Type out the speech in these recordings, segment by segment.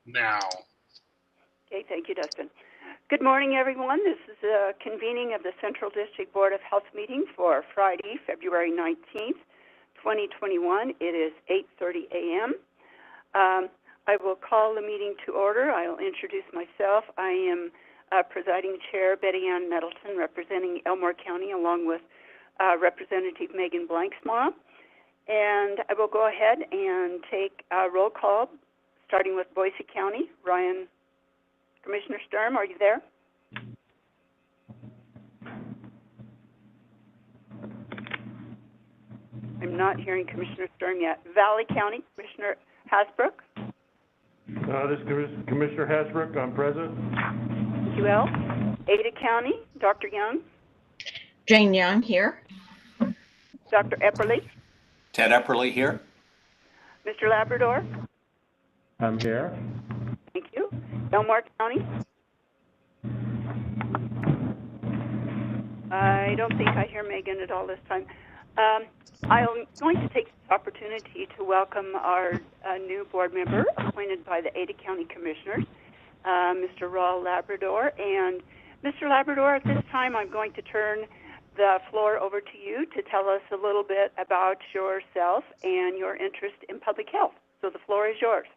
now. Okay, thank you, Dustin. Good morning, everyone. This is a convening of the Central District Board of Health meeting for Friday, February 19th, 2021. It is 8:30 a.m. I will call the meeting to order. I'll introduce myself. I am presiding chair Betty Ann Nettleton, representing Elmore County, along with Representative Megan Blanksma. And I will go ahead and take a roll call, starting with Boise County. Ryan, Commissioner Sturm, are you there? I'm not hearing Commissioner Sturm yet. Valley County, Commissioner Hasbrook. This is Commissioner Hasbrook. I'm present. Thank you, El. Ada County, Dr. Young. Jane Young here. Dr. Epperly. Ted Epperly here. Mr. Labrador. I'm here. Thank you. Elmore County. I don't think I hear Megan at all this time. I'm going to take this opportunity to welcome our new board member appointed by the Ada County Commissioners, Mr. Raul Labrador. And Mr. Labrador, at this time I'm going to turn the floor over to you to tell us a little bit about yourself and your interest in public health. So the floor is yours.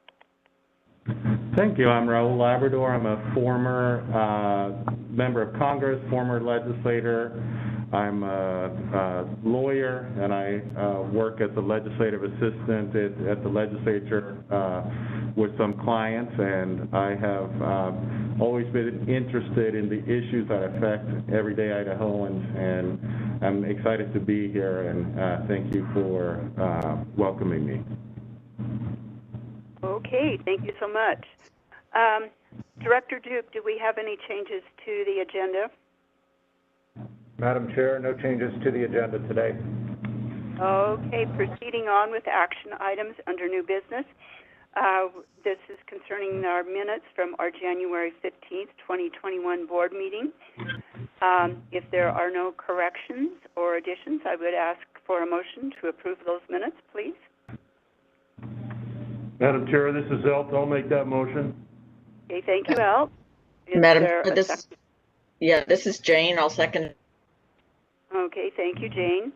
Thank you. I'm Raul Labrador. I'm a former member of Congress, former legislator. I'm a lawyer, and I work as a legislative assistant at the legislature with some clients, and I have always been interested in the issues that affect everyday Idahoans, and I'm excited to be here, and thank you for welcoming me. Okay, thank you so much. Director Duke, do we have any changes to the agenda? Madam Chair, no changes to the agenda today. Okay, proceeding on with action items under new business. This is concerning our minutes from our January 15th, 2021 board meeting. If there are no corrections or additions, I would ask for a motion to approve those minutes, please. Madam Chair, this is Elt. I'll make that motion. Okay, thank you, Al. Madam Chair, this is Jane. I'll second. Okay, thank you, Jane.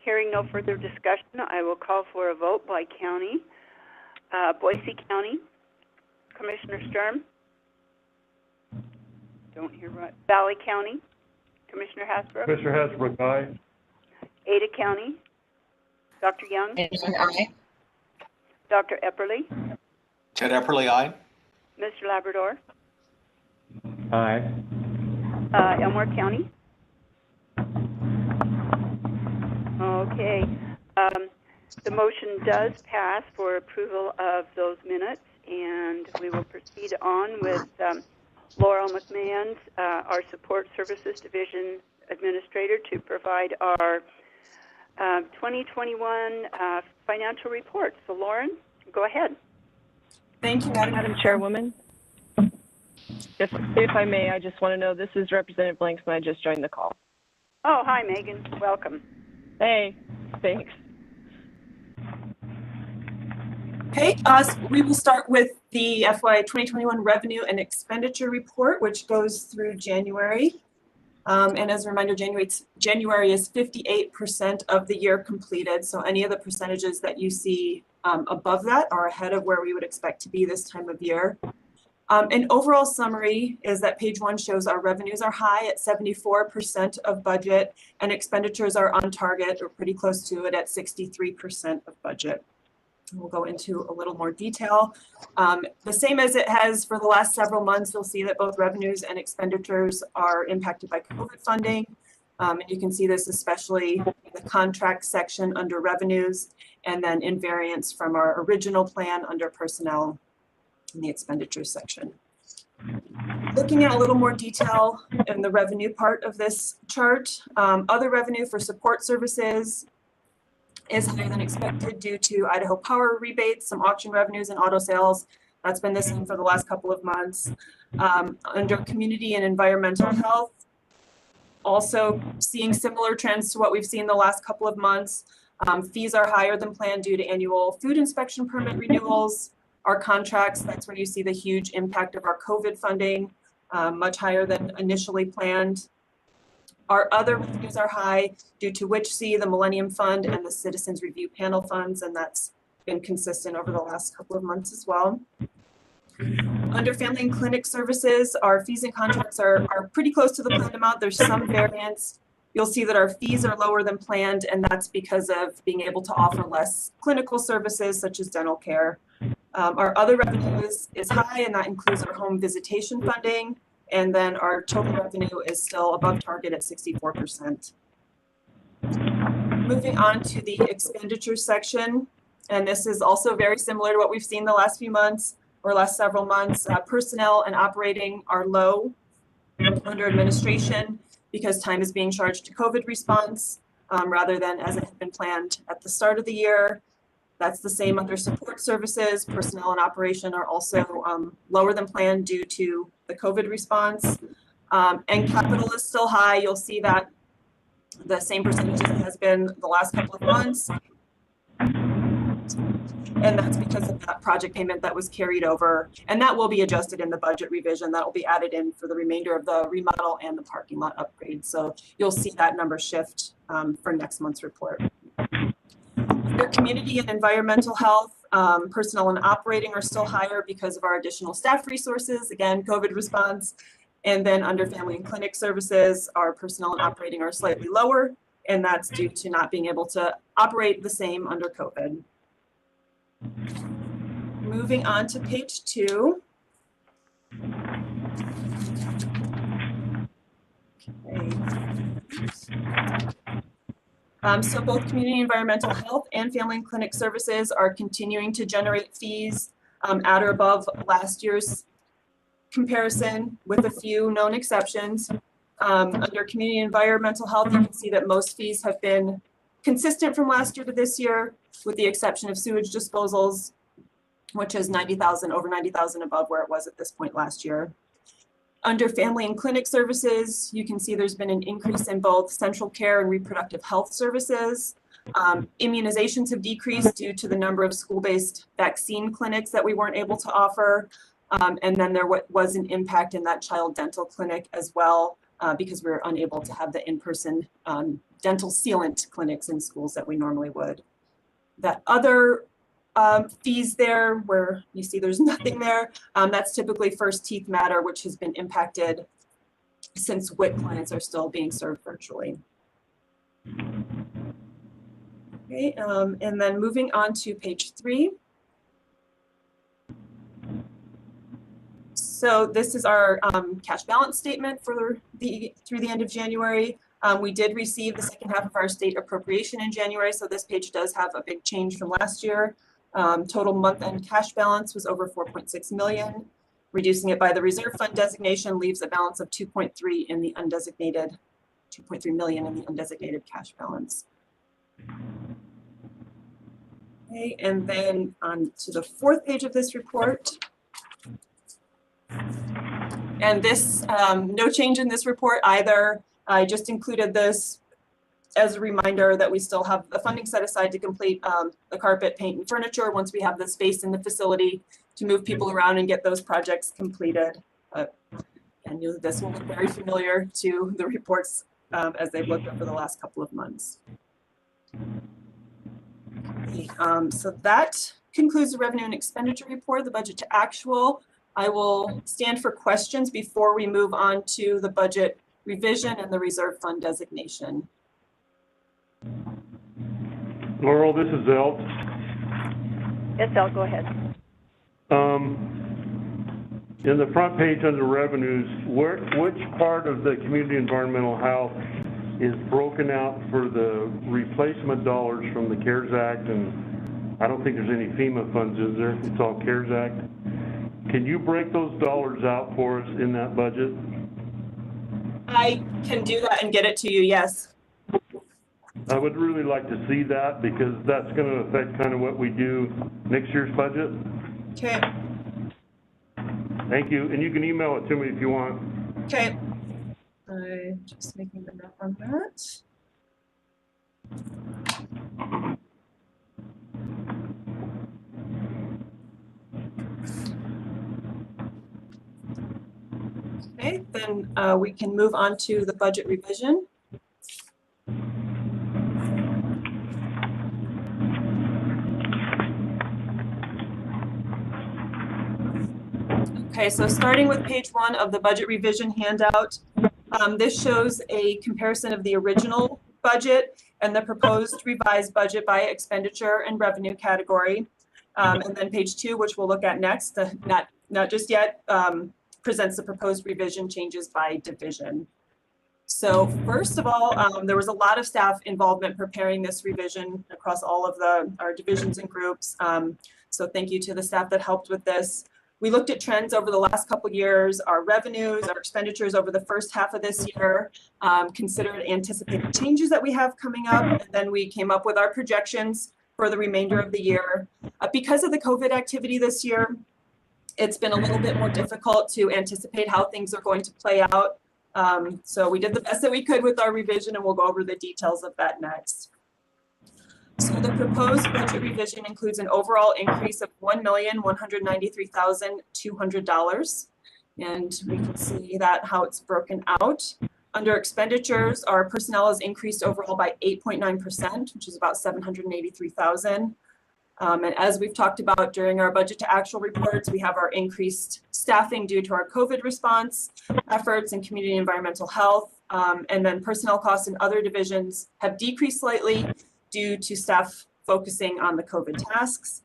Hearing no further discussion, I will call for a vote by county. Boise County, Commissioner Sturm. Don't hear right. Valley County, Commissioner Hasbrook. Commissioner Hasbrook, aye. Ada County, Dr. Young. Aye. Dr. Epperly. Ted Epperly, aye. Mr. Labrador. Aye. Elmore County. Okay. The motion does pass for approval of those minutes, and we will proceed on with Laurel McMahon's, our Support Services Division Administrator, to provide our 2021 financial report. So, Lauren, go ahead. Thank you, Madam Chairwoman. If I may, I just want to know, this is Representative Blanksma. I just joined the call. Oh, hi, Megan. Welcome. Hey, thanks. Okay, we will start with the FY 2021 revenue and expenditure report, which goes through January. And as a reminder, January is 58% of the year completed. So any of the percentages that you see above that are ahead of where we would expect to be this time of year. An overall summary is that page 1 shows our revenues are high at 74% of budget, and expenditures are on target or pretty close to it at 63% of budget. We'll go into a little more detail. The same as it has for the last several months, you'll see that both revenues and expenditures are impacted by COVID funding. And you can see this especially in the contract section under revenues, and then in variance from our original plan under personnel in the expenditures section. Looking at a little more detail in the revenue part of this chart, other revenue for support services is higher than expected due to Idaho Power rebates, some auction revenues, and auto sales. That's been the same for the last couple of months. Under community and environmental health, also seeing similar trends to what we've seen the last couple of months. Fees are higher than planned due to annual food inspection permit renewals. our contracts. That's where you see the huge impact of our COVID funding, much higher than initially planned. Our other revenues are high due to WICHC, the Millennium Fund, and the Citizens Review Panel funds, and that's been consistent over the last couple of months as well. Under Family and Clinic Services, our fees and contracts are pretty close to the planned amount. There's some variance. You'll see that our fees are lower than planned, and that's because of being able to offer less clinical services such as dental care. Our other revenue is high, and that includes our home visitation funding. And then our total revenue is still above target at 64%. Moving on to the expenditure section, and this is also very similar to what we've seen the last few months or last several months. Personnel and operating are low under administration because time is being charged to COVID response rather than as it had been planned at the start of the year. That's the same under support services. Personnel and operation are also lower than planned due to the COVID response. And capital is still high. You'll see that the same percentage as it has been the last couple of months. And that's because of that project payment that was carried over. And that will be adjusted in the budget revision. That will be added in for the remainder of the remodel and the parking lot upgrade. So you'll see that number shift for next month's report. Under community and environmental health, personnel and operating are still higher because of our additional staff resources, again, COVID response. And then under family and clinic services, our personnel and operating are slightly lower, and that's due to not being able to operate the same under COVID. Moving on to page 2. So both community environmental health and family and clinic services are continuing to generate fees at or above last year's comparison, with a few known exceptions. Under community environmental health, you can see that most fees have been consistent from last year to this year, with the exception of sewage disposals, which is over 90,000 above where it was at this point last year. Under family and clinic services, you can see there's been an increase in both central care and reproductive health services. Immunizations have decreased due to the number of school-based vaccine clinics that we weren't able to offer. And then there was an impact in that child dental clinic as well, because we were unable to have the in-person dental sealant clinics in schools that we normally would. That other fees there, where you see there's nothing there, that's typically First Teeth Matter, which has been impacted since WIC clients are still being served virtually. Okay, and then moving on to page 3. So this is our cash balance statement for through the end of January. We did receive the second half of our state appropriation in January, so this page does have a big change from last year. Total month-end cash balance was over 4.6 million. Reducing it by the reserve fund designation leaves a balance of 2.3 in the undesignated, 2.3 million in the undesignated cash balance. Okay, and then on to the 4th page of this report. And this, no change in this report either. I just included this as a reminder that we still have the funding set aside to complete the carpet, paint, and furniture once we have the space in the facility to move people around and get those projects completed. And this will look very familiar to the reports as they've looked over the last couple of months. Okay, so that concludes the revenue and expenditure report, the budget to actual. I will stand for questions before we move on to the budget revision and the reserve fund designation. Laurel, this is Elt. Yes, Al, go ahead. In the front page under revenues, which part of the community environmental health is broken out for the replacement dollars from the CARES Act? And I don't think there's any FEMA funds, is there? It's all CARES Act. Can you break those dollars out for us in that budget? I can do that and get it to you, yes. I would really like to see that because that's going to affect kind of what we do next year's budget. Okay. Thank you. And you can email it to me if you want. Okay. I'm just making the note on that. Okay, then we can move on to the budget revision. Okay, so starting with page 1 of the budget revision handout, this shows a comparison of the original budget and the proposed revised budget by expenditure and revenue category. And then page 2, which we'll look at next, not just yet, presents the proposed revision changes by division. So first of all, there was a lot of staff involvement preparing this revision across all of our divisions and groups. So thank you to the staff that helped with this. We looked at trends over the last couple of years, our revenues, our expenditures over the first half of this year, considered anticipated changes that we have coming up, and then we came up with our projections for the remainder of the year. Because of the COVID activity this year, it's been a little bit more difficult to anticipate how things are going to play out. So we did the best that we could with our revision, and we'll go over the details of that next. So the proposed budget revision includes an overall increase of $1,193,200. And we can see that how it's broken out. Under expenditures, our personnel has increased overall by 8.9%, which is about $783,000. And as we've talked about during our budget to actual reports, we have our increased staffing due to our COVID response efforts and community environmental health. And then personnel costs in other divisions have decreased slightly due to staff focusing on the COVID tasks.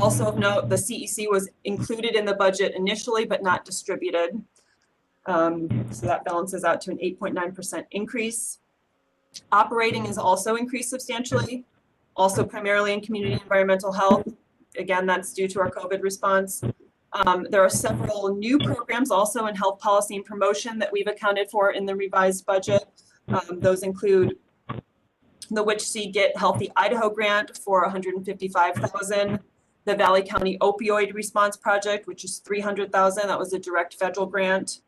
Also of note, the CEC was included in the budget initially, but not distributed. So that balances out to an 8.9% increase. Operating is also increased substantially, also primarily in community environmental health. Again, that's due to our COVID response. There are several new programs also in health policy and promotion that we've accounted for in the revised budget. Those include the WHC Get Healthy Idaho grant for $155,000, the Valley County Opioid Response Project, which is $300,000. That was a direct federal grant.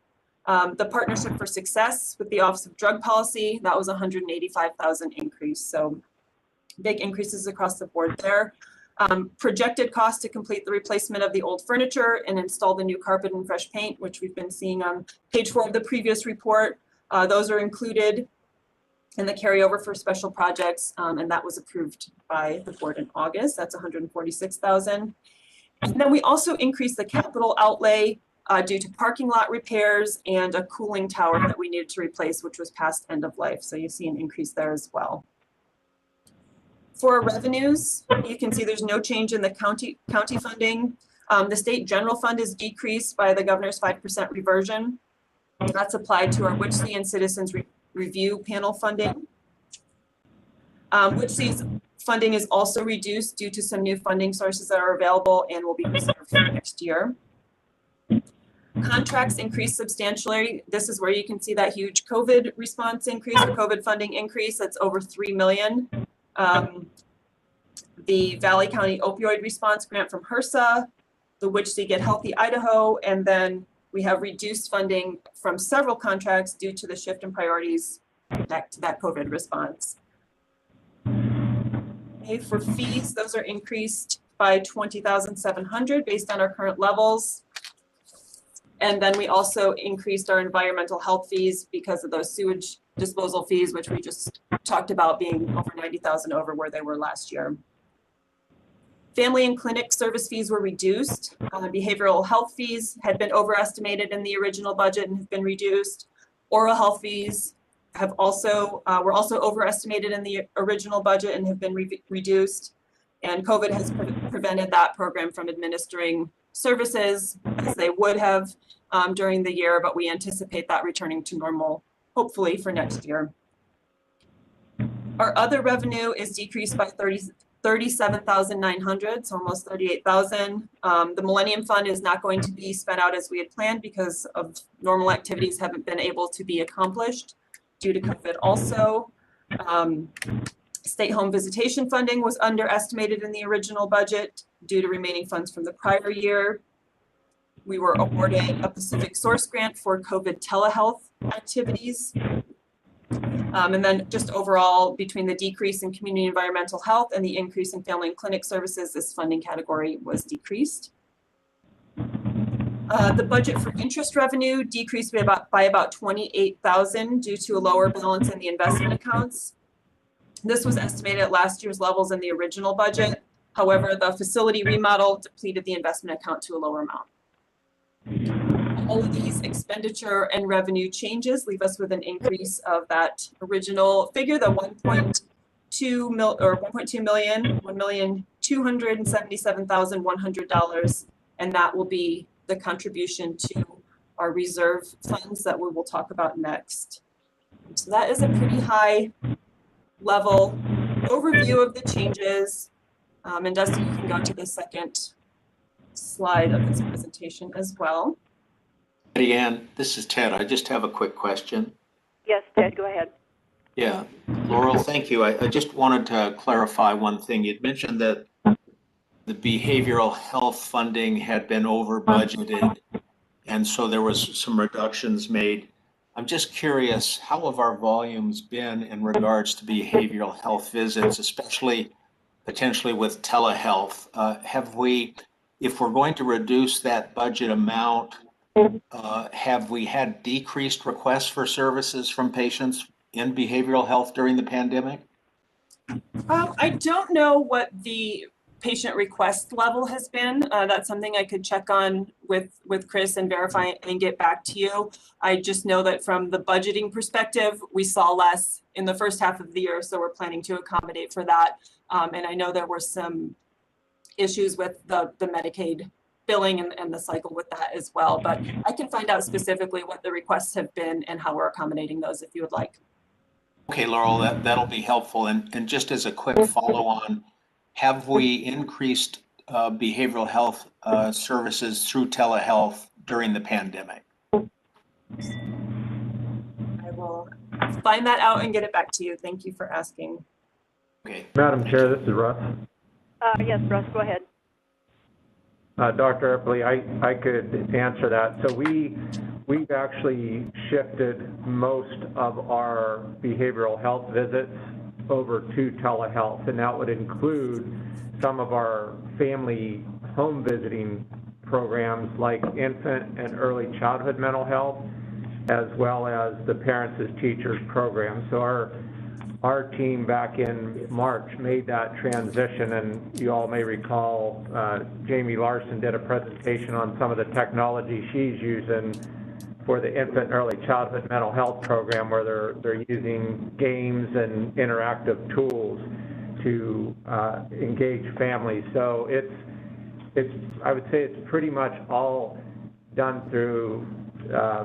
The Partnership for Success with the Office of Drug Policy, that was $185,000 increase. So big increases across the board there. Projected cost to complete the replacement of the old furniture and install the new carpet and fresh paint, which we've been seeing on page 4 of the previous report. Those are included in the carryover for special projects, and that was approved by the board in August. That's $146,000. And then we also increased the capital outlay due to parking lot repairs and a cooling tower that we needed to replace, which was past end of life. So you see an increase there as well. For revenues, you can see there's no change in the county funding. The state general fund is decreased by the governor's 5% reversion. That's applied to our WHC and Citizens Review panel funding. WHC's funding is also reduced due to some new funding sources that are available and will be reserved for next year. Contracts increased substantially. This is where you can see that huge COVID response increase or COVID funding increase. That's over $3 million. The Valley County Opioid Response Grant from HRSA, the WHC Get Healthy Idaho, and then we have reduced funding from several contracts due to the shift in priorities back to that COVID response. Okay, for fees, those are increased by $20,700 based on our current levels. And then we also increased our environmental health fees because of those sewage disposal fees, which we just talked about being over $90,000 over where they were last year. Family and clinic service fees were reduced. Behavioral health fees had been overestimated in the original budget and have been reduced. Oral health fees have also were also overestimated in the original budget and have been reduced. And COVID has prevented that program from administering services as they would have during the year, but we anticipate that returning to normal, hopefully for next year. Our other revenue is decreased by $37,900, so almost $38,000. The Millennium Fund is not going to be spent out as we had planned because of normal activities haven't been able to be accomplished due to COVID also. State home visitation funding was underestimated in the original budget due to remaining funds from the prior year. We were awarded a Pacific Source grant for COVID telehealth activities. And then just overall, between the decrease in community environmental health and the increase in family and clinic services, this funding category was decreased. The budget for interest revenue decreased by about 28,000 due to a lower balance in the investment accounts. This was estimated at last year's levels in the original budget. However, the facility remodel depleted the investment account to a lower amount. All of these expenditure and revenue changes leave us with an increase of that original figure, the 1.2 million, $1,277,100, and that will be the contribution to our reserve funds that we will talk about next. So that is a pretty high level overview of the changes. And Dustin, you can go to the second slide of this presentation as well. Deanne, this is Ted. I just have a quick question. Yes, Ted, go ahead. Yeah, Laurel, thank you. I just wanted to clarify one thing. You'd mentioned that the behavioral health funding had been over budgeted, and so there was some reductions made. I'm just curious, how have our volumes been in regards to behavioral health visits, especially potentially with telehealth? Have we, if we're going to reduce that budget amount, have we had decreased requests for services from patients in behavioral health during the pandemic? I don't know what the patient request level has been. That's something I could check on with Chris and verify and get back to you. I just know that from the budgeting perspective, we saw less in the first half of the year, so we're planning to accommodate for that. And I know there were some issues with the Medicaid billing and the cycle with that as well, but I can find out specifically what the requests have been and how we're accommodating those if you would like. Okay, Laurel, that'll be helpful. And just as a quick follow-on, have we increased behavioral health services through telehealth during the pandemic? I will find that out and get it back to you. Thank you for asking. Okay. Madam Chair, this is Russ. Yes, Russ, go ahead. Dr. Eppley, I could answer that. So we've actually shifted most of our behavioral health visits over to telehealth, and that would include some of our family home visiting programs like infant and early childhood mental health, as well as the Parents as Teachers program. So our team back in March made that transition, and you all may recall Jamie Larson did a presentation on some of the technology she's using for the infant and early childhood mental health program, where they're using games and interactive tools to engage families. So I would say it's pretty much all done through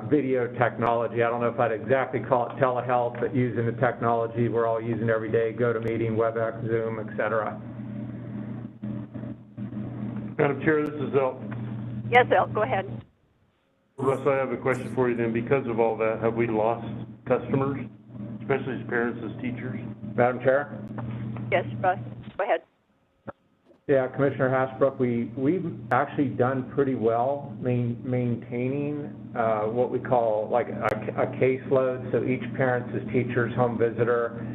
video technology. I don't know if I'd exactly call it telehealth, but using the technology we're all using every day, GoToMeeting, WebEx, Zoom, etc. Madam Chair, this is El. Yes, El, go ahead. Russ, I have a question for you then. Because of all that, have we lost customers, especially as parents, as teachers? Madam Chair? Yes, Russ, go ahead. Yeah, Commissioner Hasbrook, we've actually done pretty well maintaining what we call like a caseload. So each Parents as Teachers home visitor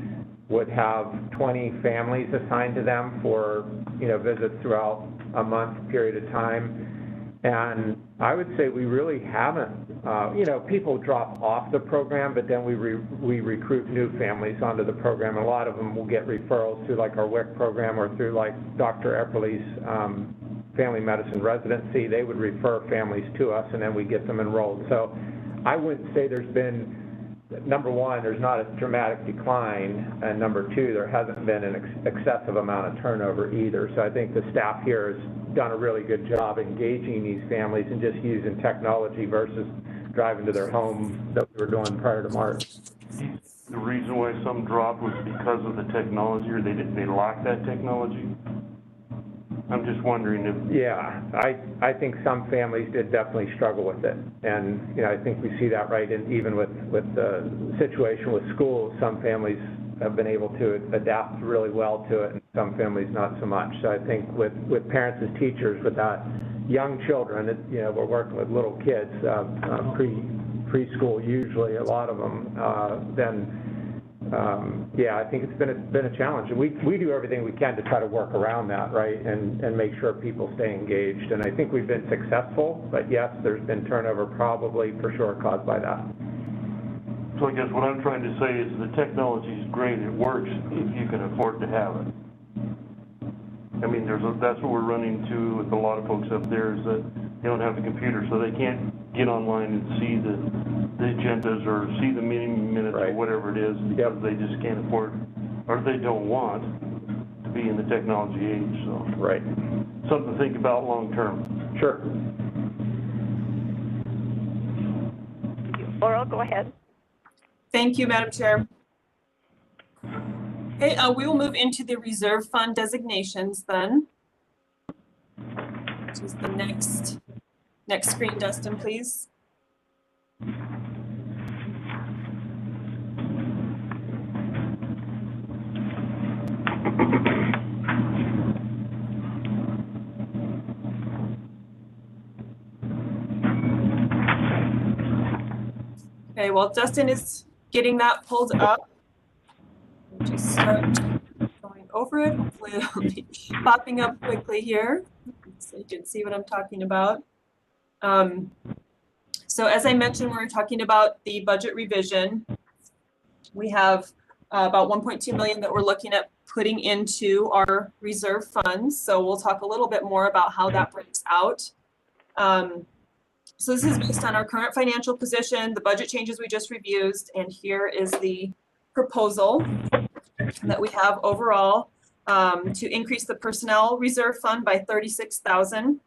would have 20 families assigned to them for visits throughout a month period of time. And I would say we really haven't, people drop off the program, but then we recruit new families onto the program. A lot of them will get referrals through like our WIC program or through like Dr. Epperly's family medicine residency. They would refer families to us, and then we get them enrolled. So I wouldn't say there's been, number one, there's not a dramatic decline, and number two, there hasn't been an excessive amount of turnover either. So I think the staff here has done a really good job engaging these families and just using technology versus driving to their home that we were doing prior to March. The reason why some dropped was because of the technology, or they lacked that technology? I'm just wondering if... Yeah, I think some families did definitely struggle with it. And, I think we see that right in even with the situation with schools. Some families have been able to adapt really well to it, and some families not so much. So I think with Parents as Teachers, with that young children, we're working with little kids, preschool usually, a lot of them, then yeah, I think it's been a challenge. And we do everything we can to try to work around that, right, and make sure people stay engaged. And I think we've been successful, but yes, there's been turnover probably for sure caused by that. So I guess what I'm trying to say is the technology is great, it works if you can afford to have it. I mean, that's what we're running into with a lot of folks up there, is that they don't have a computer, so they can't get online and see the agendas or see the meeting minutes or whatever it is, because they just can't afford, or they don't want to be in the technology age, so. Right. Something to think about long term. Sure. Laurel, go ahead. Thank you, Madam Chair. Okay, we will move into the reserve fund designations then. Which is the next screen, Dustin, please. Okay, while Dustin is getting that pulled up, we'll just start going over it. Hopefully it'll be popping up quickly here so you can see what I'm talking about. So as I mentioned, we're talking about the budget revision. We have about 1.2 million that we're looking at putting into our reserve funds. So we'll talk a little bit more about how that breaks out. So this is based on our current financial position, the budget changes we just reviewed, and here is the proposal that we have overall to increase the personnel reserve fund by $36,000.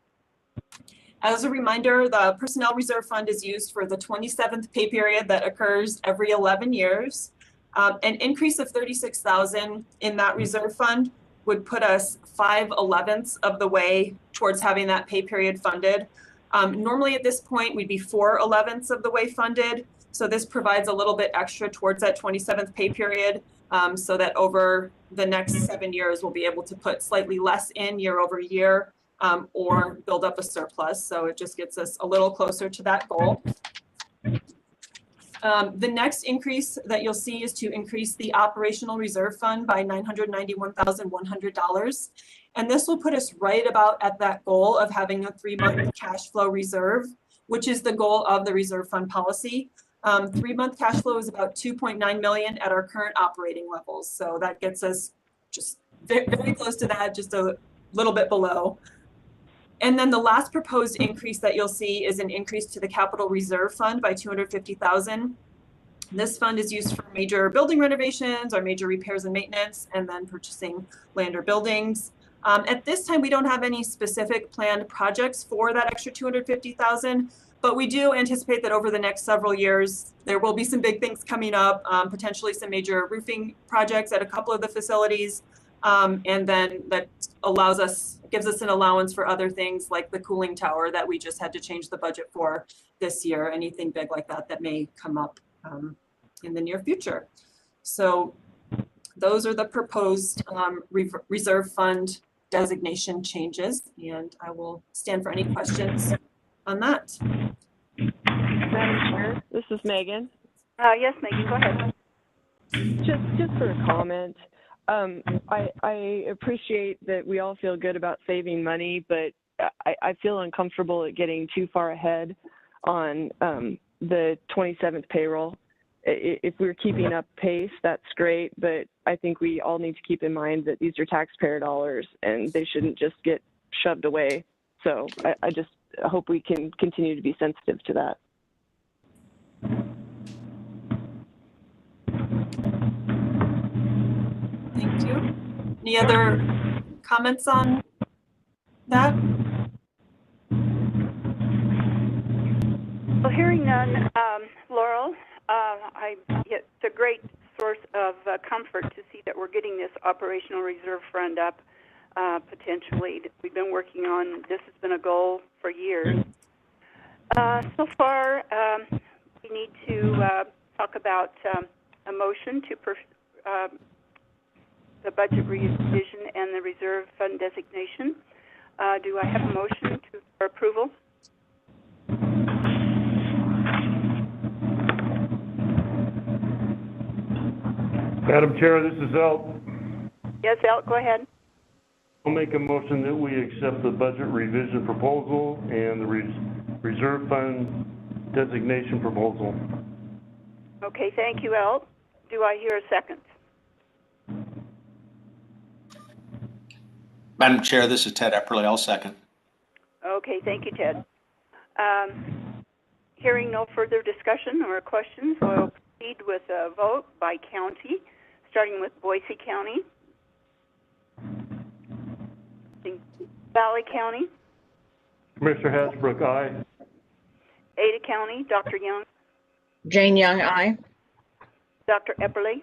As a reminder, the personnel reserve fund is used for the 27th pay period that occurs every 11 years. An increase of $36,000 in that reserve fund would put us 5/11ths of the way towards having that pay period funded. Normally at this point, we'd be 4/11ths of the way funded. So this provides a little bit extra towards that 27th pay period, so that over the next 7 years, we'll be able to put slightly less in year over year, or build up a surplus. So it just gets us a little closer to that goal. The next increase that you'll see is to increase the operational reserve fund by $991,100. And this will put us right about at that goal of having a 3-month cash flow reserve, which is the goal of the reserve fund policy. 3-month cash flow is about 2.9 million at our current operating levels. So that gets us just very, very close to that, just a little bit below. And then the last proposed increase that you'll see is an increase to the capital reserve fund by 250,000. This fund is used for major building renovations or major repairs and maintenance, and then purchasing land or buildings. At this time, we don't have any specific planned projects for that extra 250,000, but we do anticipate that over the next several years, there will be some big things coming up, potentially some major roofing projects at a couple of the facilities. And then that gives us an allowance for other things like the cooling tower that we just had to change the budget for this year, anything big like that that may come up in the near future. So those are the proposed reserve fund designation changes, and I will stand for any questions on that. Madam Chair, this is Megan. Yes, Megan, go ahead. Just for a comment. I appreciate that we all feel good about saving money, but I feel uncomfortable at getting too far ahead on the 27th payroll. If we're keeping up pace, that's great, but I think we all need to keep in mind that these are taxpayer dollars and they shouldn't just get shoved away. So I just hope we can continue to be sensitive to that. Thank you. Any other comments on that? Well, hearing none, Laurel, it's a great source of comfort to see that we're getting this operational reserve fund up potentially. We've been working on, this has been a goal for years. So far, we need to talk about a motion to the budget revision and the reserve fund designation. Do I have a motion for approval? Madam Chair, this is Elt. Yes, Al, go ahead. I'll make a motion that we accept the budget revision proposal and the reserve fund designation proposal. Okay, thank you, Al. Do I hear a second? Madam Chair, this is Ted Epperly. I'll second. Okay, thank you, Ted. Hearing no further discussion or questions, we'll proceed with a vote by county, starting with Boise County, Valley County, Commissioner Hasbrook, aye. Ada County, Dr. Young, Jane Young, aye. Dr. Epperly,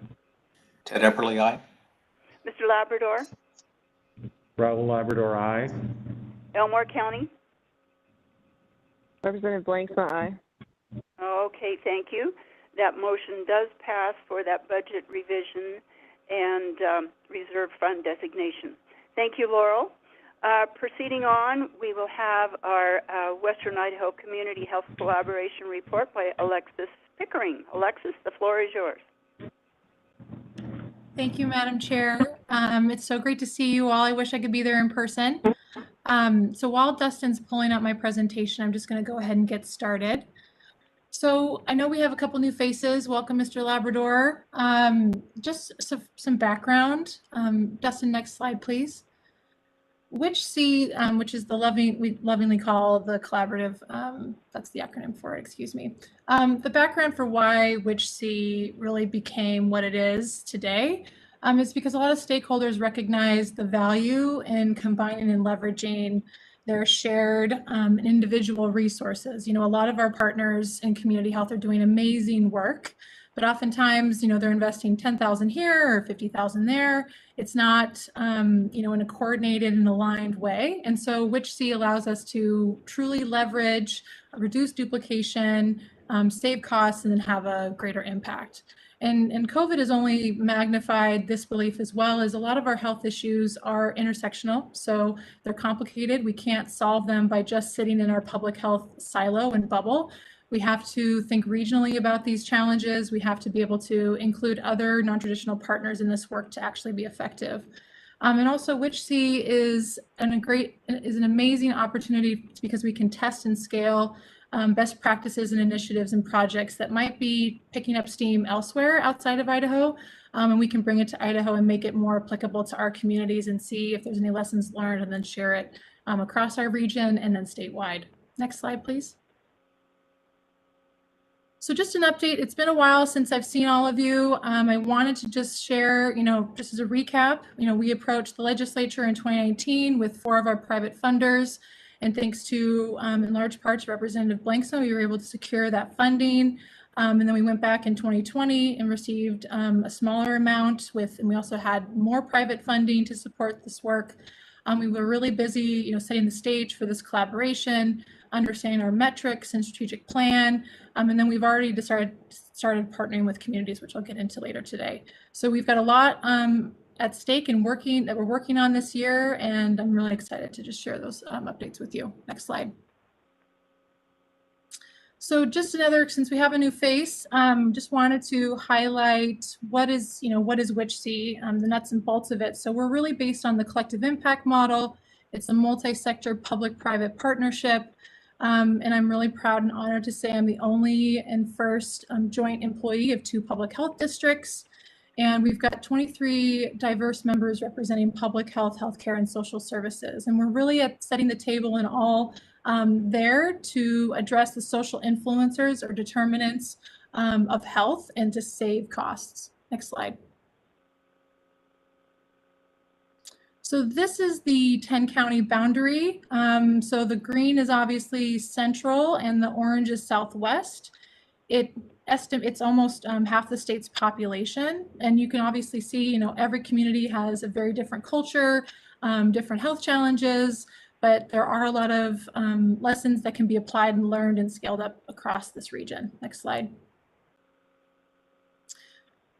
Ted Epperly, aye. Mr. Labrador, Raul Labrador, aye. Elmore County. Representative Blanksma, aye. Okay, thank you. That motion does pass for that budget revision and reserve fund designation. Thank you, Laurel. Proceeding on, we will have our Western Idaho Community Health Collaboration Report by Alexis Pickering. Alexis, the floor is yours. Thank you, Madam Chair. It's so great to see you all. I wish I could be there in person. So while Dustin's pulling up my presentation, I'm just going to go ahead and get started. So I know we have a couple new faces. Welcome, Mr. Labrador. Just some background. Dustin, next slide, please. WICHC, which is we lovingly call the collaborative, that's the acronym for it, excuse me. The background for why WICHC really became what it is today is because a lot of stakeholders recognize the value in combining and leveraging their shared and individual resources. You know, a lot of our partners in community health are doing amazing work, but oftentimes, you know, they're investing 10,000 here or 50,000 there. It's not, you know, in a coordinated and aligned way. And so WICHC allows us to truly leverage, reduce duplication, save costs, and then have a greater impact. And COVID has only magnified this belief, as well as a lot of our health issues are intersectional. So they're complicated. We can't solve them by just sitting in our public health silo and bubble. We have to think regionally about these challenges. We have to be able to include other non-traditional partners in this work to actually be effective. And also WICHC is an amazing opportunity because we can test and scale best practices and initiatives and projects that might be picking up steam elsewhere outside of Idaho. And we can bring it to Idaho and make it more applicable to our communities and see if there's any lessons learned and then share it across our region and then statewide. Next slide, please. So just an update, it's been a while since I've seen all of you. I wanted to just share, you know, just as a recap, you know, we approached the legislature in 2019 with 4 of our private funders. And thanks to, in large parts, Representative Blanksma, we were able to secure that funding. And then we went back in 2020 and received a smaller amount and we also had more private funding to support this work. We were really busy, you know, setting the stage for this collaboration, understanding our metrics and strategic plan. And then we've already started partnering with communities, which I'll get into later today. So we've got a lot at stake and that we're working on this year, and I'm really excited to just share those updates with you. Next slide. So just since we have a new face, just wanted to highlight what is WICHC, the nuts and bolts of it. So we're really based on the collective impact model. It's a multi-sector public-private partnership. And I'm really proud and honored to say I'm the only and first joint employee of 2 public health districts. And we've got 23 diverse members representing public health, healthcare, and social services. And we're really setting the table and all there to address the social influencers or determinants of health and to save costs. Next slide. So this is the 10-county boundary. So the green is obviously central and the orange is southwest. It's almost half the state's population, and you can obviously see, you know, every community has a very different culture, different health challenges, but there are a lot of lessons that can be applied and learned and scaled up across this region. Next slide.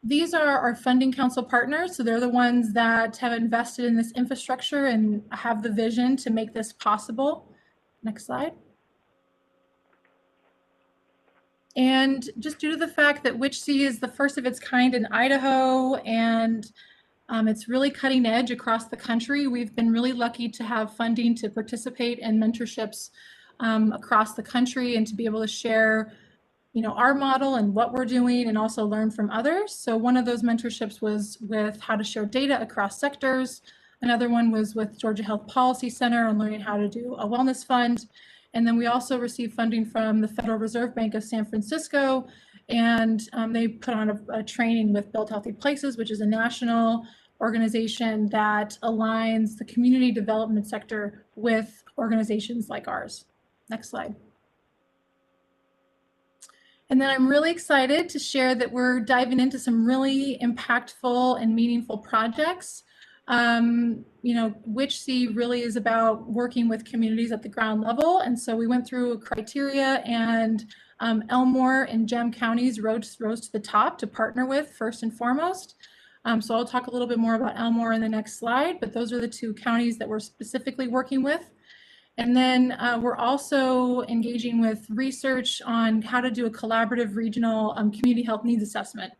These are our funding council partners. So they're the ones that have invested in this infrastructure and have the vision to make this possible. Next slide. And just due to the fact that WICHC is the first of its kind in Idaho, and it's really cutting edge across the country, we've been really lucky to have funding to participate in mentorships across the country and to be able to share our model and what we're doing and also learn from others. So one of those mentorships was with how to share data across sectors. Another one was with Georgia Health Policy Center on learning how to do a wellness fund. And then we also received funding from the Federal Reserve Bank of San Francisco, and they put on a training with Build Healthy Places, which is a national organization that aligns the community development sector with organizations like ours. Next slide. And then I'm really excited to share that we're diving into some really impactful and meaningful projects. WICHC really is about working with communities at the ground level. And so we went through a criteria, and Elmore and Gem counties rose to the top to partner with first and foremost. So I'll talk a little bit more about Elmore in the next slide, but those are the two counties that we're specifically working with. And then we're also engaging with research on how to do a collaborative regional community health needs assessment.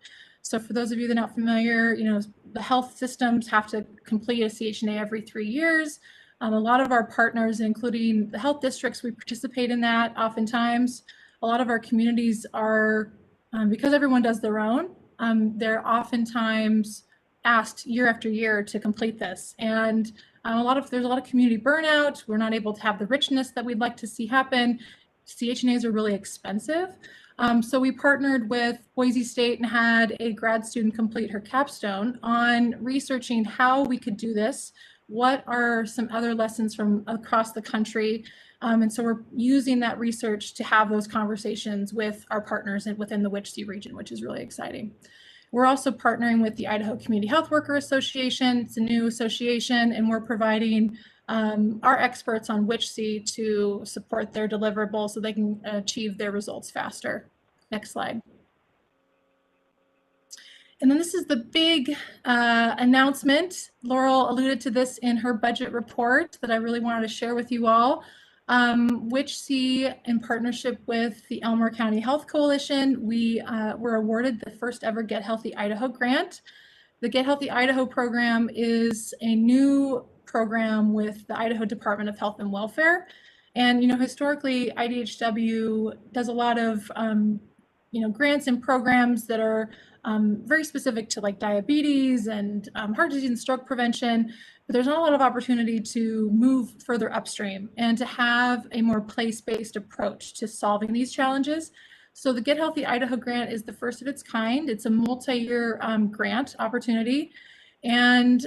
So for those of you that are not familiar, the health systems have to complete a CHNA every 3 years. A lot of our partners, including the health districts, we participate in that oftentimes. A lot of our communities are, because everyone does their own, they're oftentimes asked year after year to complete this. And there's a lot of community burnout. We're not able to have the richness that we'd like to see happen. CHNAs are really expensive. So we partnered with Boise State and had a grad student complete her capstone on researching how we could do this. What are some other lessons from across the country? And so we're using that research to have those conversations with our partners within the WICHC region, which is really exciting. We're also partnering with the Idaho Community Health Worker Association. It's a new association, and we're providing our experts on WICHC to support their deliverables so they can achieve their results faster. Next slide. And then this is the big announcement. Laurel alluded to this in her budget report that I really wanted to share with you all. WICHC, in partnership with the Elmore County Health Coalition, we were awarded the first ever Get Healthy Idaho grant. The Get Healthy Idaho program is a new program with the Idaho Department of Health and Welfare. And, historically, IDHW does a lot of, grants and programs that are very specific to like diabetes and heart disease and stroke prevention. But there's not a lot of opportunity to move further upstream and to have a more place-based approach to solving these challenges. So the Get Healthy Idaho grant is the first of its kind. It's a multi-year grant opportunity. And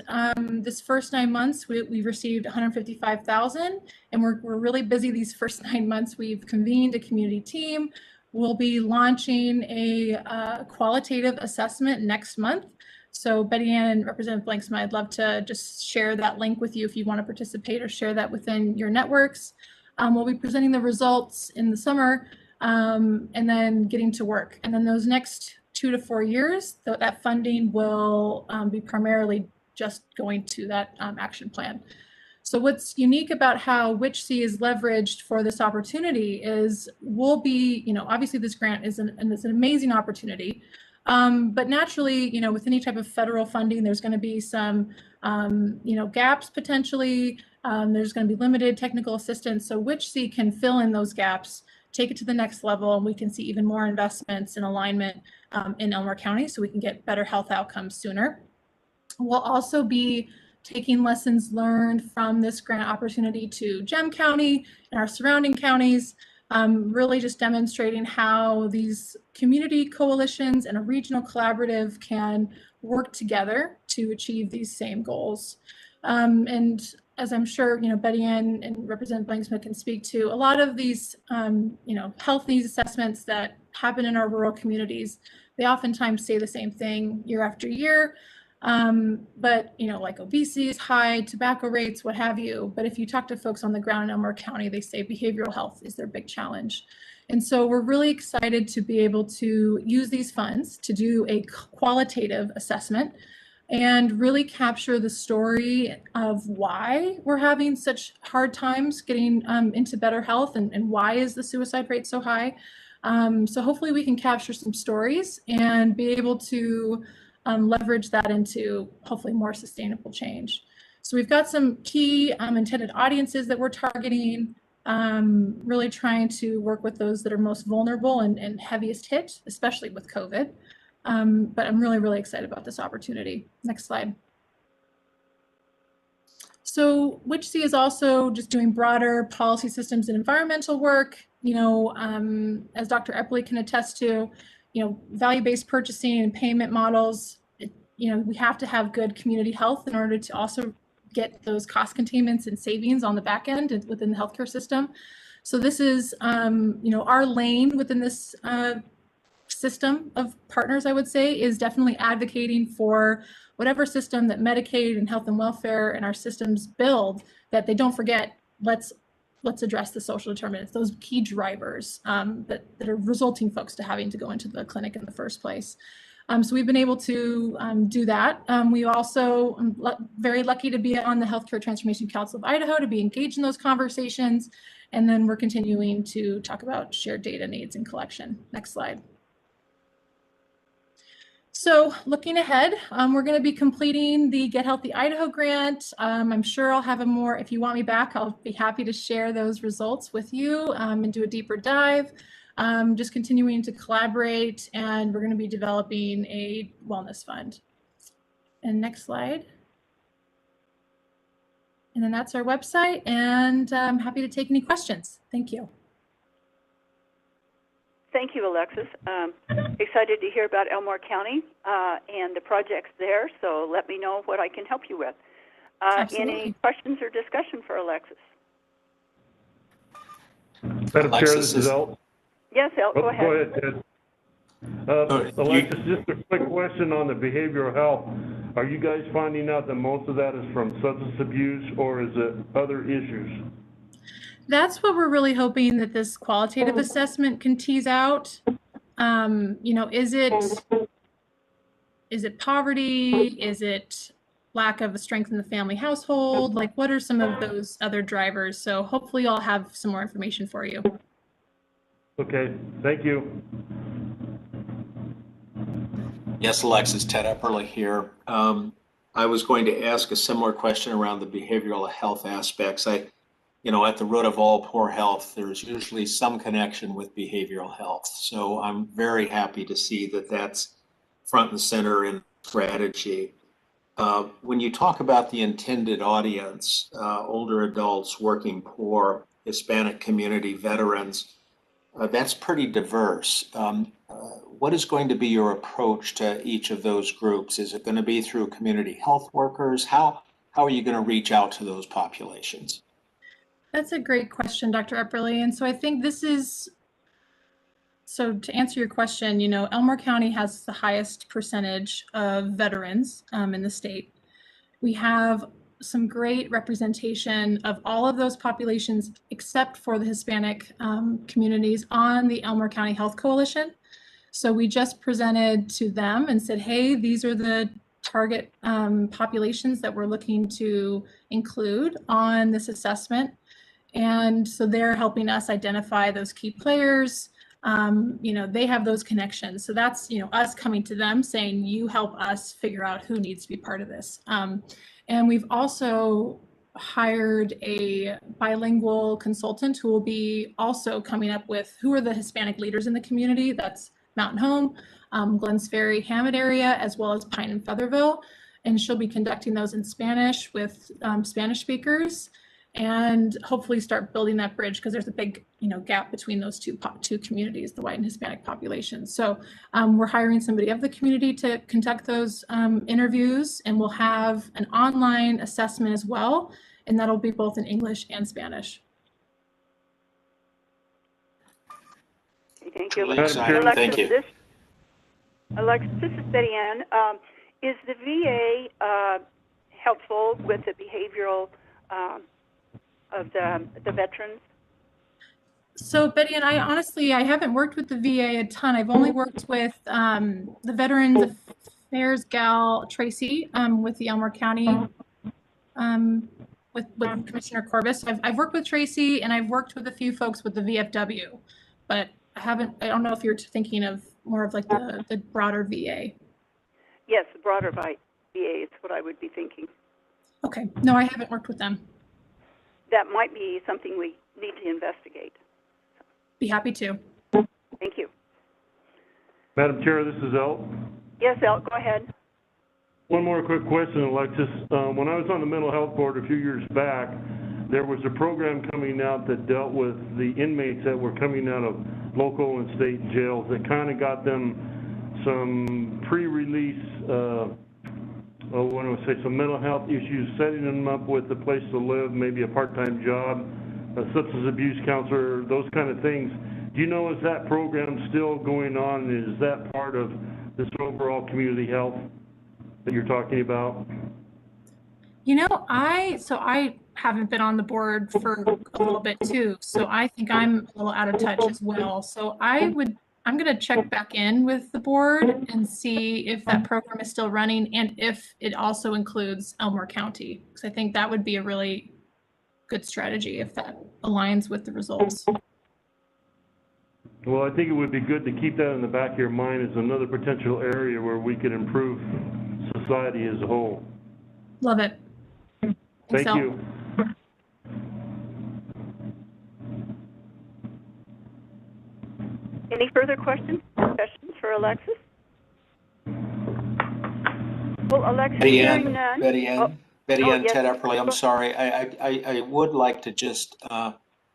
this first 9 months, we received $155,000, and we're really busy these first 9 months. We've convened a community team. We'll be launching a qualitative assessment next month. So Betty Ann and Representative Blanksma, I'd love to just share that link with you if you want to participate or share that within your networks. We'll be presenting the results in the summer and then getting to work. And then those next 2 to 4 years, that funding will be primarily just going to that action plan. So what's unique about how WICHC is leveraged for this opportunity is we'll be, obviously this grant is an amazing opportunity. But naturally, with any type of federal funding, there's going to be some, gaps potentially. There's going to be limited technical assistance. So WICHC can fill in those gaps, take it to the next level, and we can see even more investments and alignment in Elmore County so we can get better health outcomes sooner. We'll also be taking lessons learned from this grant opportunity to Gem County and our surrounding counties, really just demonstrating how these community coalitions and a regional collaborative can work together to achieve these same goals. And as I'm sure, Betty Ann and Representative Blanksma can speak to, a lot of these, health needs assessments that happen in our rural communities, they oftentimes say the same thing year after year. But, like obesity is high, tobacco rates, what have you. But if you talk to folks on the ground in Elmore County, they say behavioral health is their big challenge. And so we're really excited to be able to use these funds to do a qualitative assessment and really capture the story of why we're having such hard times getting into better health and why is the suicide rate so high. So hopefully we can capture some stories and be able to leverage that into hopefully more sustainable change. So we've got some key intended audiences that we're targeting, really trying to work with those that are most vulnerable and heaviest hit, especially with COVID. But I'm really, really excited about this opportunity. Next slide. So WHC is also just doing broader policy systems and environmental work. As Dr. Eppley can attest to, value-based purchasing and payment models, we have to have good community health in order to also get those cost containments and savings on the back end and within the healthcare system. So this is, our lane within this system of partners, I would say, is definitely advocating for whatever system that Medicaid and health and welfare and our systems build, that they don't forget, let's address the social determinants, those key drivers that are resulting folks to having to go into the clinic in the first place. So we've been able to do that. We also, very lucky to be on the Healthcare Transformation Council of Idaho, to be engaged in those conversations. And then we're continuing to talk about shared data needs and collection. Next slide. So looking ahead, we're going to be completing the Get Healthy Idaho grant. I'm sure I'll have more. If you want me back, I'll be happy to share those results with you and do a deeper dive. Just continuing to collaborate, and we're going to be developing a wellness fund. And next slide. And then that's our website, and I'm happy to take any questions. Thank you. Thank you, Alexis. Excited to hear about Elmore County and the projects there, so let me know what I can help you with. Any questions or discussion for Alexis? Madam Chair, this is El. Yes, El, go ahead. Go ahead, Ted. Alexis, just a quick question on the behavioral health. Are you guys finding out that most of that is from substance abuse, or is it other issues? That's what we're really hoping that this qualitative assessment can tease out. Is it poverty? Is it lack of a strength in the family household? Like, what are some of those other drivers? So hopefully I'll have some more information for you. Okay, thank you. Yes, Alexis, Ted Epperle here. I was going to ask a similar question around the behavioral health aspects. At the root of all poor health, there's usually some connection with behavioral health. So I'm very happy to see that that's front and center in strategy. When you talk about the intended audience, older adults, working poor, Hispanic community, veterans, that's pretty diverse. What is going to be your approach to each of those groups? Is it going to be through community health workers? How are you going to reach out to those populations? That's a great question, Dr. Epperle. And so I think so to answer your question, Elmore County has the highest percentage of veterans in the state. We have some great representation of all of those populations except for the Hispanic communities on the Elmore County Health Coalition. So we just presented to them and said, hey, these are the target populations that we're looking to include on this assessment. And so they're helping us identify those key players. They have those connections. So that's, us coming to them saying, you help us figure out who needs to be part of this. And we've also hired a bilingual consultant who will be also coming up with who are the Hispanic leaders in the community. That's Mountain Home, Glens Ferry, Hammond area, as well as Pine and Featherville. And she'll be conducting those in Spanish with Spanish speakers, and hopefully start building that bridge, because there's a big gap between those two communities, the white and Hispanic populations. So we're hiring somebody of the community to conduct those interviews, and we'll have an online assessment as well, and that'll be both in English and Spanish. Thank you. Alexis, thank you. Alexis, this is Betty Ann. Is the VA helpful with the behavioral of the veterans? So Betty, and I haven't worked with the VA a ton. I've only worked with the Veterans Affairs gal, Tracy, with the Elmore County, with Commissioner Corbis. I've worked with Tracy, and I've worked with a few folks with the VFW, but I don't know if you're thinking of more of like the broader VA. Yes, the broader VA is what I would be thinking. Okay, no, I haven't worked with them. That might be something we need to investigate. Be happy to. Thank you. Madam Chair, this is Elt. Yes, El, go ahead. One more quick question, Alexis. When I was on the mental health board a few years back, there was a program coming out that dealt with the inmates that were coming out of local and state jails that kind of got them some pre-release, some mental health issues, setting them up with a place to live, maybe a part-time job, a substance abuse counselor, those kind of things. Do you know, is that program still going on? Is that part of this overall community health that you're talking about? You know, I haven't been on the board for a little bit too, so I think I'm a little out of touch as well. So I'm going to check back in with the board and see if that program is still running and if it also includes Elmore County, because I think that would be a really good strategy if that aligns with the results. Well, I think it would be good to keep that in the back of your mind as another potential area where we could improve society as a whole. Love it. Thank you. Any further questions for Alexis? Well, Alexis, hearing none. Betty Ann, yes. Ted Epperly, I'm sorry. I would like to just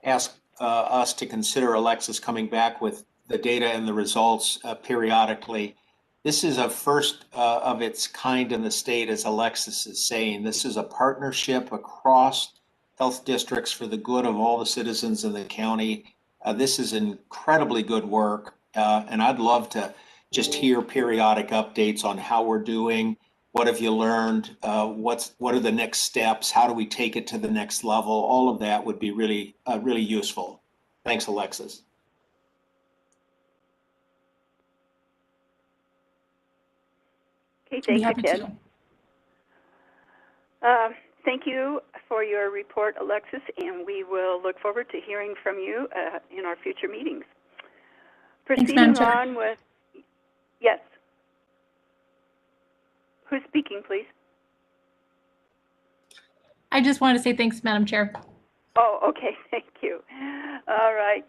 ask us to consider Alexis coming back with the data and the results periodically. This is a first of its kind in the state, as Alexis is saying. This is a partnership across health districts for the good of all the citizens in the county. This is incredibly good work, and I'd love to just hear periodic updates on how we're doing. What have you learned? What are the next steps? How do we take it to the next level? All of that would be really, really useful. Thanks, Alexis. Okay, thank you, Ted. Thank you for your report, Alexis, and we will look forward to hearing from you in our future meetings. Proceeding on with, yes. Who's speaking, please? I just wanted to say thanks, Madam Chair. Oh, okay, thank you. All right.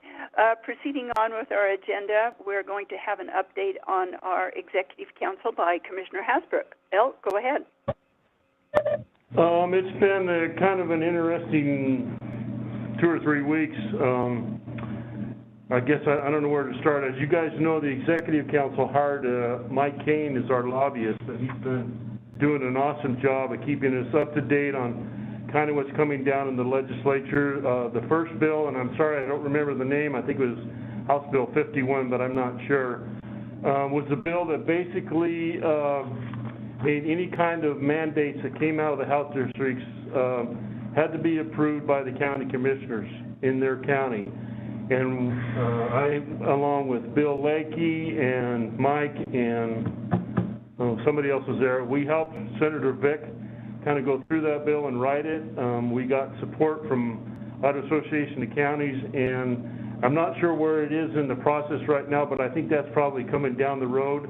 Proceeding on with our agenda, we're going to have an update on our Executive Council by Commissioner Hasbrook. El, go ahead. It's been kind of an interesting 2 or 3 weeks. I guess I don't know where to start. As you guys know, the Executive Council hired Mike Kane as our lobbyist, and he's been doing an awesome job of keeping us up to date on kind of what's coming down in the legislature. The first bill, and I'm sorry I don't remember the name, I think it was House Bill 51, but I'm not sure, was a bill that basically made any kind of mandates that came out of the health districts had to be approved by the county commissioners in their county. And I, along with Bill Lakey and Mike and somebody else was there, we helped Senator Vick kind of go through that bill and write it. We got support from Auto Association of Counties, and I'm not sure where it is in the process right now, but I think that's probably coming down the road.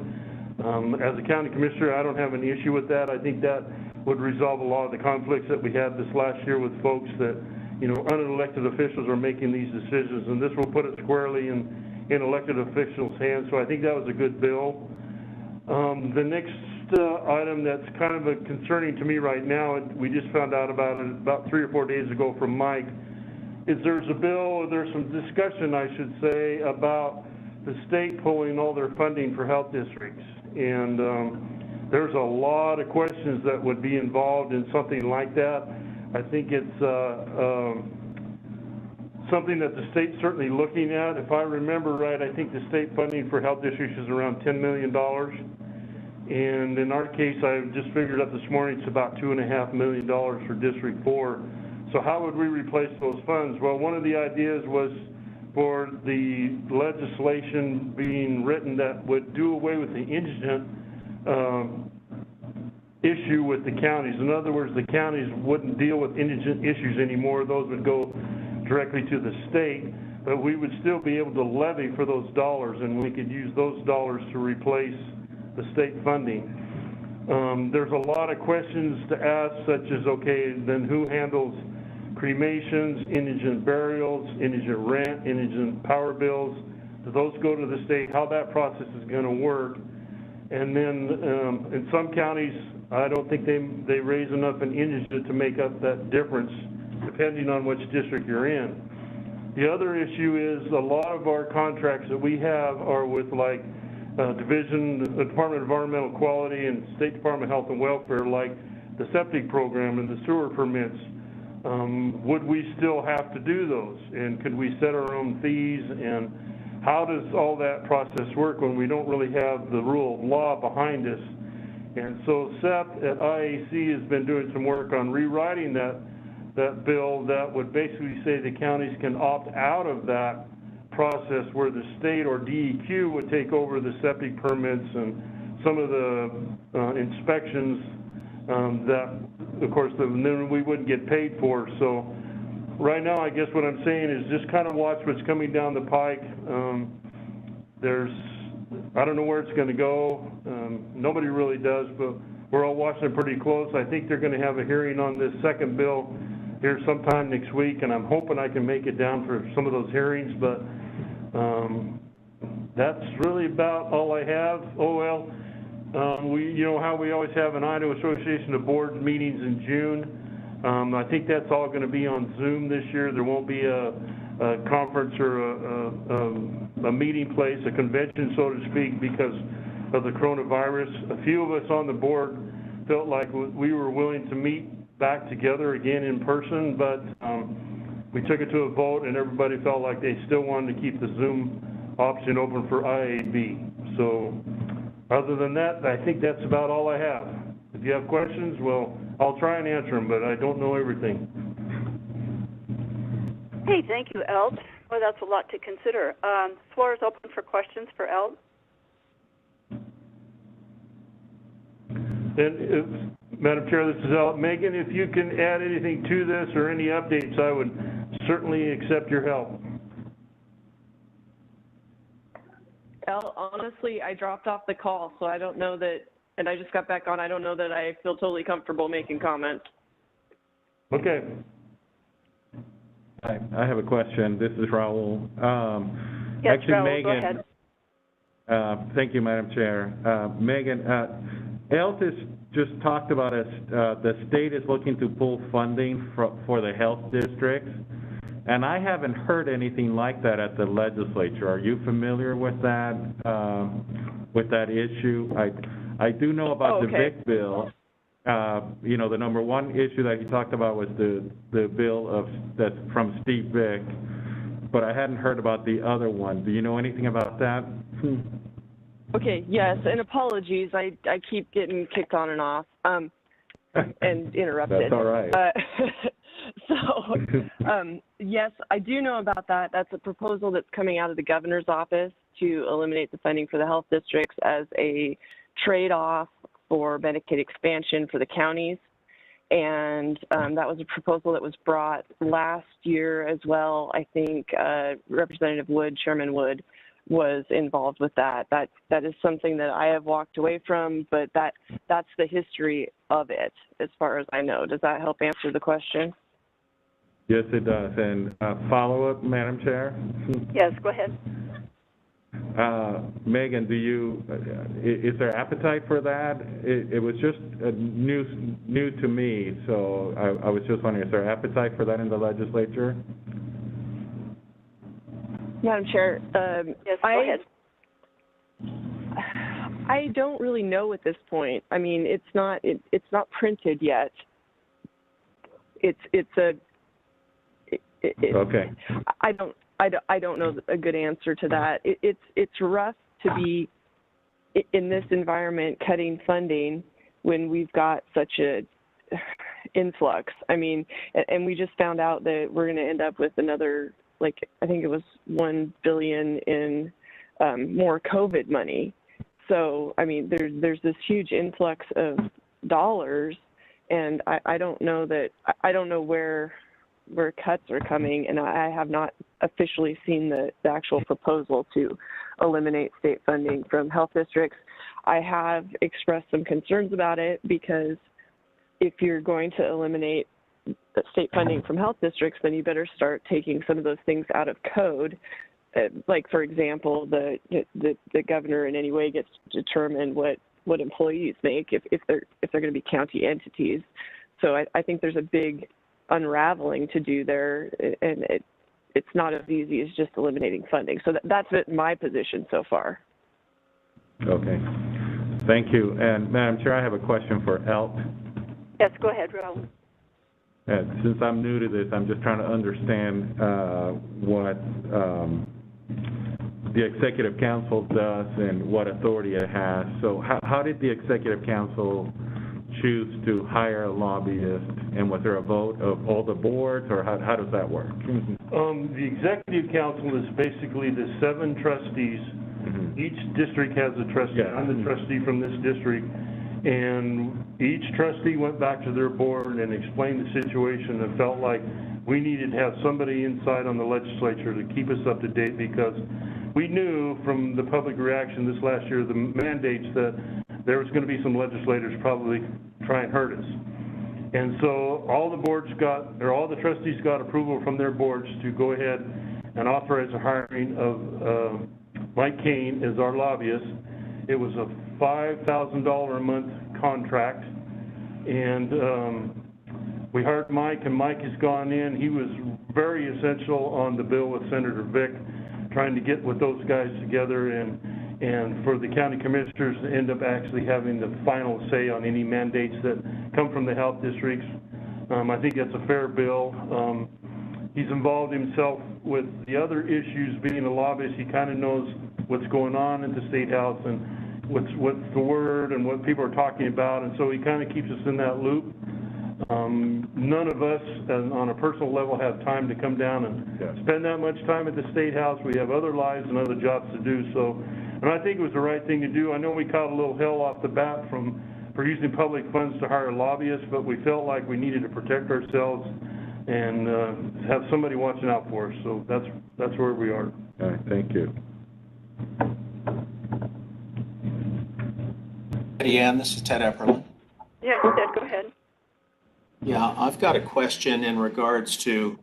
As a county commissioner, I don't have an issue with that. I think that would resolve a lot of the conflicts that we had this last year with folks that, you know, unelected officials are making these decisions, and this will put it squarely in elected officials' hands. So I think that was a good bill. The next item that's kind of concerning to me right now, we just found out about it about 3 or 4 days ago from Mike, is there's a bill, there's some discussion, I should say, about the state pulling all their funding for health districts. And there's a lot of questions that would be involved in something like that. I think it's something that the state's certainly looking at. If I remember right, I think the state funding for health districts is around $10 million. And in our case, I just figured out this morning it's about $2.5 million for District 4. So how would we replace those funds? Well, one of the ideas was for the legislation being written that would do away with the indigent issue with the counties. In other words, the counties wouldn't deal with indigent issues anymore. Those would go directly to the state. but we would still be able to levy for those dollars, and we could use those dollars to replace the state funding. There's a lot of questions to ask, such as, okay, then who handles cremations, indigent burials, indigent rent, indigent power bills? Do those go to the state? How that process is going to work? And then in some counties, I don't think they raise enough in indigent to make up that difference, depending on which district you're in. The other issue is a lot of our contracts that we have are with like the Department of Environmental Quality and State Department of Health and Welfare, like the septic program and the sewer permits. Would we still have to do those? And could we set our own fees? And how does all that process work when we don't really have the rule of law behind us? And so Seth at IAC has been doing some work on rewriting that bill that would basically say the counties can opt out of that process, where the state or DEQ would take over the septic permits and some of the inspections that, of course, then we wouldn't get paid for. So right now, I guess what I'm saying is just kind of watch what's coming down the pike. I don't know where it's going to go. Nobody really does, but we're all watching it pretty close. I think they're going to have a hearing on this second bill here sometime next week, and I'm hoping I can make it down for some of those hearings, but that's really about all I have. Oh, well, you know how we always have an Idaho Association of Boards meetings in June. I think that's all going to be on Zoom this year. There won't be a conference or a meeting place, a convention, so to speak, because of the coronavirus. A few of us on the board felt like we were willing to meet back together again in person, but we took it to a vote, and everybody felt like they still wanted to keep the Zoom option open for IAB. So other than that, I think that's about all I have. If you have questions, well, I'll try and answer them, but I don't know everything. Hey, thank you, Eld. Well, that's a lot to consider. Floor is open for questions for Eld. And Madam Chair, this is Eld. Megan, if you can add anything to this or any updates, I would certainly accept your help. Eld, honestly, I dropped off the call, so I don't know that, and I just got back on. I don't know that I feel totally comfortable making comments. Okay. I have a question. This is Raul. Yes, actually, Raul, Megan, go ahead. Thank you, Madam Chair. Megan, Health has just talked about the state is looking to pull funding for the health districts, and I haven't heard anything like that at the legislature. Are you familiar with that issue? I do know about the VIC bill. You know, the number one issue that he talked about was the bill that's from Steve Vick, but I hadn't heard about the other one. Do you know anything about that? Okay, yes, and apologies. I keep getting kicked on and off and interrupted. That's all right. Yes, I do know about that. That's a proposal that's coming out of the governor's office to eliminate the funding for the health districts as a trade-off for Medicaid expansion for the counties. And that was a proposal that was brought last year as well. I think Representative Wood, Chairman Wood, was involved with that. That is something that I have walked away from, but that's the history of it as far as I know. Does that help answer the question? Yes, it does. And follow-up, Madam Chair? Yes, go ahead. Megan, is there appetite for that? It was just new to me, so I was just wondering, is there appetite for that in the legislature? Madam Chair, yes, go ahead. I don't really know at this point. I mean, it's not printed yet. Okay. I don't know a good answer to that. It's rough to be in this environment cutting funding when we've got such a influx. I mean, and we just found out that we're going to end up with another, like, I think it was $1 billion in more COVID money. So, I mean, there's this huge influx of dollars, and I don't know where where cuts are coming, and I have not officially seen the actual proposal to eliminate state funding from health districts. I have expressed some concerns about it because if you're going to eliminate state funding from health districts, then you better start taking some of those things out of code. Like, for example, the governor in any way gets to determine what employees make if they're going to be county entities. So I think there's a big unraveling to do there, and it's not as easy as just eliminating funding. So that's my position so far. Okay. Thank you. And Madam Chair, I have a question for ELT. Yes, go ahead, Raul. Since I'm new to this, I'm just trying to understand what the Executive Council does and what authority it has. So how did the Executive Council choose to hire a lobbyist, and was there a vote of all the boards, or how does that work? The Executive Council is basically the 7 trustees. Mm-hmm. Each district has a trustee. Yeah. I'm the trustee from this district, and each trustee went back to their board and explained the situation and felt like we needed to have somebody inside on the legislature to keep us up to date, because we knew from the public reaction this last year, the mandates, that there was going to be some legislators probably try and hurt us. And so all the trustees got approval from their boards to go ahead and authorize the hiring of Mike Kane as our lobbyist. It was a $5,000 a month contract, and we hired Mike, and Mike has gone in. He was very essential on the bill with Senator Vick, trying to get with those guys together and for the county commissioners to end up actually having the final say on any mandates that come from the health districts. I think that's a fair bill. He's involved himself with the other issues. Being a lobbyist, he kind of knows what's going on at the State House and what's the word and what people are talking about, and so he kind of keeps us in that loop. None of us, on a personal level, have time to come down and spend that much time at the State House. We have other lives and other jobs to do. So, and I think it was the right thing to do. I know we caught a little hell off the bat for using public funds to hire lobbyists, but we felt like we needed to protect ourselves and have somebody watching out for us. So that's where we are. All right, thank you. Ann, this is Ted Epperlin. Yeah, Ted, go ahead. Yeah, I've got a question in regards to,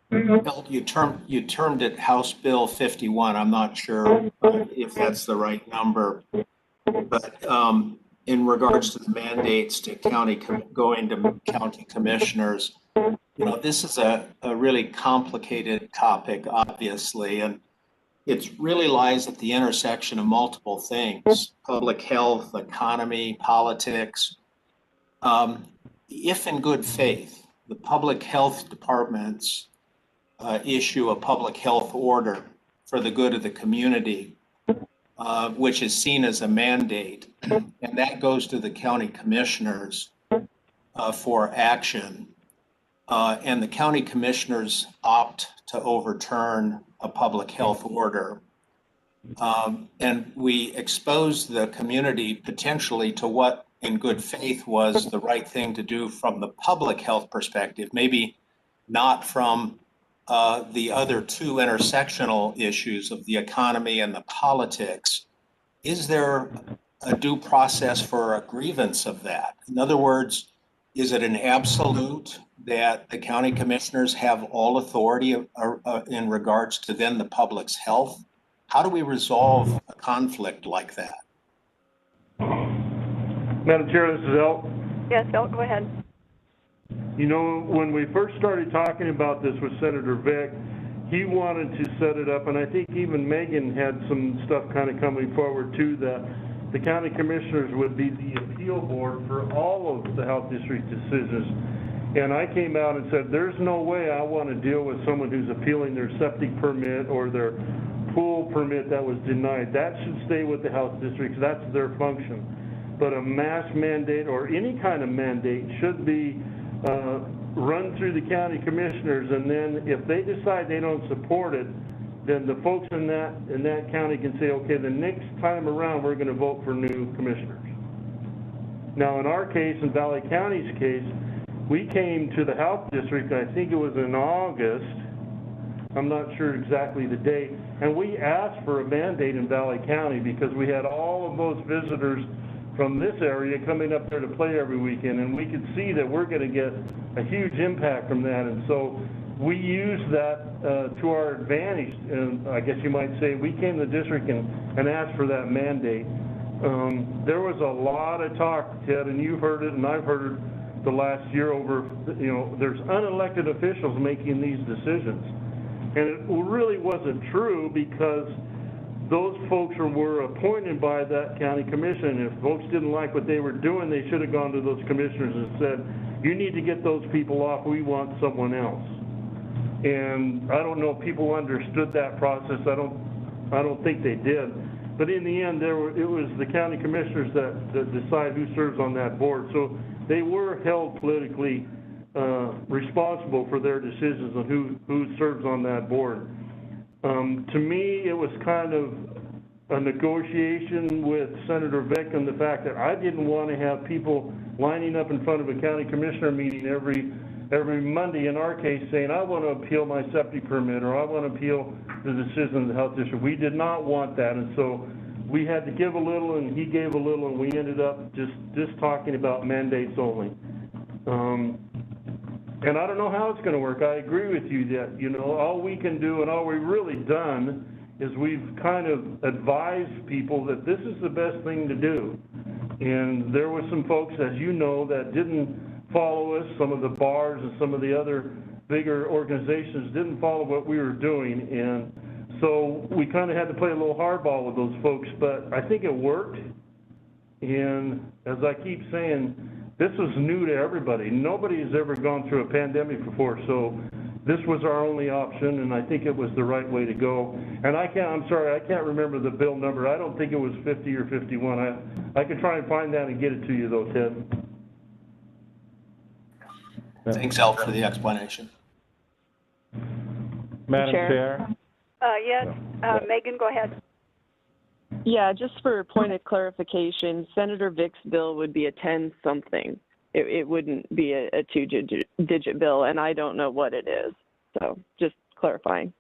you termed it House Bill 51. I'm not sure if that's the right number, but in regards to the mandates to going to county commissioners, this is a really complicated topic, obviously, and it really lies at the intersection of multiple things: public health, economy, politics. If in good faith, the public health departments issue a public health order for the good of the community, which is seen as a mandate, and that goes to the county commissioners for action, and the county commissioners opt to overturn a public health order, and we expose the community potentially to what in good faith was the right thing to do from the public health perspective, maybe not from the other 2 intersectional issues of the economy and the politics. Is there a due process for a grievance of that? In other words, is it an absolute that the county commissioners have all authority in regards to then the public's health? How do we resolve a conflict like that? Madam Chair, this is Elt. Yes, Elt, go ahead. When we first started talking about this with Senator Vick, he wanted to set it up, and I think even Megan had some stuff kind of coming forward too, that the county commissioners would be the appeal board for all of the health district decisions. And I came out and said, there's no way I want to deal with someone who's appealing their septic permit or their pool permit that was denied. That should stay with the health districts. That's their function. But a mass mandate or any kind of mandate should be run through the county commissioners, and then if they decide they don't support it, then the folks in that county can say, okay, the next time around we're going to vote for new commissioners. Now in our case, in Valley County's case, we came to the health district, I think it was in August, I'm not sure exactly the date, and we asked for a mandate in Valley County because we had all of those visitors from this area coming up there to play every weekend, and we could see that we're gonna get a huge impact from that, and so we used that to our advantage, and I guess you might say we came to the district and asked for that mandate. There was a lot of talk, Ted, and you've heard it, and I've heard it the last year over, you know, there's unelected officials making these decisions. And it really wasn't true because those folks were appointed by that county commission. If folks didn't like what they were doing, they should have gone to those commissioners and said, you need to get those people off, we want someone else. And I don't know if people understood that process. I don't think they did. But in the end, it was the county commissioners that decide who serves on that board. So they were held politically responsible for their decisions on who serves on that board. To me, it was kind of a negotiation with Senator Vick and the fact that I didn't want to have people lining up in front of a county commissioner meeting every Monday, in our case, saying, I want to appeal my septic permit, or I want to appeal the decision of the health district. We did not want that, and so we had to give a little, and he gave a little, and we ended up just talking about mandates only. And I don't know how it's going to work. I agree with you that, you know, all we can do and all we've really done is we've kind of advised people that this is the best thing to do. And there were some folks, as you know, that didn't follow us. Some of the bars and some of the other bigger organizations didn't follow what we were doing. And so we kind of had to play a little hardball with those folks, but I think it worked. And as I keep saying, this was new to everybody. Nobody has ever gone through a pandemic before, so this was our only option, and I think it was the right way to go. And I'm sorry, I can't remember the bill number. I don't think it was 50 or 51. I can try and find that and get it to you, though, Ted. Thanks, Al, for the explanation. Madam Chair? Yes, Megan, go ahead. Yeah, just for a point of clarification, Senator Vick's bill would be a 10-something. It wouldn't be a two-digit bill, and I don't know what it is. So just clarifying.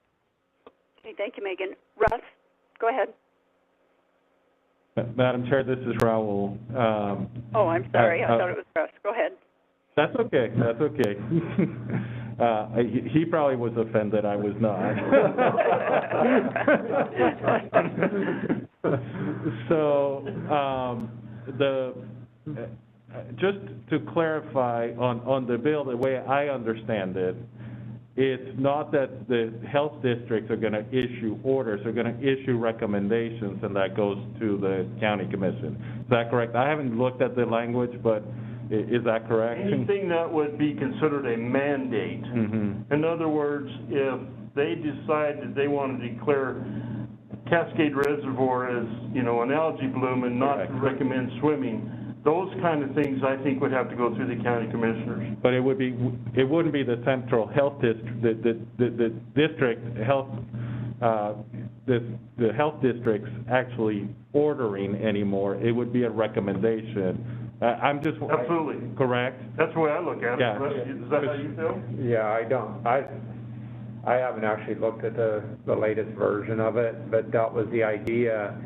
Okay, thank you, Megan. Russ, go ahead. Madam Chair, this is Raul. Oh, I'm sorry. I thought it was Russ. Go ahead. That's okay. That's okay. He probably was offended I was not. So just to clarify on the bill, the way I understand it, it's not that the health districts are going to issue orders, they're going to issue recommendations, and that goes to the county commission. Is that correct? I haven't looked at the language, but is that correct? Anything that would be considered a mandate. Mm-hmm. In other words, if they decide that they want to declare Cascade Reservoir as, you know, an algae bloom and not to recommend swimming, those kind of things I think would have to go through the county commissioners. But it wouldn't be the central health district, the district health, the health districts actually ordering anymore. It would be a recommendation. I'm just absolutely correct. That's the way I look at it. Yeah. Is that how you feel? Yeah, I don't. I haven't actually looked at the latest version of it, but that was the idea.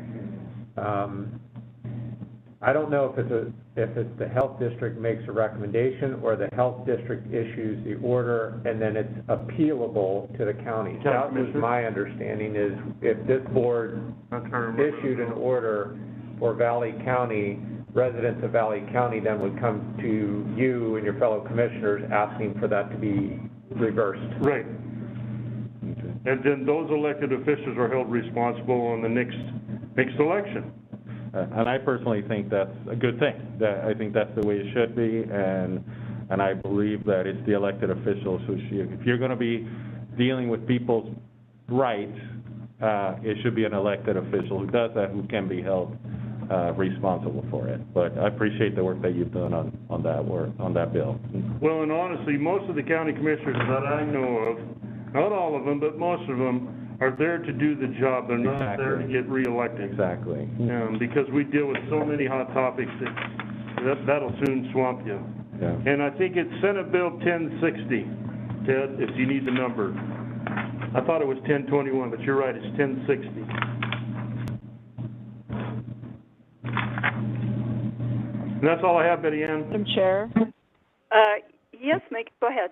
I don't know if it's the health district makes a recommendation or the health district issues the order and then it's appealable to the county. That was my understanding, is if this board issued an order for Valley County, residents of Valley County then would come to you and your fellow commissioners asking for that to be reversed. Right. And then those elected officials are held responsible on the next election. And I personally think that's a good thing. I think that's the way it should be, and I believe that it's the elected officials who should. If you're going to be dealing with people's rights, it should be an elected official who does that, who can be held responsible for it. But I appreciate the work that you've done on that bill. Well, and honestly, most of the county commissioners that I know of, not all of them, but most of them, are there to do the job. They're not there to get reelected. Exactly. Because we deal with so many hot topics that'll soon swamp you. Yeah. And I think it's Senate Bill 1060, Ted, if you need the number. I thought it was 1021, but you're right, it's 1060. And that's all I have, Betty Ann. Madam Chair? Yes, go ahead.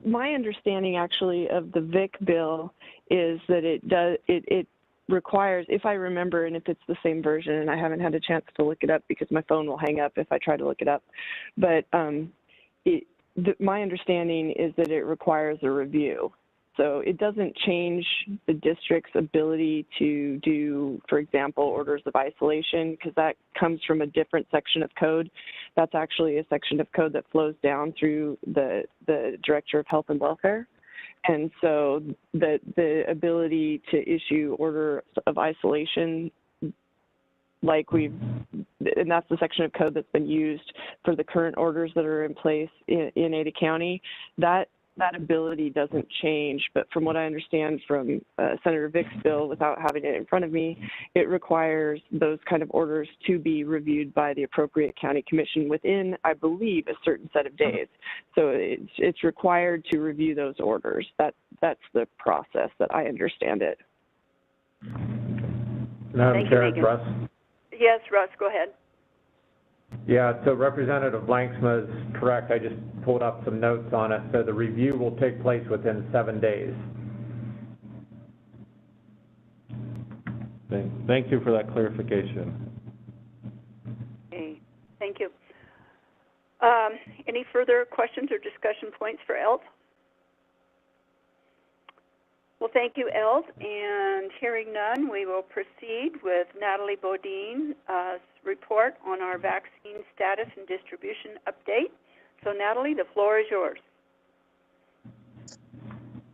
My understanding actually of the VIC bill is that it requires, if I remember, and if it's the same version, and I haven't had a chance to look it up because my phone will hang up if I try to look it up, but my understanding is that it requires a review. So it doesn't change the district's ability to do, for example, orders of isolation, because that comes from a different section of code. That's actually a section of code that flows down through the Director of Health and Welfare. And so the ability to issue order of isolation, and that's the section of code that's been used for the current orders that are in place in Ada County, that ability doesn't change. But from what I understand from Senator Vick's bill, without having it in front of me, it requires those kind of orders to be reviewed by the appropriate county commission within, I believe, a certain set of days. So it's required to review those orders. That's the process that I understand it. Madam Chair, Russ. Yes, Russ, go ahead. Yeah, so Representative Blanksma is correct. I just pulled up some notes on it. So the review will take place within 7 days. Thank you for that clarification. Okay, thank you. Any further questions or discussion points for ELT? Well, thank you, ELT. And hearing none, we will proceed with Natalie Bodine, report on our vaccine status and distribution update. So Natalie, the floor is yours.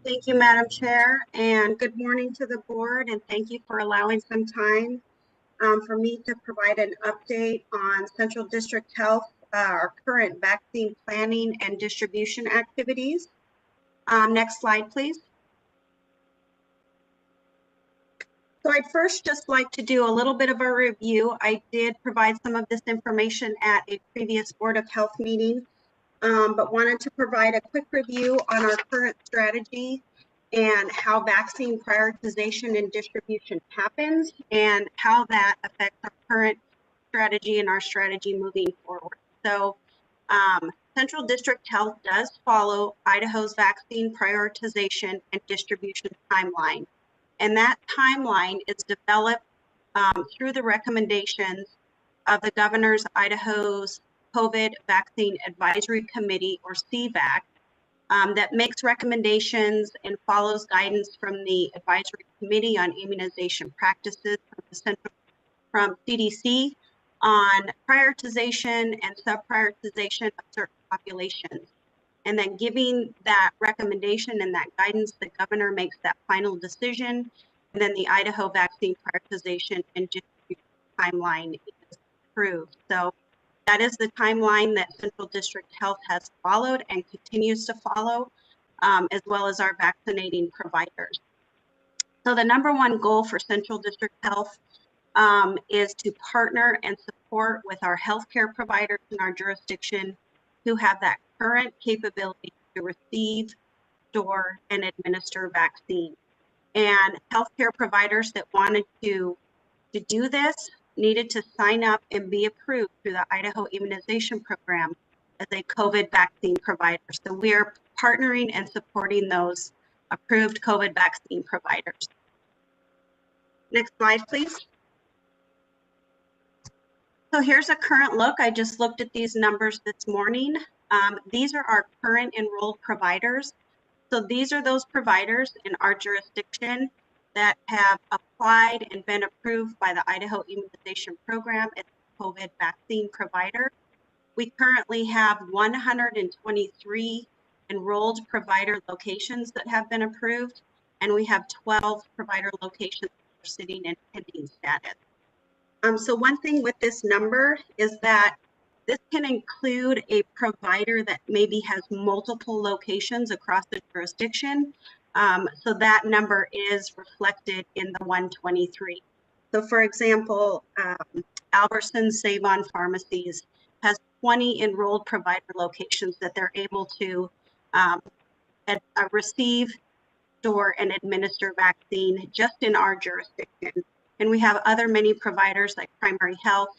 Thank you, Madam Chair, and good morning to the board, and thank you for allowing some time for me to provide an update on Central District Health, our current vaccine planning and distribution activities. Next slide, please. So I'd first just like to do a little bit of a review. I did provide some of this information at a previous Board of Health meeting, but wanted to provide a quick review on our current strategy and how vaccine prioritization and distribution happens and how that affects our current strategy and our strategy moving forward. So Central District Health does follow Idaho's vaccine prioritization and distribution timeline. And that timeline is developed through the recommendations of the Governor's Idaho's COVID Vaccine Advisory Committee, or CVAC, that makes recommendations and follows guidance from the Advisory Committee on Immunization Practices from CDC on prioritization and sub-prioritization of certain populations. And then giving that recommendation and that guidance, the governor makes that final decision, and then the Idaho vaccine prioritization and distribution timeline is approved. So that is the timeline that Central District Health has followed and continues to follow, as well as our vaccinating providers. So the number one goal for Central District Health is to partner and support with our healthcare providers in our jurisdiction who have that current capability to receive, store, and administer vaccine. And healthcare providers that wanted to do this needed to sign up and be approved through the Idaho Immunization Program as a COVID vaccine provider. So we are partnering and supporting those approved COVID vaccine providers. Next slide, please. So here's a current look. I just looked at these numbers this morning. These are our current enrolled providers. So these are those providers in our jurisdiction that have applied and been approved by the Idaho Immunization Program as a COVID vaccine provider. We currently have 123 enrolled provider locations that have been approved, and we have 12 provider locations that are sitting in pending status. So one thing with this number is that this can include a provider that maybe has multiple locations across the jurisdiction. So that number is reflected in the 123. So for example, Albertsons Save-On Pharmacies has 20 enrolled provider locations that they're able to receive, store, and administer vaccine just in our jurisdiction. And we have other many providers like Primary Health,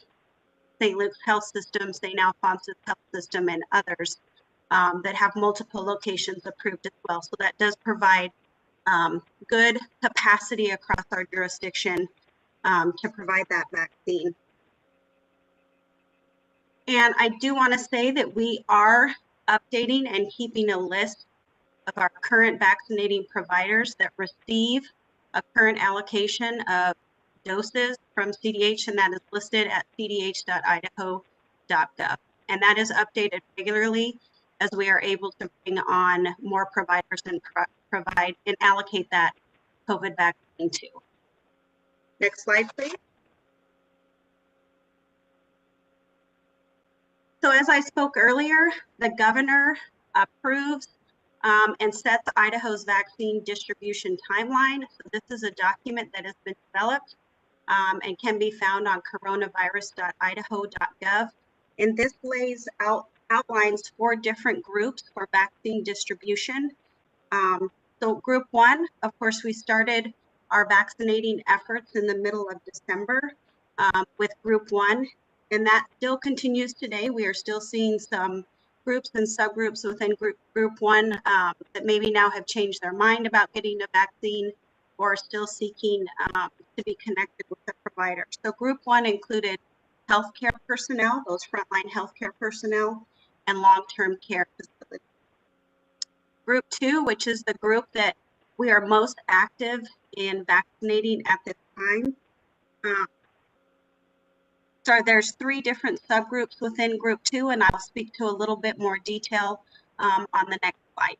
St. Luke's Health System, St. Alphonsus Health System, and others that have multiple locations approved as well. So that does provide good capacity across our jurisdiction to provide that vaccine. And I do want to say that we are updating and keeping a list of our current vaccinating providers that receive a current allocation of doses from CDH, and that is listed at cdh.idaho.gov. And that is updated regularly as we are able to bring on more providers and provide and allocate that COVID vaccine to. Next slide, please. So as I spoke earlier, the governor approves and sets Idaho's vaccine distribution timeline. So this is a document that has been developed and can be found on coronavirus.idaho.gov. And this outlines 4 different groups for vaccine distribution. So group 1, of course, we started our vaccinating efforts in the middle of December with group 1, and that still continues today. We are still seeing some groups and subgroups within group 1 that maybe now have changed their mind about getting a vaccine or are still seeking to be connected with a provider. So group 1 included healthcare personnel, those frontline healthcare personnel, and long-term care facilities. Group 2, which is the group that we are most active in vaccinating at this time. So there's 3 different subgroups within group 2, and I'll speak to a little bit more detail on the next slide.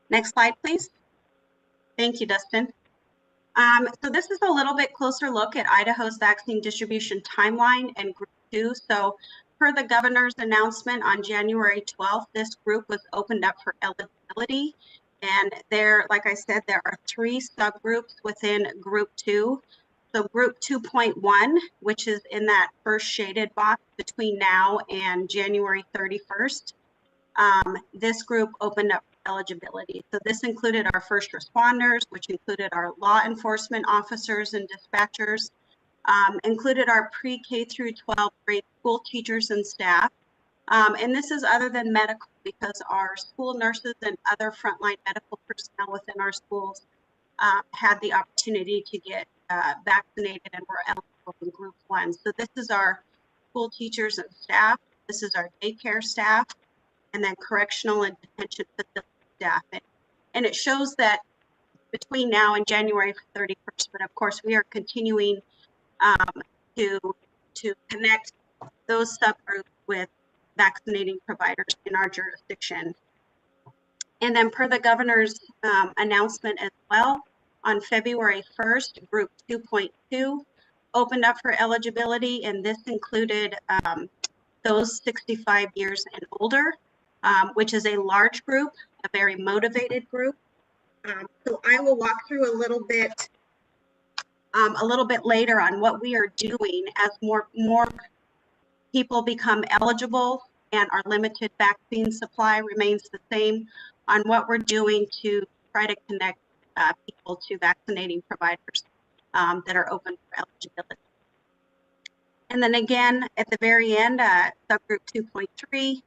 Next slide, please. Thank you, Dustin. So this is a little bit closer look at Idaho's vaccine distribution timeline and group 2. So per the governor's announcement on January 12th, this group was opened up for eligibility. And there, like I said, there are 3 subgroups within group 2. So group 2.1, which is in that first shaded box between now and January 31st, this group opened up eligibility. So this included our first responders, which included our law enforcement officers and dispatchers, included our pre-K through 12 grade school teachers and staff. And this is other than medical, because our school nurses and other frontline medical personnel within our schools had the opportunity to get vaccinated and were eligible in group 1. So this is our school teachers and staff. This is our daycare staff, and then correctional and detention facility staff. And it shows that between now and January 31st, but of course we are continuing to connect those subgroups with vaccinating providers in our jurisdiction. And then per the governor's announcement as well, on February 1st, group 2.2 opened up for eligibility, and this included those 65 years and older, which is a large group, a very motivated group. So I will walk through a little bit later on what we are doing as more people become eligible and our limited vaccine supply remains the same, on what we're doing to try to connect people to vaccinating providers that are open for eligibility. And then again, at the very end, subgroup 2.3,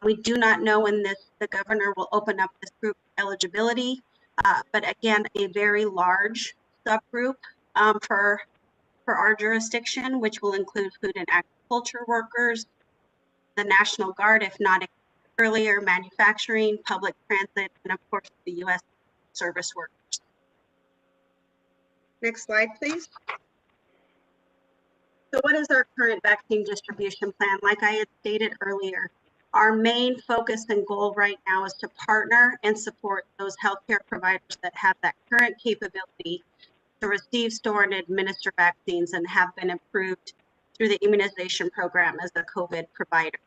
we do not know when the governor will open up this group eligibility, but again, a very large subgroup for our jurisdiction, which will include food and agriculture workers, the National Guard, if not earlier, manufacturing, public transit, and of course, the U.S. service workers. Next slide, please. So what is our current vaccine distribution plan? Like I had stated earlier, our main focus and goal right now is to partner and support those healthcare providers that have that current capability to receive, store, and administer vaccines and have been approved through the immunization program as a COVID provider.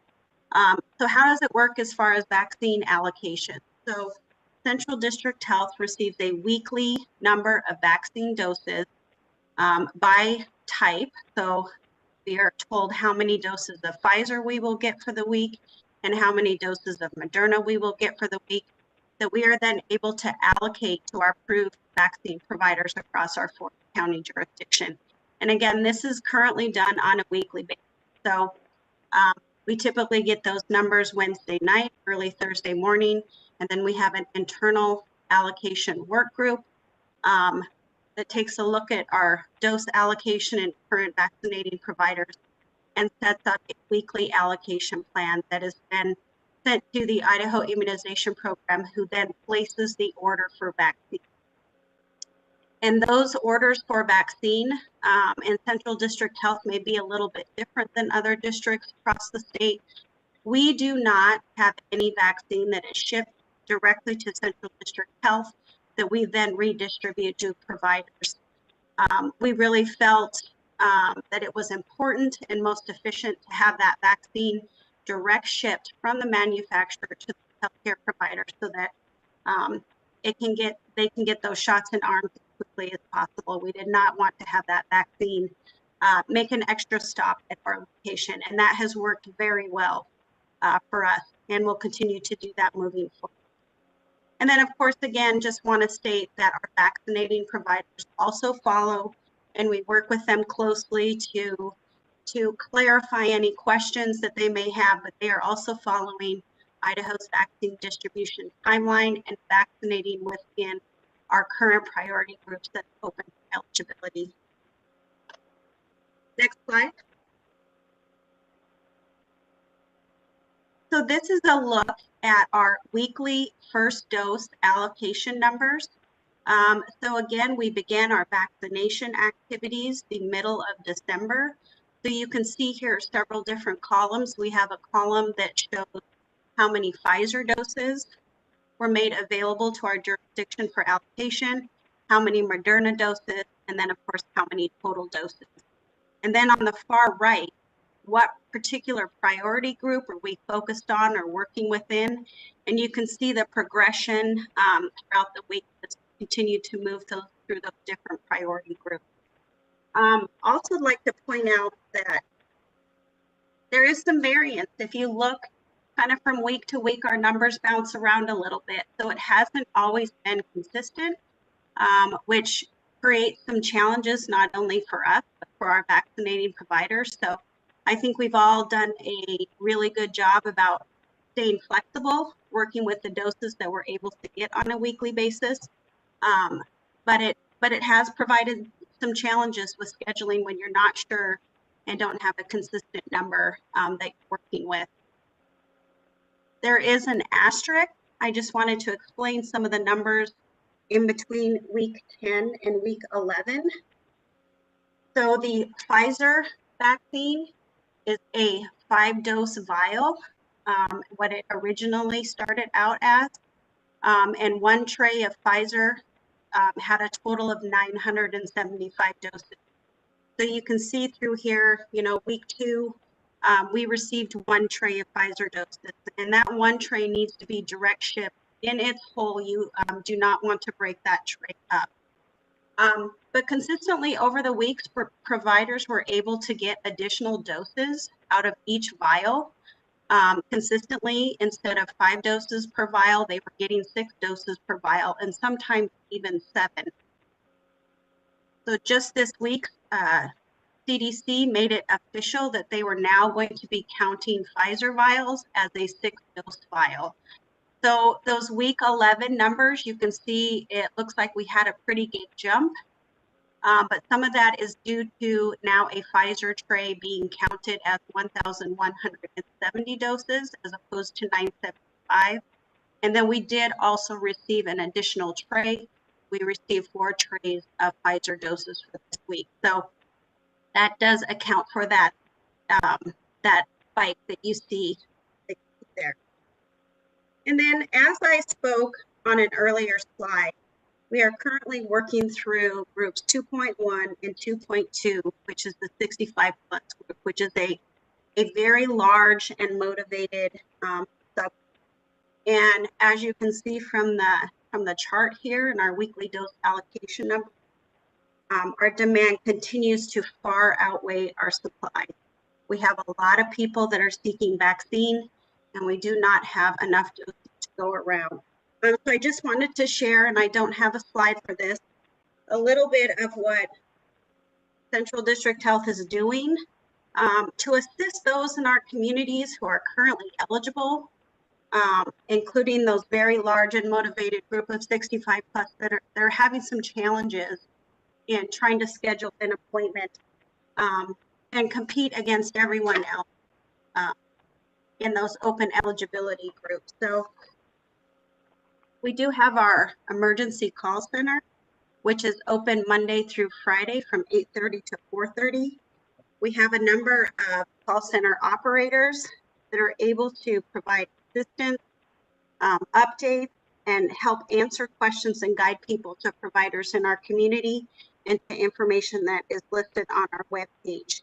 So how does it work as far as vaccine allocation? So Central District Health receives a weekly number of vaccine doses by type. So we are told how many doses of Pfizer we will get for the week and how many doses of Moderna we will get for the week, that we are then able to allocate to our approved vaccine providers across our 4-county jurisdiction. And again, this is currently done on a weekly basis. So we typically get those numbers Wednesday night, early Thursday morning, and then we have an internal allocation work group that takes a look at our dose allocation and current vaccinating providers and sets up a weekly allocation plan that is then sent to the Idaho Immunization Program, who then places the order for vaccine. And those orders for vaccine in Central District Health may be a little bit different than other districts across the state. We do not have any vaccine that is shipped directly to Central District Health that we then redistribute to providers. We really felt that it was important and most efficient to have that vaccine direct shipped from the manufacturer to the healthcare provider so that they can get those shots in arms as quickly as possible. We did not want to have that vaccine make an extra stop at our location, and that has worked very well for us, and we'll continue to do that moving forward. And then, of course, again, just want to state that our vaccinating providers also follow, and we work with them closely to clarify any questions that they may have, but they are also following Idaho's vaccine distribution timeline and vaccinating within our current priority groups that open eligibility. Next slide. So this is a look at our weekly first dose allocation numbers. So again, we began our vaccination activities the middle of December. So you can see here several different columns. We have a column that shows how many Pfizer doses were made available to our jurisdiction for allocation, how many Moderna doses, and then of course, how many total doses. And then on the far right, what particular priority group are we focused on or working within? And you can see the progression throughout the week that's continued to move through those different priority groups. Also like to point out that there is some variance. If you look kind of from week to week, our numbers bounce around a little bit. So it hasn't always been consistent, which creates some challenges, not only for us, but for our vaccinating providers. So I think we've all done a really good job about staying flexible, working with the doses that we're able to get on a weekly basis. But it has provided some challenges with scheduling when you're not sure and don't have a consistent number that you're working with. There is an asterisk. I just wanted to explain some of the numbers in between week 10 and week 11. So the Pfizer vaccine is a 5-dose vial, what it originally started out as. And one tray of Pfizer had a total of 975 doses. So you can see through here, week 2, we received 1 tray of Pfizer doses, and that 1 tray needs to be direct shipped in its whole. You do not want to break that tray up. But consistently over the weeks, providers were able to get additional doses out of each vial. Consistently, instead of 5 doses per vial, they were getting 6 doses per vial, and sometimes even 7. So just this week, CDC made it official that they were now going to be counting Pfizer vials as a 6-dose vial. So those week 11 numbers, you can see it looks like we had a pretty big jump, but some of that is due to now a Pfizer tray being counted as 1,170 doses as opposed to 975. And then we did also receive an additional tray. We received 4 trays of Pfizer doses for this week. So that does account for that, that spike that you see there. And then, as I spoke on an earlier slide, we are currently working through groups 2.1 and 2.2, which is the 65 plus group, which is a very large and motivated sub. And as you can see from the chart here in our weekly dose allocation number, our demand continues to far outweigh our supply. We have a lot of people that are seeking vaccine, and we do not have enough to go around. So I just wanted to share, and I don't have a slide for this, a little bit of what Central District Health is doing to assist those in our communities who are currently eligible, including those very large and motivated group of 65 plus that are having some challenges in trying to schedule an appointment and compete against everyone else in those open eligibility groups. So we do have our emergency call center, which is open Monday through Friday from 8:30 to 4:30. We have a number of call center operators that are able to provide assistance, updates, and help answer questions and guide people to providers in our community and to information that is listed on our webpage.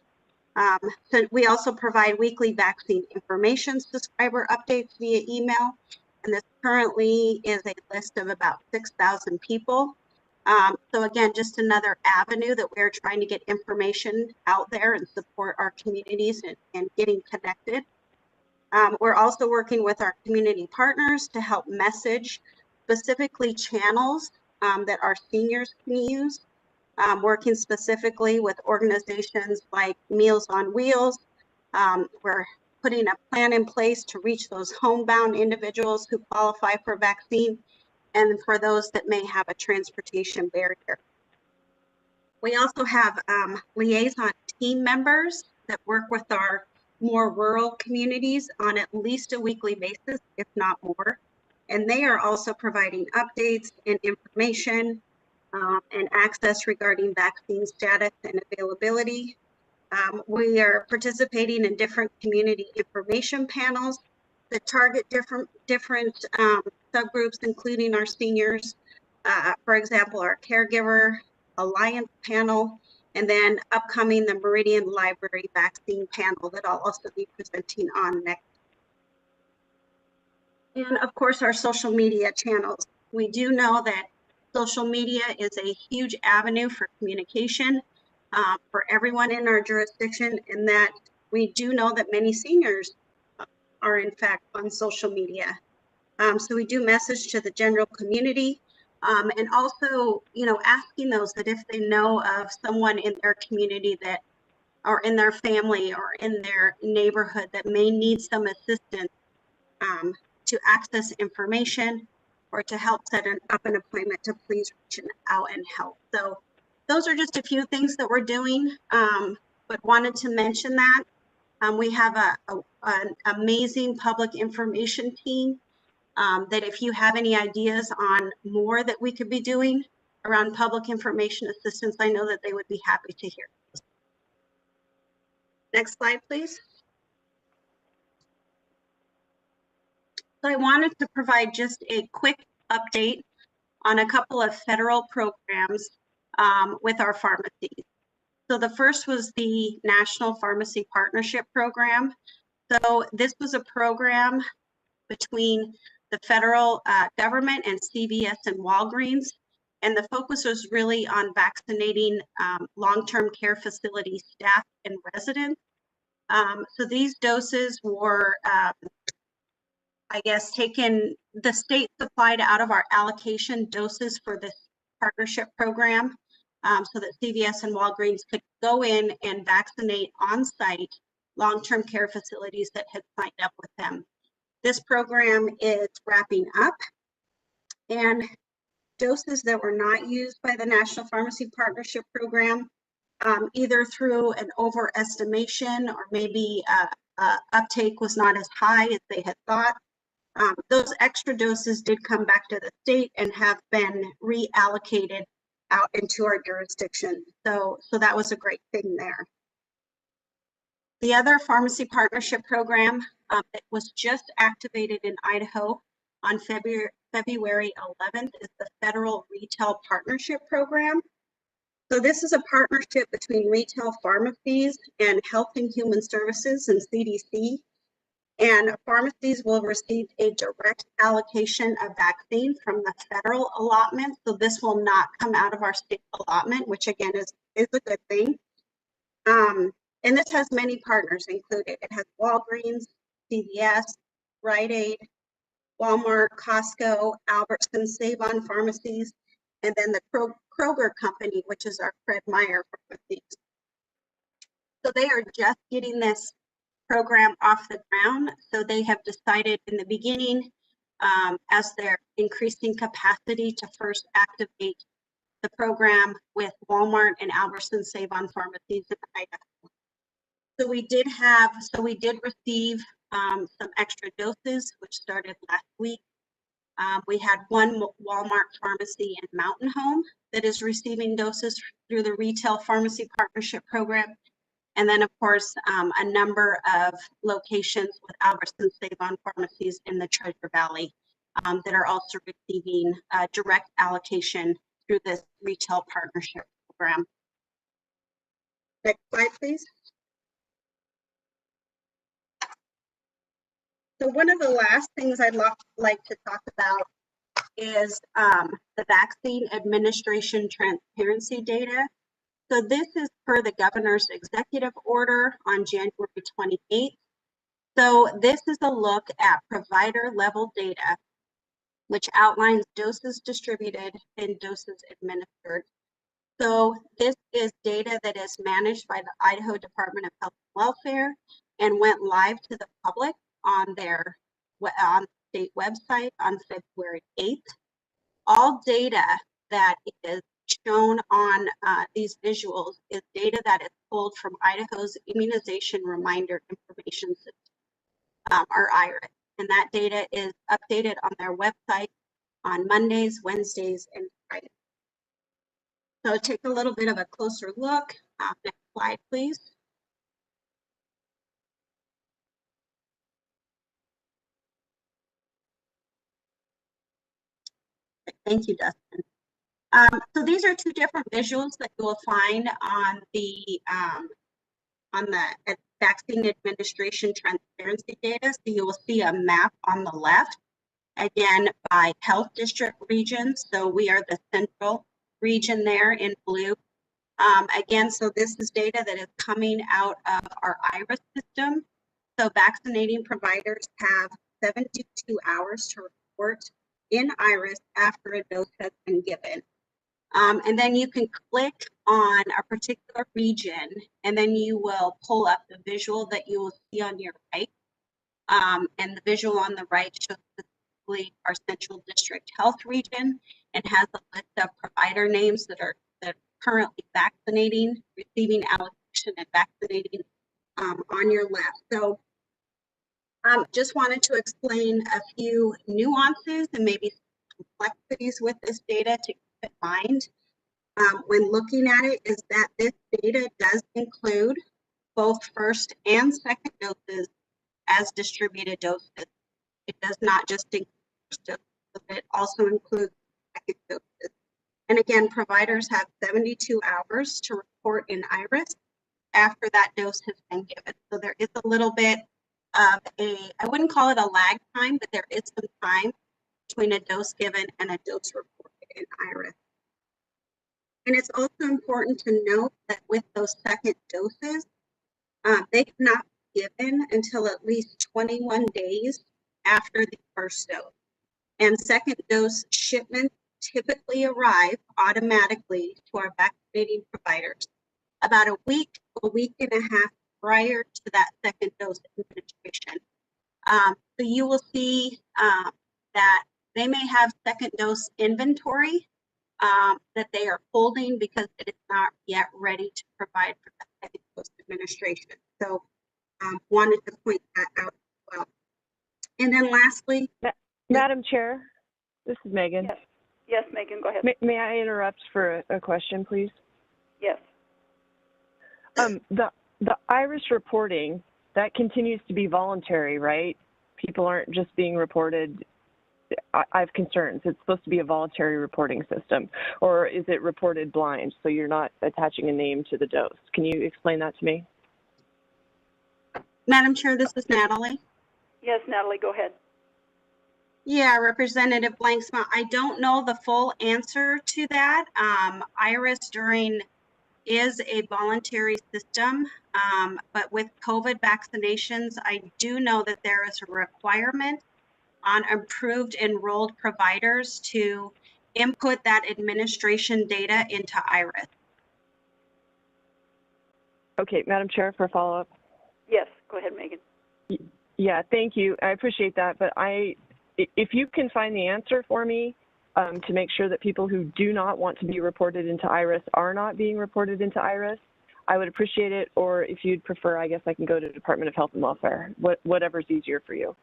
So we also provide weekly vaccine information subscriber updates via email, and this currently is a list of about 6,000 people. So again, just another avenue that we're trying to get information out there and support our communities and getting connected. We're also working with our community partners to help message specifically channels that our seniors can use, working specifically with organizations like Meals on Wheels. We're putting a plan in place to reach those homebound individuals who qualify for vaccine and for those that may have a transportation barrier. We also have liaison team members that work with our more rural communities on at least a weekly basis, if not more. And they are also providing updates and information and access regarding vaccine status and availability. We are participating in different community information panels that target different subgroups, including our seniors. For example, our Caregiver Alliance panel, and then upcoming the Meridian Library Vaccine panel that I'll also be presenting on next. And of course, our social media channels. We do know that social media is a huge avenue for communication for everyone in our jurisdiction, and that we do know that many seniors are in fact on social media. So we do message to the general community, and also, asking those that if they know of someone in their community that, or in their family or in their neighborhood that may need some assistance to access information or to help set up an appointment, to please reach out and help. So those are just a few things that we're doing, but wanted to mention that. We have an amazing public information team that if you have any ideas on more that we could be doing around public information assistance, I know that they would be happy to hear. Next slide, please. So I wanted to provide just a quick update on a couple of federal programs with our pharmacies. So the first was the National Pharmacy Partnership Program. So this was a program between the federal government and CVS and Walgreens, and the focus was really on vaccinating long-term care facility staff and residents. So these doses were, taken, the state supplied out of our allocation doses for this partnership program, so that CVS and Walgreens could go in and vaccinate on-site long-term care facilities that had signed up with them. This program is wrapping up, and doses that were not used by the National Pharmacy Partnership Program, either through an overestimation or maybe uptake was not as high as they had thought, those extra doses did come back to the state and have been reallocated out into our jurisdiction. So that was a great thing there. The other pharmacy partnership program that was just activated in Idaho on February 11th is the Federal Retail Partnership Program. So this is a partnership between retail pharmacies and Health and Human Services and CDC. And pharmacies will receive a direct allocation of vaccine from the federal allotment. So this will not come out of our state allotment, which again is a good thing. And this has many partners included. It has Walgreens, CVS, Rite Aid, Walmart, Costco, Albertsons, Save-On Pharmacies, and then the Kroger Company, which is our Fred Meyer Pharmacies. So they are just getting this program off the ground. So they have decided in the beginning, as they're increasing capacity, to first activate the program with Walmart and Albertsons Save-On Pharmacies in Idaho. So we did receive some extra doses, which started last week. We had one Walmart pharmacy in Mountain Home that is receiving doses through the Retail Pharmacy Partnership Program. And then, of course, a number of locations with Albertsons Save-On Pharmacies in the Treasure Valley that are also receiving direct allocation through this Retail Partnership Program. Next slide, please. So one of the last things I'd like to talk about is the vaccine administration transparency data. So this is per the governor's executive order on January 28th. So this is a look at provider level data, which outlines doses distributed and doses administered. So this is data that is managed by the Idaho Department of Health and Welfare and went live to the public on their state website on February 8th. All data that is shown on these visuals is data that is pulled from Idaho's Immunization Reminder Information System, or IRIS. And that data is updated on their website on Mondays, Wednesdays, and Fridays. So take a little bit of a closer look. Next slide, please. Thank you, Dustin. So these are two different visuals that you will find on the vaccine administration transparency data. So you will see a map on the left, again, by health district region. So we are the central region there in blue. Again, so this is data that is coming out of our IRIS system. So vaccinating providers have 72 hours to report in IRIS after a dose has been given. And then you can click on a particular region, and then you will pull up the visual that you will see on your right. And the visual on the right shows specifically our Central District Health region and has a list of provider names that are currently vaccinating, receiving allocation, and vaccinating on your left. So just wanted to explain a few nuances and maybe complexities with this data to keep in mind when looking at it, is that this data does include both first and second doses as distributed doses. It does not just include first doses, it also includes second doses. And again, providers have 72 hours to report in IRIS after that dose has been given. So there is a little bit of I wouldn't call it a lag time, but there is some time between a dose given and a dose reported in IRIS. And it's also important to note that with those second doses, they cannot be given until at least 21 days after the first dose. And second dose shipments typically arrive automatically to our vaccinating providers about a week and a half prior to that second dose administration. So you will see that they may have second dose inventory that they are holding because it is not yet ready to provide for that second dose administration. So wanted to point that out as well. And then lastly, Madam Chair, this is Megan. Yes, yes, Megan, go ahead. May I interrupt for a question, please? Yes. The IRIS reporting, that continues to be voluntary, right? People aren't just being reported. I have concerns. It's supposed to be a voluntary reporting system, or is it reported blind, so you're not attaching a name to the dose? Can you explain that to me? Madam Chair, this is Natalie. Yes, Natalie, go ahead. Yeah, Representative Blanksma, I don't know the full answer to that. IRIS is a voluntary system, but with COVID vaccinations, I do know that there is a requirement on approved enrolled providers to input that administration data into IRIS. Okay, Madam Chair, for follow-up. Yes, go ahead, Megan. Yeah, thank you. I appreciate that, but if you can find the answer for me to make sure that people who do not want to be reported into IRIS are not being reported into IRIS, I would appreciate it. Or if you'd prefer, I guess I can go to Department of Health and Welfare, whatever's easier for you.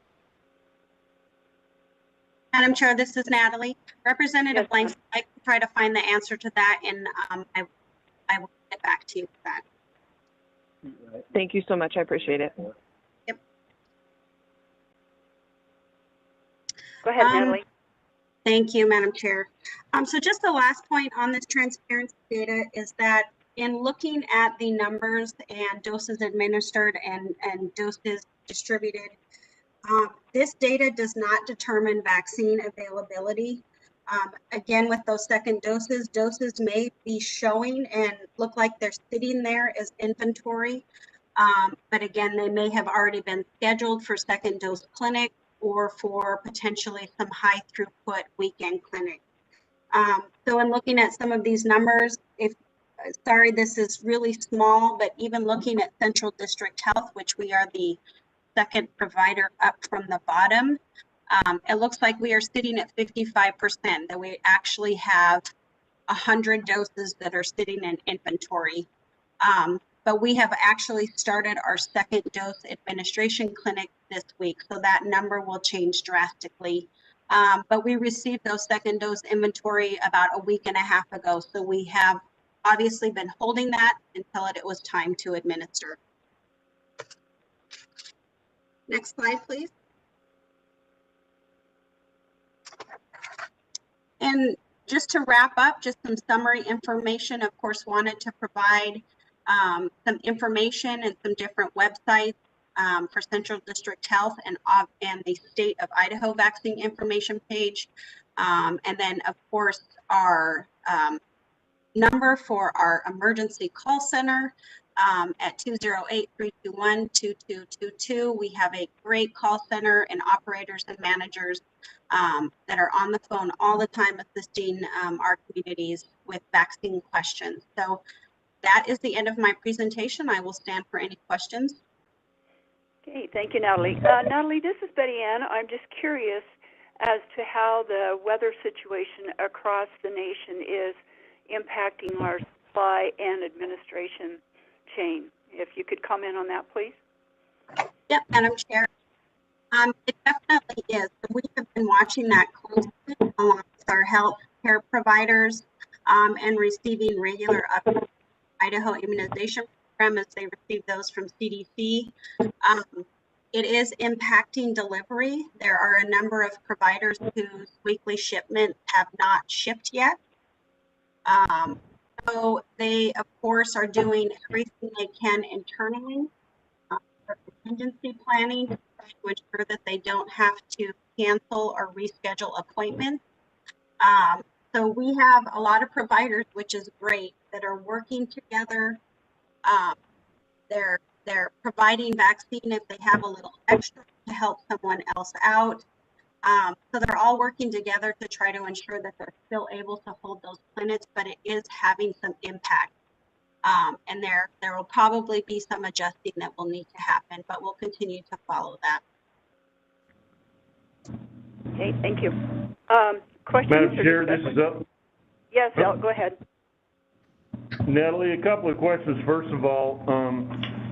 Madam Chair, this is Natalie. Representative Blanks, I can try to find the answer to that, and I will get back to you with that. Thank you so much. I appreciate it. Yep. Go ahead, Natalie. Thank you, Madam Chair. So just the last point on this transparency data is that in looking at the numbers and doses administered and doses distributed, this data does not determine vaccine availability. Again, with those second doses may be showing and look like they're sitting there as inventory. But again, they may have already been scheduled for second dose clinic or for potentially some high throughput weekend clinic. So in looking at some of these numbers, sorry, this is really small, but even looking at Central District Health, which we are the second provider up from the bottom, it looks like we are sitting at 55%, that we actually have 100 doses that are sitting in inventory. But we have actually started our second dose administration clinic this week, so that number will change drastically. But we received those second dose inventory about a week and a half ago, so we have obviously been holding that until it was time to administer. Next slide, please. And just to wrap up, just some summary information. Of course, wanted to provide some information and some different websites for Central District Health and the State of Idaho vaccine information page. And then, of course, our number for our emergency call center at 208-321-2222. We have a great call center and operators and managers that are on the phone all the time assisting our communities with vaccine questions. So that is the end of my presentation. I will stand for any questions. Okay, thank you, Natalie. Natalie, this is Betty Ann. I'm just curious as to how the weather situation across the nation is impacting our supply and administration chain. If you could comment on that, please. Yep, Madam Chair. It definitely is. We have been watching that closely along with our health care providers and receiving regular updates. Idaho immunization program as they receive those from CDC. It is impacting delivery. There are a number of providers whose weekly shipments have not shipped yet. So they, of course, are doing everything they can internally for contingency planning to try to ensure that they don't have to cancel or reschedule appointments. So we have a lot of providers, which is great, that are working together. They're providing vaccine if they have a little extra to help someone else out. So they're all working together to try to ensure that they're still able to hold those clinics, but it is having some impact. And there will probably be some adjusting that will need to happen, but we'll continue to follow that. Okay, thank you. Questions? Madam Chair, this is up. Yes, Al, go ahead. Natalie, a couple of questions. First of all,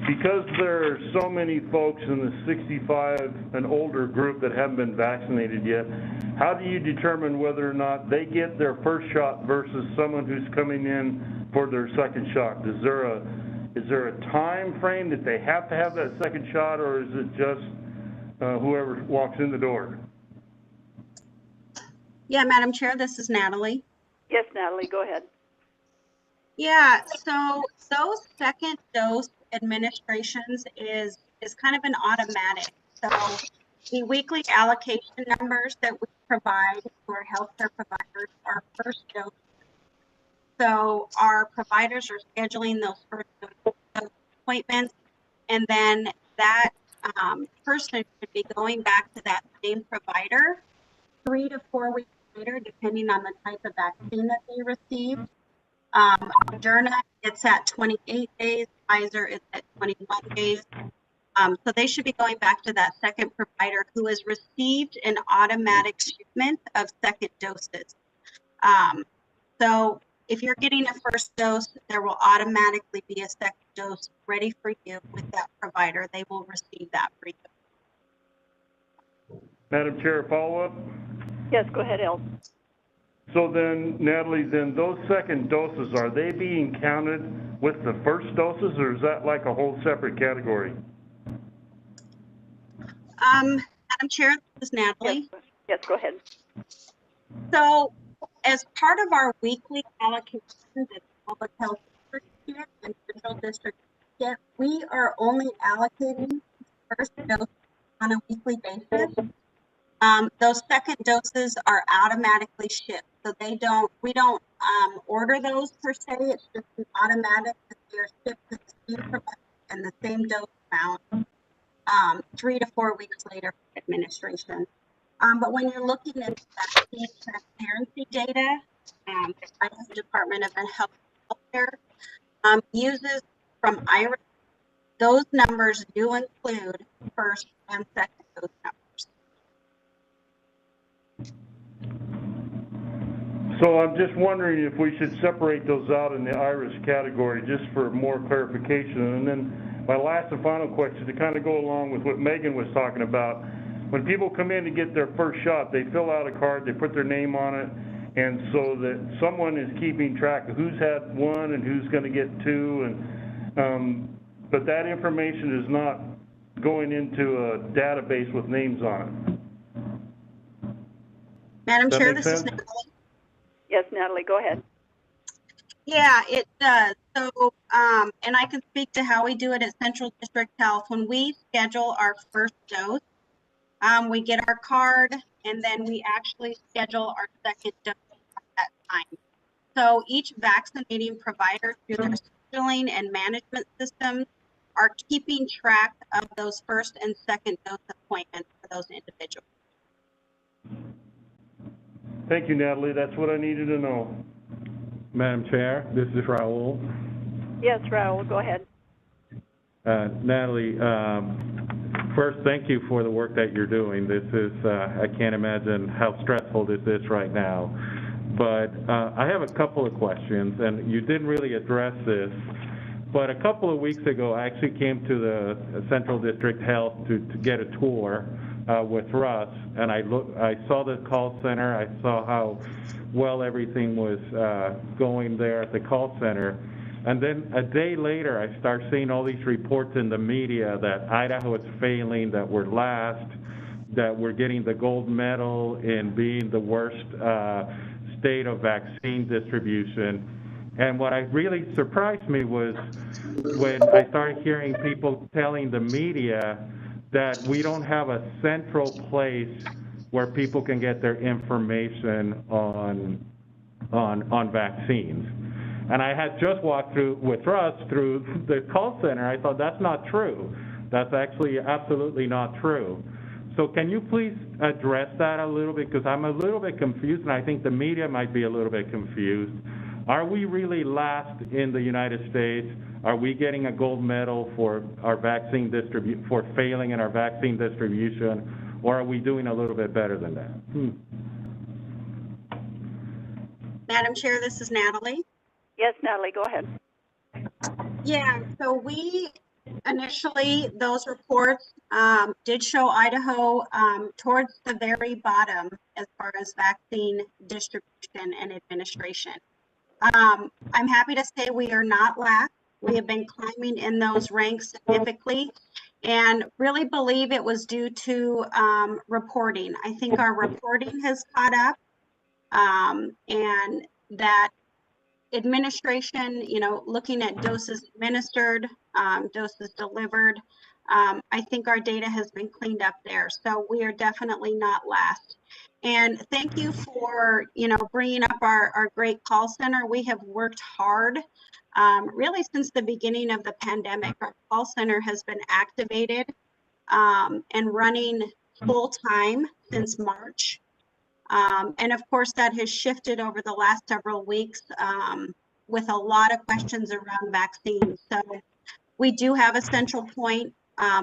because there are so many folks in the 65 and older group that haven't been vaccinated yet, how do you determine whether or not they get their first shot versus someone who's coming in for their second shot? Is there a time frame that they have to have that second shot, or is it just whoever walks in the door? Yeah, Madam Chair, this is Natalie. Yes, Natalie, go ahead. Yeah, so those second dose administrations is kind of an automatic. So The weekly allocation numbers that we provide to our healthcare providers are first dose. So our providers are scheduling those first dose appointments, and then that person should be going back to that same provider 3 to 4 weeks later, depending on the type of vaccine that they received. Moderna, it's at 28 days. Pfizer is at 21 days. So they should be going back to that second provider who has received an automatic shipment of second doses. So if you're getting a first dose, there will automatically be a second dose ready for you with that provider. They will receive that for you. Madam Chair, follow-up? Yes, go ahead, El. So then, Natalie, then those second doses, are they being counted with the first doses, or is that like a whole separate category? Madam Chair, this is Natalie. Yes, go ahead. So as part of our weekly allocations at Public Health District and Central District, we are only allocating first dose on a weekly basis. Those second doses are automatically shipped, so we don't order those per se. It's just an automatic that they're shipped to the same provider and the same dose amount 3 to 4 weeks later for administration. But when you're looking at vaccine transparency data, the Department of Healthcare uses from IRIS, those numbers do include first and second dose numbers. So I'm just wondering if we should separate those out in the IRIS category just for more clarification. And then my last and final question, to kind of go along with what Megan was talking about, when people come in to get their first shot, they fill out a card, they put their name on it, and so that someone is keeping track of who's had one and who's going to get two, and but that information is not going into a database with names on it. Madam Chair, this is Natalie. Yes, Natalie, go ahead. Yeah, it does. So, and I can speak to how we do it at Central District Health. When we schedule our first dose, we get our card, and then we actually schedule our second dose at that time. So each vaccinating provider, through their scheduling and management systems, are keeping track of those first and second dose appointments for those individuals. Thank you, Natalie. That's what I needed to know. Madam Chair, this is Raul. Yes, Raul, go ahead. Natalie, first, thank you for the work that you're doing. This is, I can't imagine how stressful this is right now. But I have a couple of questions, and you didn't really address this. But a couple of weeks ago, I actually came to the Central District Health to get a tour with Russ, and I saw the call center. I saw how well everything was going there at the call center. And then a day later, I start seeing all these reports in the media that Idaho is failing, that we're last, that we're getting the gold medal in being the worst state of vaccine distribution. And what really surprised me was when I started hearing people telling the media that we don't have a central place where people can get their information on vaccines. And I had just walked through with Russ through the call center. I thought that's not true. That's actually absolutely not true. So can you please address that a little bit? Because I'm a little bit confused, and I think the media might be a little bit confused. Are we really last in the United States? Are we getting a gold medal for our vaccine for failing in our vaccine distribution, or are we doing a little bit better than that? Madam Chair, this is Natalie. Yes, Natalie, go ahead. Yeah, so we initially, those reports did show Idaho towards the very bottom as far as vaccine distribution and administration. I'm happy to say we are not last. We have been climbing in those ranks significantly, and really believe it was due to reporting. I think our reporting has caught up, and that administration, looking at doses administered, doses delivered, I think our data has been cleaned up there. So we are definitely not last. And thank you for, bringing up our great call center. We have worked hard, really since the beginning of the pandemic. Our call center has been activated and running full time since March. And of course, that has shifted over the last several weeks with a lot of questions around vaccines. So we do have a central point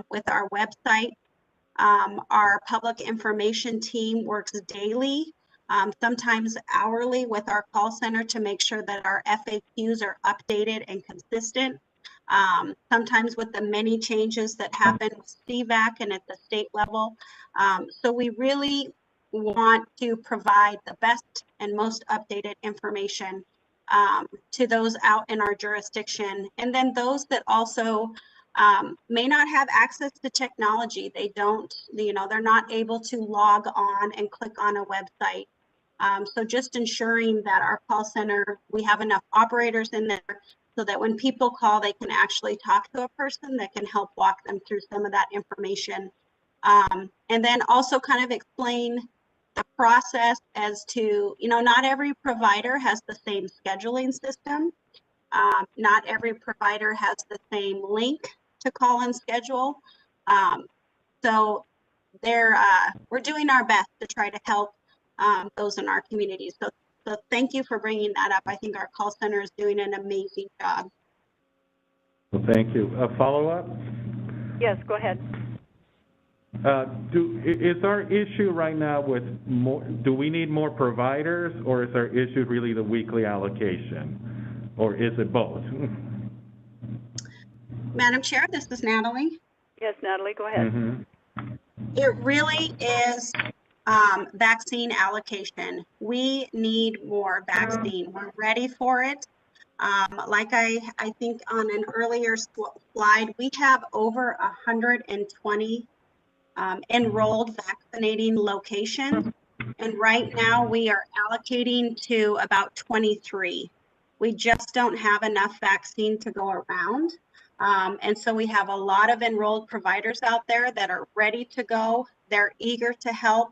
with our website. Our public information team works daily, sometimes hourly, with our call center to make sure that our FAQs are updated and consistent. Sometimes with the many changes that happen with CVAC and at the state level. So we really want to provide the best and most updated information to those out in our jurisdiction. And then those that also may not have access to technology. They don't, they're not able to log on and click on a website. So just ensuring that our call center, we have enough operators in there so that when people call, they can actually talk to a person that can help walk them through some of that information. And then also kind of explain the process as to, not every provider has the same scheduling system. Not every provider has the same link to call and schedule. So we're doing our best to try to help those in our community. So thank you for bringing that up. I think our call center is doing an amazing job. Well, thank you. A follow-up? Yes, go ahead. Is our issue right now with do we need more providers, or is our issue really the weekly allocation, or is it both? Madam Chair, this is Natalie. Yes, Natalie, go ahead. Mm-hmm. It really is vaccine allocation. We need more vaccine. We're ready for it. Like I think on an earlier slide, we have over 120 enrolled vaccinating locations. And right now we are allocating to about 23. We just don't have enough vaccine to go around. And so we have a lot of enrolled providers out there that are ready to go. They're eager to help.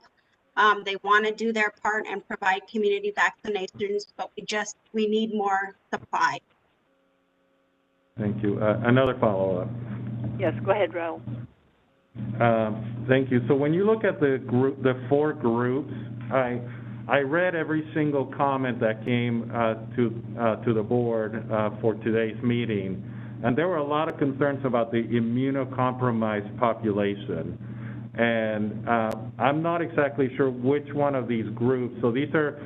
They want to do their part and provide community vaccinations, but we need more supply. Thank you. Another follow-up. Yes, go ahead, Raul. Thank you. So when you look at the 4 groups, I read every single comment that came to the board for today's meeting, and there were a lot of concerns about the immunocompromised population. And I'm not exactly sure which one of these groups. So these are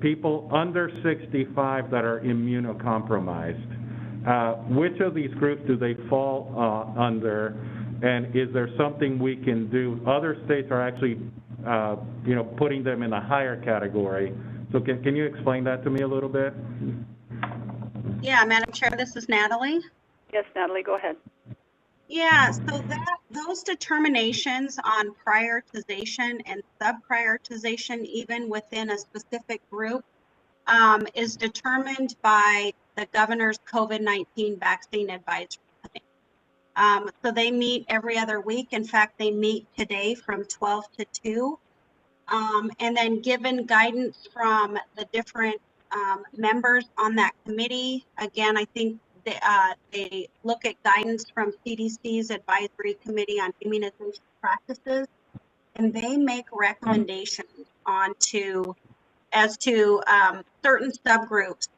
people under 65 that are immunocompromised. Which of these groups do they fall under? And is there something we can do? Other states are actually, putting them in a higher category. So can you explain that to me a little bit? Yeah, Madam Chair, this is Natalie. Yes, Natalie, go ahead. Yeah, so those determinations on prioritization and sub-prioritization, even within a specific group, is determined by the governor's COVID-19 vaccine advisory committee. So they meet every other week. In fact, they meet today from 12 to 2. And then given guidance from the different members on that committee, again, I think they look at guidance from CDC's advisory committee on immunization practices, and they make recommendations as to certain subgroups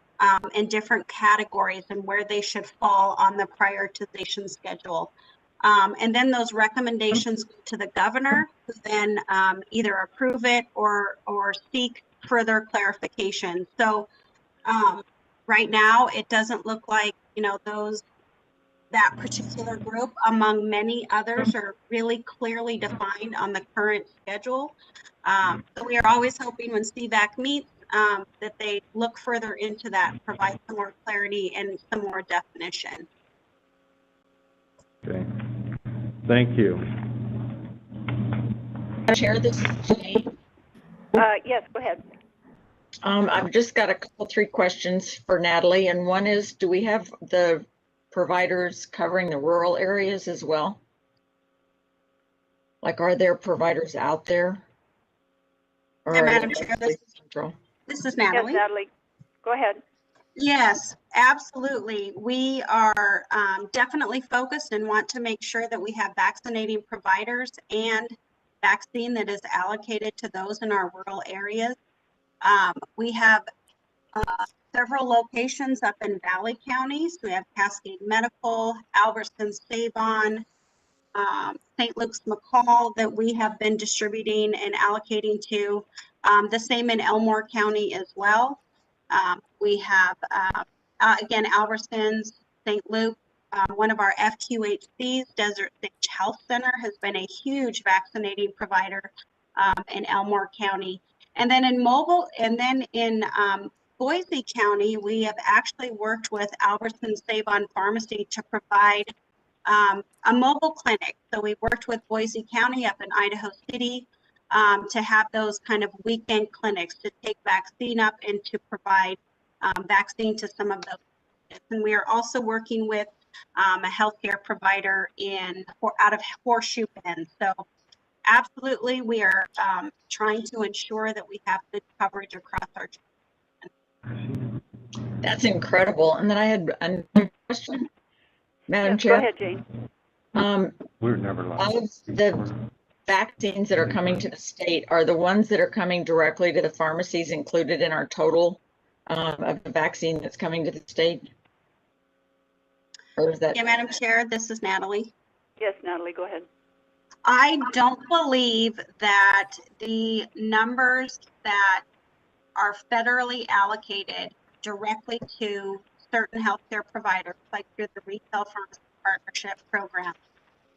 in different categories and where they should fall on the prioritization schedule. And then those recommendations go to the governor, who then either approve it or seek further clarification. So right now, it doesn't look like that particular group, among many others, are really clearly defined on the current schedule. So we are always hoping when CVAC meets that they look further into that, provide some more clarity and some more definition. Okay. Thank you. Chair, this is Jane. Yes, go ahead. I've just got 3 questions for Natalie, and one is, do we have the providers covering the rural areas as well? Like, are there providers out there? Or Yeah, are Madam they Chair, mostly central? this is Yes, Natalie. Natalie, go ahead. Yes, absolutely. We are definitely focused and want to make sure that we have vaccinating providers and vaccine that is allocated to those in our rural areas. We have several locations up in Valley counties. We have Cascade Medical, Albertson, Savon, St. Luke's McCall that we have been distributing and allocating to. The same in Elmore County as well. We have, again, Albertsons, St. Luke. One of our FQHCs, Desert Ridge Health Center, has been a huge vaccinating provider in Elmore County. And then in Boise County, we have actually worked with Albertsons Savon Pharmacy to provide a mobile clinic. So we worked with Boise County up in Idaho City to have those kind of weekend clinics to take vaccine up and to provide vaccine to some of those. And we are also working with a healthcare provider out of Horseshoe Bend. So absolutely, we are trying to ensure that we have good coverage across our children. That's incredible. And then I had another question, Madam Yes, Chair. go ahead, Jane. We're never allowed. Of the vaccines that are coming to the state, are the ones that are coming directly to the pharmacies included in our total of the vaccine that's coming to the state? Or is that? Yeah, Madam Chair, this is Natalie. Yes, Natalie, go ahead. I don't believe that the numbers that are federally allocated directly to certain healthcare providers, like through the Retail Pharmacy Partnership Program,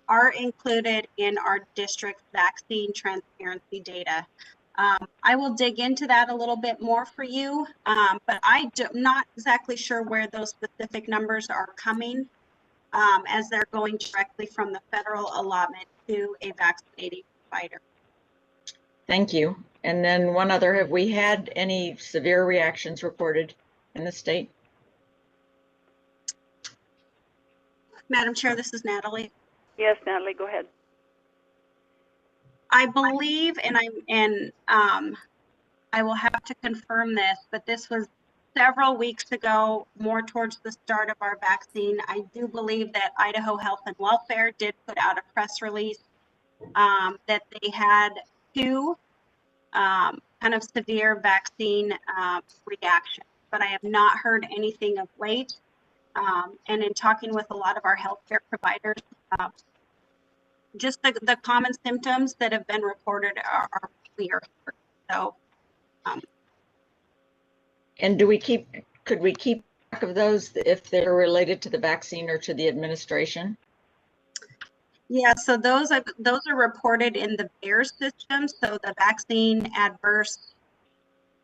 are included in our district's vaccine transparency data. I will dig into that a little bit more for you, but I'm not exactly sure where those specific numbers are coming, as they're going directly from the federal allotment to a vaccinating provider. Thank you. And then one other, have we had any severe reactions reported in the state? Madam Chair, this is Natalie. Yes, Natalie, go ahead. I believe, and I will have to confirm this, but this was several weeks ago, more towards the start of our vaccine. I do believe that Idaho Health and Welfare did put out a press release that they had two kind of severe vaccine reactions, but I have not heard anything of late. And in talking with a lot of our healthcare providers, just the common symptoms that have been reported are clear. So. And could we keep track of those if they're related to the vaccine or to the administration? Yeah, so those are reported in the VAERS system, so the Vaccine Adverse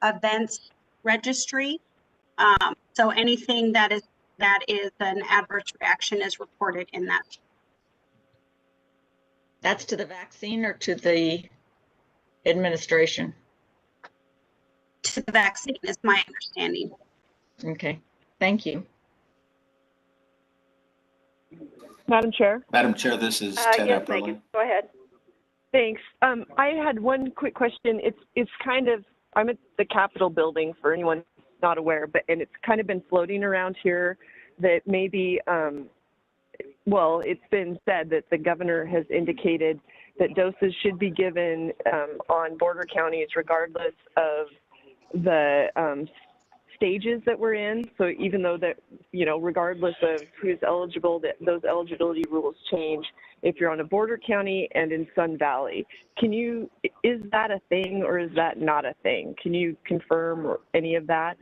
Events Registry. So anything that is an adverse reaction is reported in that. That's to the vaccine or to the administration? To the vaccine is my understanding. Okay, thank you. Madam Chair? Madam Chair, this is Ted Yes, Epperle. Megan, go ahead. Thanks. I had one quick question. It's kind of, I'm at the Capitol building for anyone not aware, and it's kind of been floating around here that maybe, well, it's been said that the governor has indicated that doses should be given on border counties regardless of the stages that we're in. So even though that, regardless of who's eligible, that those eligibility rules change if you're on a border county and in Sun Valley. Is that a thing or is that not a thing? Can you confirm any of that?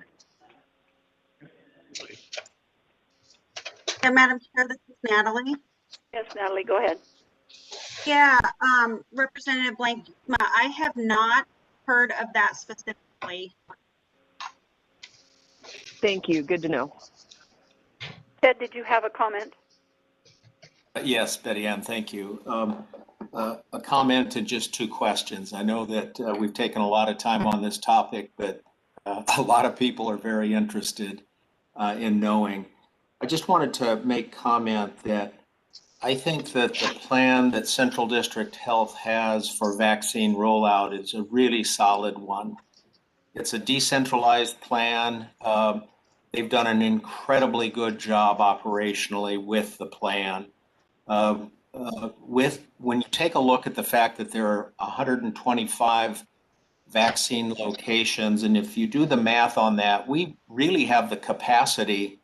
Yeah, Madam Chair, this is Natalie. Yes, Natalie, go ahead. Yeah, Representative Blank, I have not heard of that specifically. Thank you. Good to know. Ted, did you have a comment? Yes, Betty Ann, thank you. A comment and just two questions. I know that we've taken a lot of time on this topic, but a lot of people are very interested in knowing. I just wanted to make comment that I think that the plan that Central District Health has for vaccine rollout is a really solid one. It's a decentralized plan. They've done an incredibly good job operationally with the plan. When you take a look at the fact that there are 125 vaccine locations, and if you do the math on that, we really have the capacity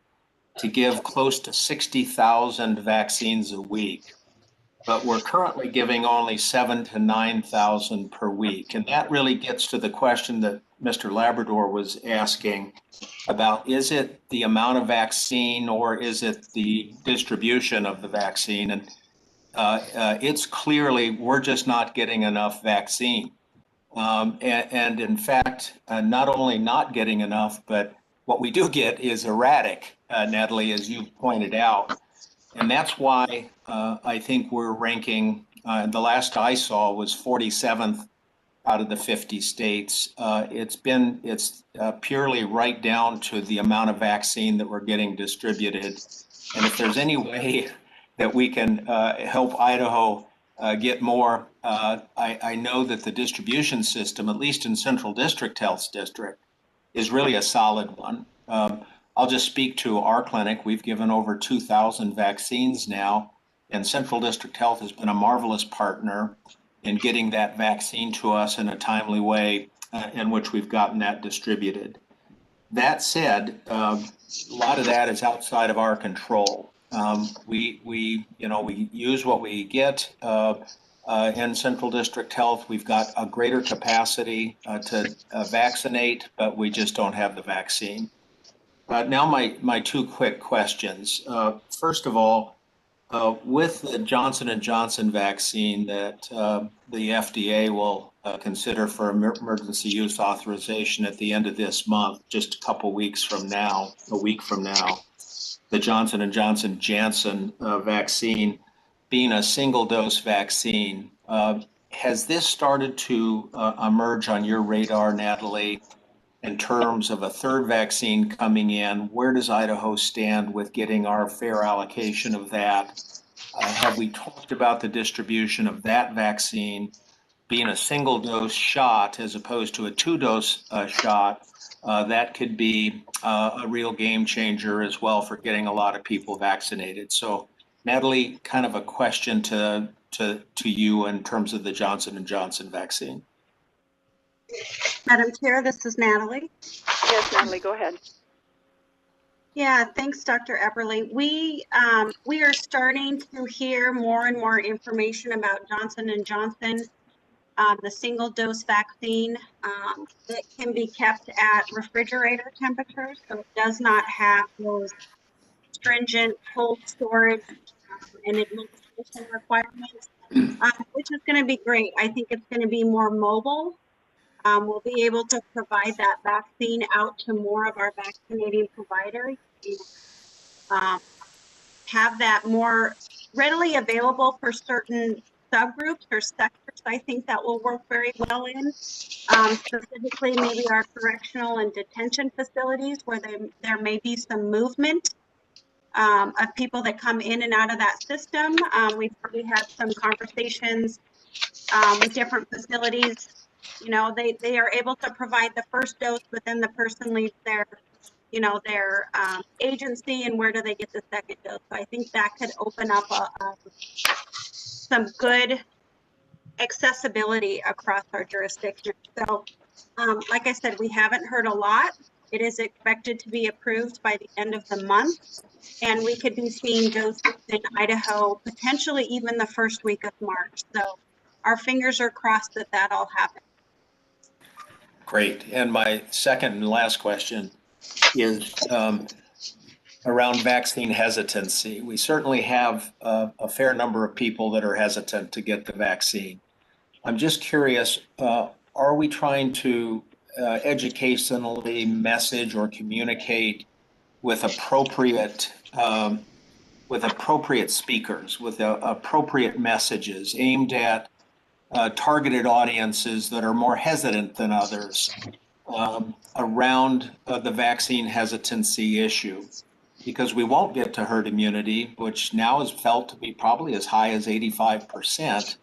to give close to 60,000 vaccines a week, but we're currently giving only 7,000 to 9,000 per week. And that really gets to the question that Mr. Labrador was asking about, is it the amount of vaccine or is it the distribution of the vaccine? And it's clearly, we're just not getting enough vaccine. And in fact, not only not getting enough, but what we do get is erratic, Natalie, as you pointed out. And that's why I think we're ranking, the last I saw was 47th out of the 50 states. It's purely right down to the amount of vaccine that we're getting distributed. And if there's any way that we can help Idaho get more, I know that the distribution system, at least in Central District Health's district, is really a solid one. I'll just speak to our clinic. We've given over 2,000 vaccines now, and Central District Health has been a marvelous partner in getting that vaccine to us in a timely way in which we've gotten that distributed. That said, a lot of that is outside of our control. We use what we get in Central District Health. We've got a greater capacity to vaccinate, but we just don't have the vaccine. Now my two quick questions. First of all, with the Johnson & Johnson vaccine that the FDA will consider for emergency use authorization at the end of this month, just a week from now, the Johnson & Johnson Janssen vaccine being a single dose vaccine, has this started to emerge on your radar, Natalie, in terms of a third vaccine coming in? Where does Idaho stand with getting our fair allocation of that? Have we talked about the distribution of that vaccine being a single dose shot as opposed to a 2-dose shot? That could be a real game changer as well for getting a lot of people vaccinated. So Natalie, kind of a question to you in terms of the Johnson & Johnson vaccine. Madam Chair, this is Natalie. Yes, Natalie, go ahead. Yeah, thanks, Dr. Epperly. We are starting to hear more and more information about Johnson & Johnson, the single-dose vaccine that can be kept at refrigerator temperatures, so it does not have those stringent cold storage and administration requirements, which is going to be great. I think it's going to be more mobile. We'll be able to provide that vaccine out to more of our vaccinating providers and have that more readily available for certain subgroups or sectors. I think that will work very well in, specifically maybe our correctional and detention facilities where there may be some movement of people that come in and out of that system. We've already had some conversations with different facilities. You know, they are able to provide the first dose, but then the person leaves their agency, and where do they get the second dose? So I think that could open up some good accessibility across our jurisdiction. So, like I said, we haven't heard a lot. It is expected to be approved by the end of the month, and we could be seeing doses in Idaho potentially even the first week of March. So our fingers are crossed that that all happens. Great. And my second and last question is around vaccine hesitancy. We certainly have a fair number of people that are hesitant to get the vaccine. I'm just curious, are we trying to educationally message or communicate with appropriate speakers, with appropriate messages aimed at targeted audiences that are more hesitant than others around the vaccine hesitancy issue? because we won't get to herd immunity, which now is felt to be probably as high as 85%,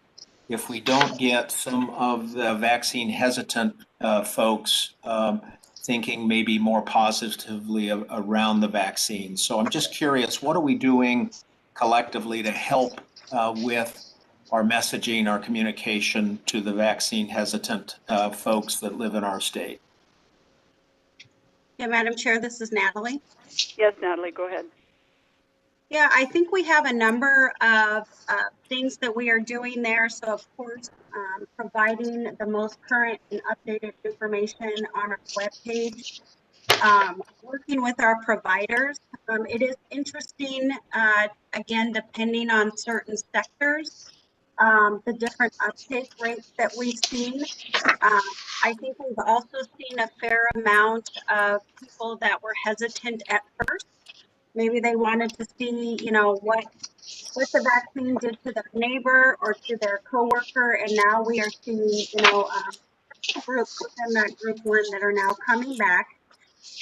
if we don't get some of the vaccine hesitant folks thinking maybe more positively around the vaccine. So I'm just curious, what are we doing collectively to help with our messaging, our communication to the vaccine hesitant folks that live in our state? Yeah, Madam Chair, this is Natalie. Yes, Natalie, go ahead. Yeah, I think we have a number of things that we are doing there. So, of course, providing the most current and updated information on our webpage, working with our providers. It is interesting, again, depending on certain sectors, the different uptake rates that we've seen. I think we've also seen a fair amount of people that were hesitant at first. Maybe they wanted to see, you know, what the vaccine did to their neighbor or to their coworker, and now we are seeing, you know, groups within that group one that are now coming back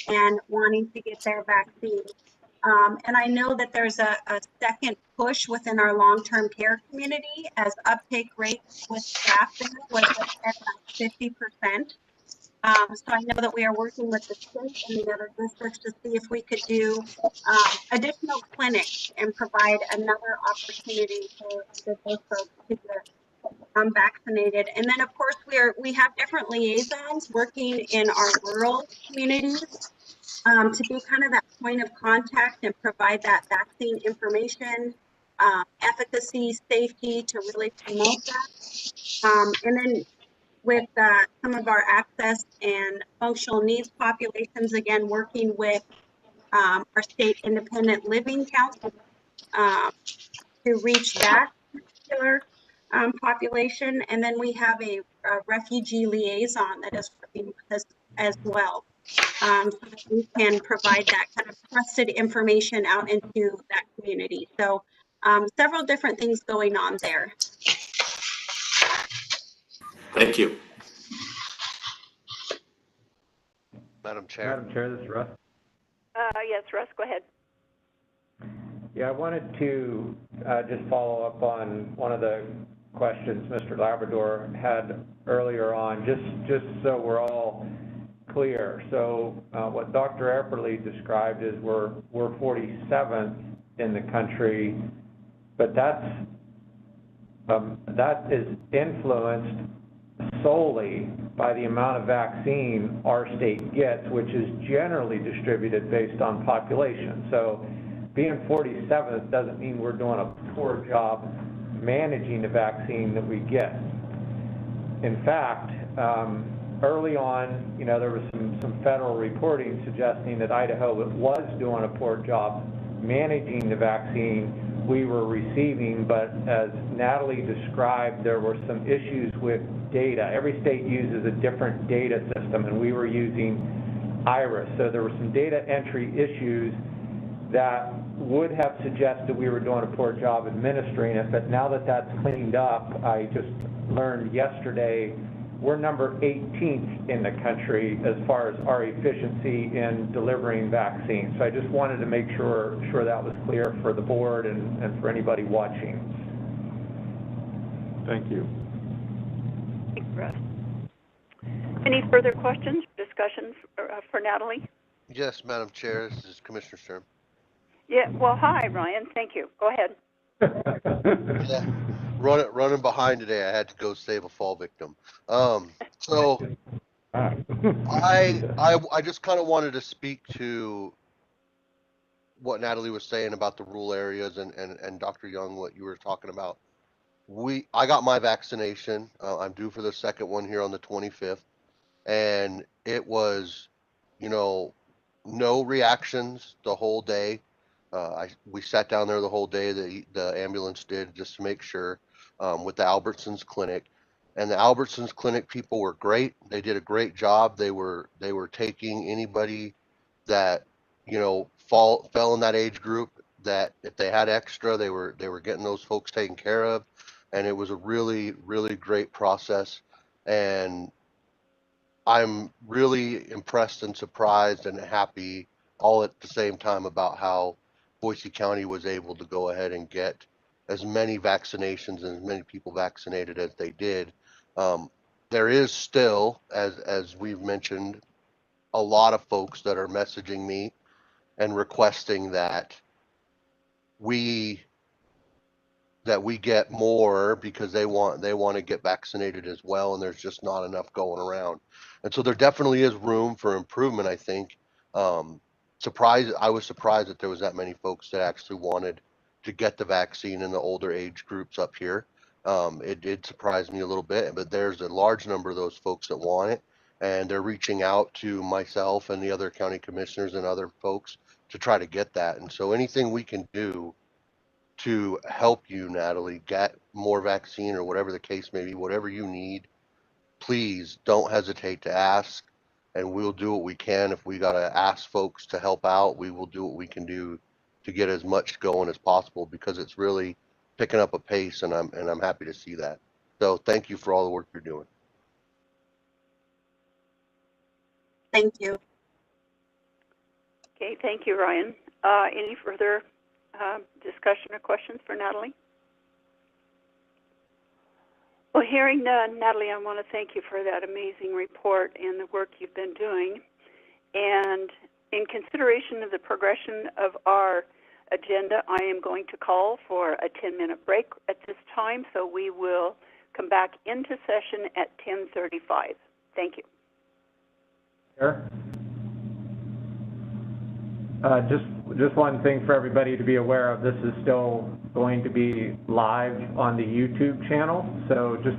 and wanting to get their vaccine. And I know that there's a second push within our long-term care community as uptake rates with staff there was at about 50%. So I know that we are working with the state and the other districts to see if we could do additional clinics and provide another opportunity for those folks to get vaccinated. And then, of course, we have different liaisons working in our rural communities to be kind of that point of contact and provide that vaccine information, efficacy, safety, to really promote that. And then with some of our access and functional needs populations, again, working with our state independent living council to reach that particular population. And then we have a refugee liaison that is working with us as well. So that we can provide that kind of trusted information out into that community. So several different things going on there. Thank you. Madam Chair. Madam Chair, this is Russ. Yes, Russ, go ahead. Yeah, I wanted to just follow up on one of the questions Mr. Labrador had earlier on, just so we're all clear. So what Dr. Epperly described is we're 47th in the country, but that is influenced solely by the amount of vaccine our state gets, which is generally distributed based on population. So being 47th doesn't mean we're doing a poor job managing the vaccine that we get. In fact, early on, you know, there was some federal reporting suggesting that Idaho was doing a poor job managing the vaccine we were receiving, but as Natalie described, there were some issues with data. Every state uses a different data system, and we were using IRIS. So there were some data entry issues that would have suggested we were doing a poor job administering it, but now that that's cleaned up, I just learned yesterday we're number 18th in the country as far as our efficiency in delivering vaccines. So I just wanted to make sure that was clear for the board and for anybody watching. Thank you. Thanks, Russ. Any further questions, discussions for Natalie? Yes, Madam Chair. This is Commissioner Sturm. Yeah, well, hi, Ryan. Thank you. Go ahead. Yeah. Running behind today. I had to go save a fall victim. So I just kind of wanted to speak to what Natalie was saying about the rural areas and Dr. Young, what you were talking about. I got my vaccination. I'm due for the second one here on the 25th, and it was, you know, no reactions the whole day. We sat down there the whole day. The ambulance did, just to make sure, with the Albertsons Clinic, and the Albertsons Clinic people were great. They did a great job. They were taking anybody that, you know, fell in that age group, that if they had extra, they were getting those folks taken care of, and it was a really, really great process. And I'm really impressed and surprised and happy all at the same time about how Boise County was able to go ahead and get as many vaccinations and as many people vaccinated as they did. There is still, as we've mentioned, a lot of folks that are messaging me and requesting that we get more because they want to get vaccinated as well, and there's just not enough going around. And so there definitely is room for improvement, I think. I was surprised that there was that many folks that actually wanted to get the vaccine in the older age groups up here. It did surprise me a little bit, but there's a large number of those folks that want it, and they're reaching out to myself and the other county commissioners and other folks to try to get that. And so anything we can do to help you, Natalie, get more vaccine or whatever the case may be, whatever you need, please don't hesitate to ask, and we'll do what we can. If we got to ask folks to help out, we will do what we can do to get as much going as possible, because it's really picking up a pace, and I'm happy to see that. So thank you for all the work you're doing. Thank you. Okay, thank you, Ryan. Any further discussion or questions for Natalie? Well, hearing none, Natalie, I want to thank you for that amazing report and the work you've been doing. And in consideration of the progression of our agenda, I am going to call for a 10-minute break at this time, so we will come back into session at 10:35. Thank you. Sure. Just one thing for everybody to be aware of, this is still going to be live on the YouTube channel, so just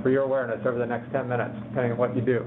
for your awareness over the next 10 minutes, depending on what you do.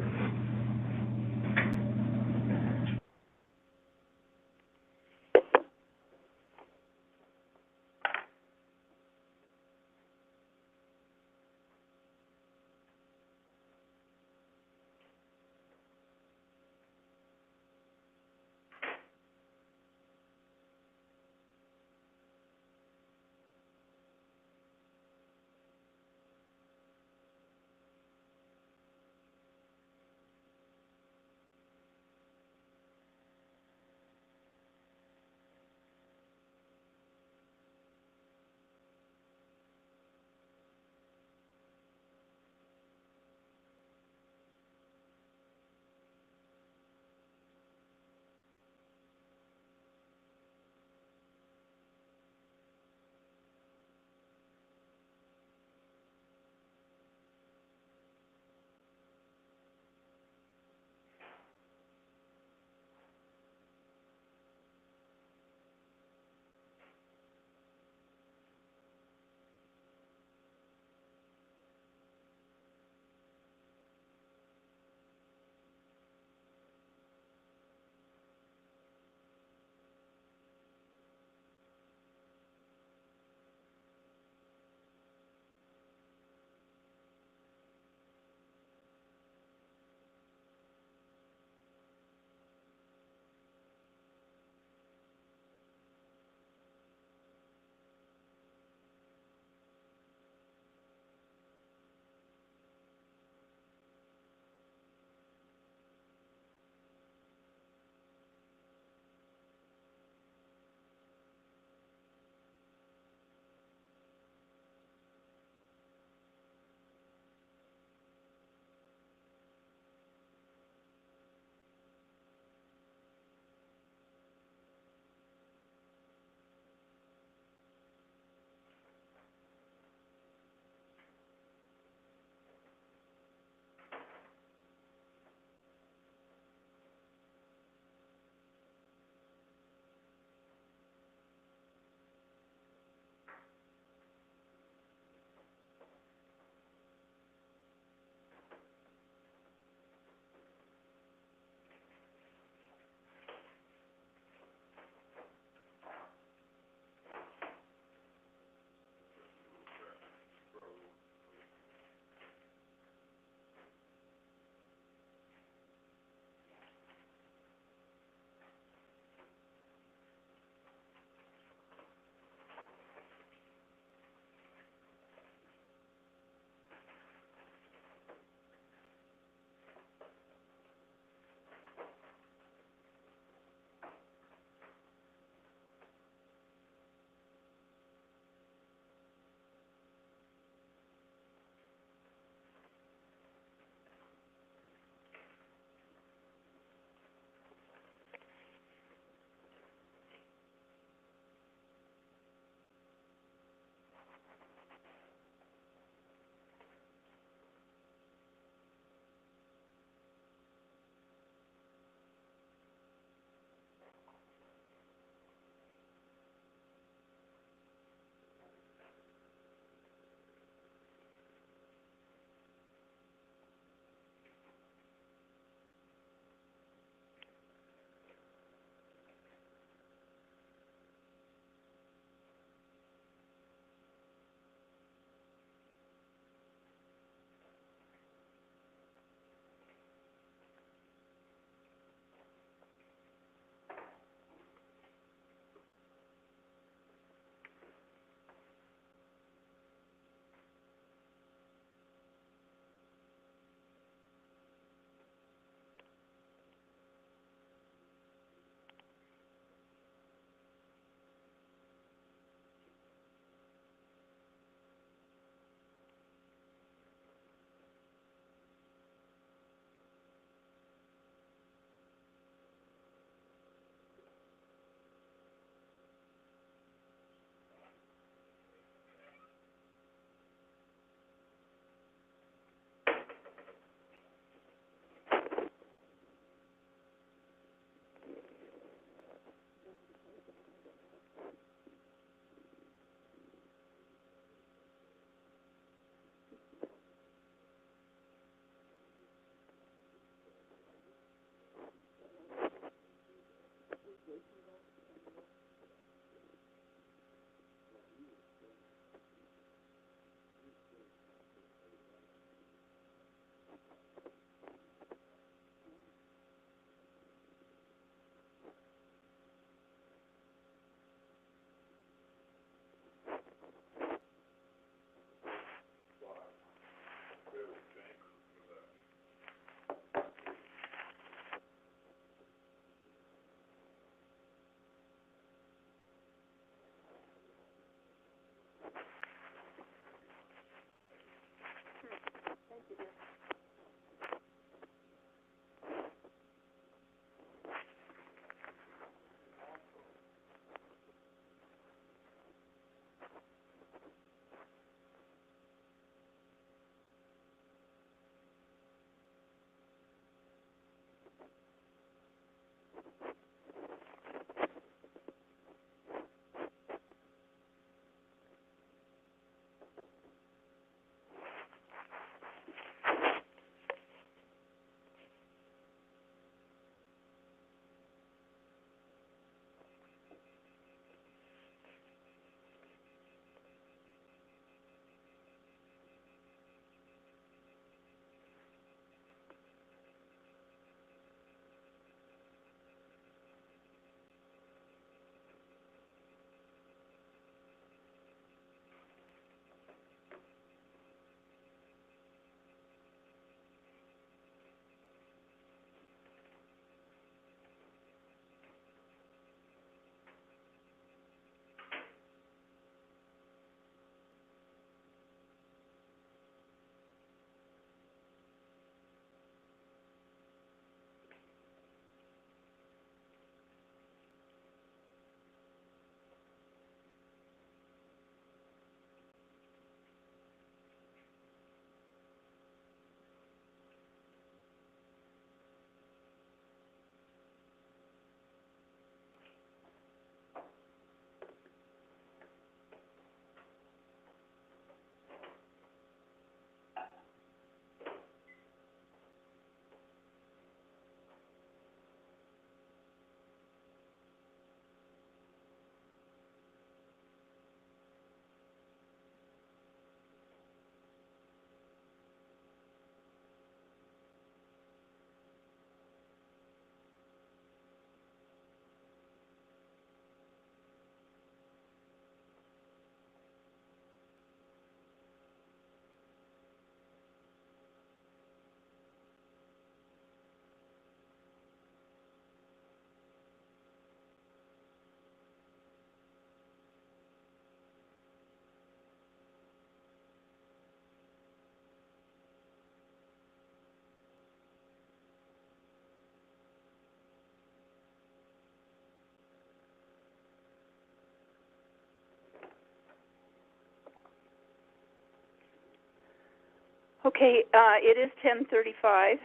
Okay, it is 10:35.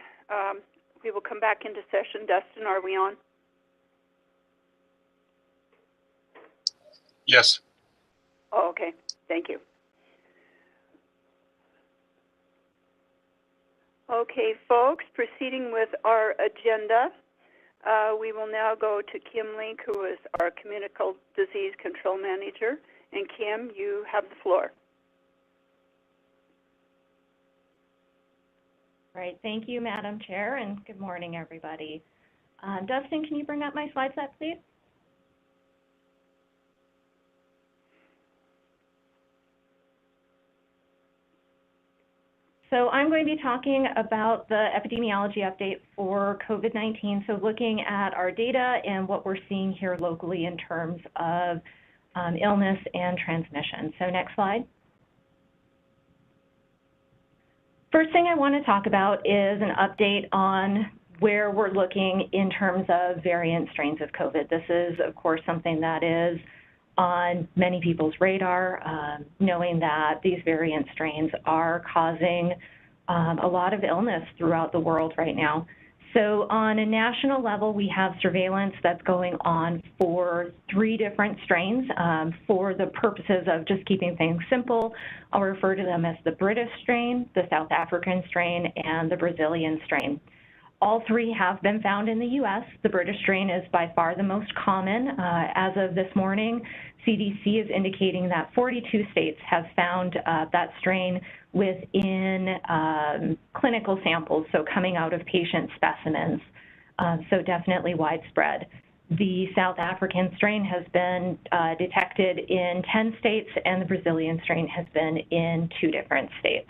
We will come back into session. Dustin, are we on? Yes. Oh, okay. Thank you. Okay, folks, proceeding with our agenda, we will now go to Kim Link, who is our Communicable Disease Control Manager. And Kim, you have the floor. Great. Thank you, Madam Chair, and good morning, everybody. Dustin, can you bring up my slide set, please? So I'm going to be talking about the epidemiology update for COVID-19, so looking at our data and what we're seeing here locally in terms of illness and transmission. So next slide. First thing I want to talk about is an update on where we're looking in terms of variant strains of COVID. This is, of course, something that is on many people's radar, knowing that these variant strains are causing a lot of illness throughout the world right now. So on a national level, we have surveillance that's going on for 3 different strains. For the purposes of just keeping things simple, I'll refer to them as the British strain, the South African strain, and the Brazilian strain. All 3 have been found in the U.S. The British strain is by far the most common. As of this morning, CDC is indicating that 42 states have found that strain within clinical samples, so coming out of patient specimens, so definitely widespread. The South African strain has been detected in 10 states, and the Brazilian strain has been in 2 different states.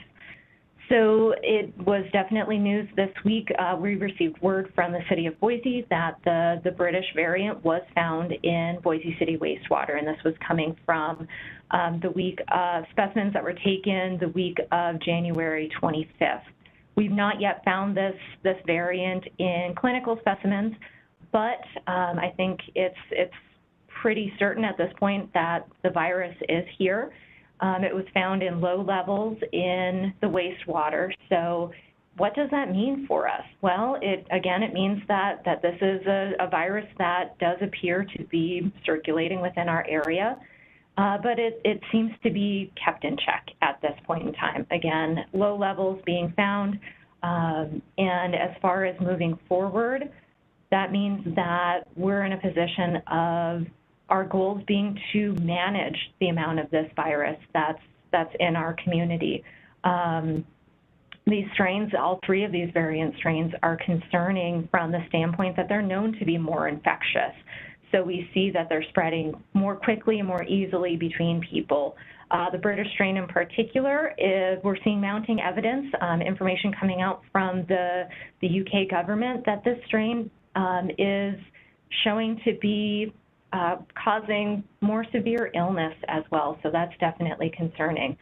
So it was definitely news this week. We received word from the city of Boise that the British variant was found in Boise City wastewater, and this was coming from the week of specimens that were taken the week of January 25th. We've not yet found this variant in clinical specimens, but I think it's pretty certain at this point that the virus is here. It was found in low levels in the wastewater. So what does that mean for us? Well, it means that this is a virus that does appear to be circulating within our area, but it seems to be kept in check at this point in time. Again, low levels being found, and as far as moving forward, that means that we're in a position of our goals being to manage the amount of this virus that's in our community. These strains, all 3 of these variant strains, are concerning from the standpoint that they're known to be more infectious. So we see that they're spreading more quickly and more easily between people. The British strain in particular, we're seeing mounting evidence, information coming out from the UK government that this strain is showing to be causing more severe illness as well, so that's definitely concerning.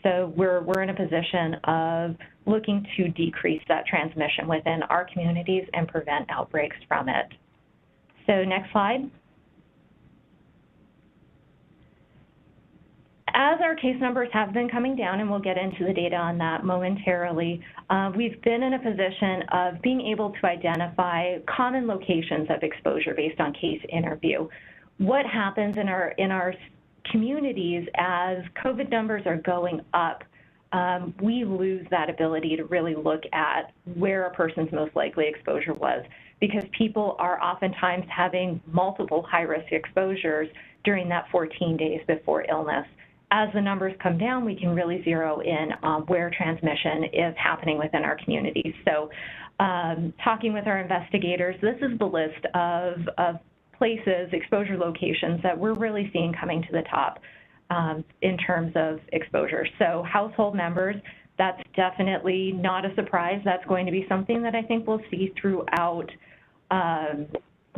So we're in a position of looking to decrease that transmission within our communities and prevent outbreaks from it. So next slide. As our case numbers have been coming down, and we'll get into the data on that momentarily, we've been in a position of being able to identify common locations of exposure based on case interview. What happens in our communities as COVID numbers are going up, we lose that ability to really look at where a person's most likely exposure was, because people are oftentimes having multiple high-risk exposures during that 14 days before illness. As the numbers come down, we can really zero in on where transmission is happening within our communities. So talking with our investigators, this is the list of places, exposure locations that we're really seeing coming to the top in terms of exposure. So household members, that's definitely not a surprise. That's going to be something that I think we'll see throughout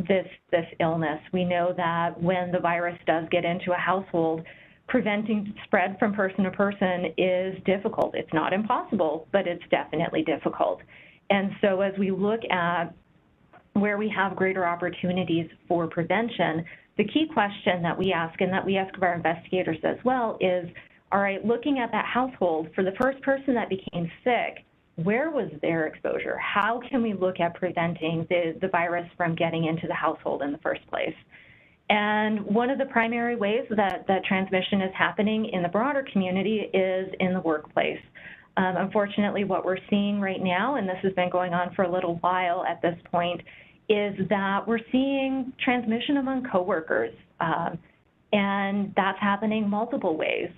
this illness. We know that when the virus does get into a household, preventing spread from person to person is difficult. It's not impossible, but it's definitely difficult. And so as we look at where we have greater opportunities for prevention, the key question that we ask, and that we ask of our investigators as well, is all right, looking at that household, for the first person that became sick, where was their exposure? How can we look at preventing the virus from getting into the household in the first place? And one of the primary ways that transmission is happening in the broader community is in the workplace. Unfortunately, what we're seeing right now, and this has been going on for a little while at this point, is that we're seeing transmission among coworkers, and that's happening multiple ways.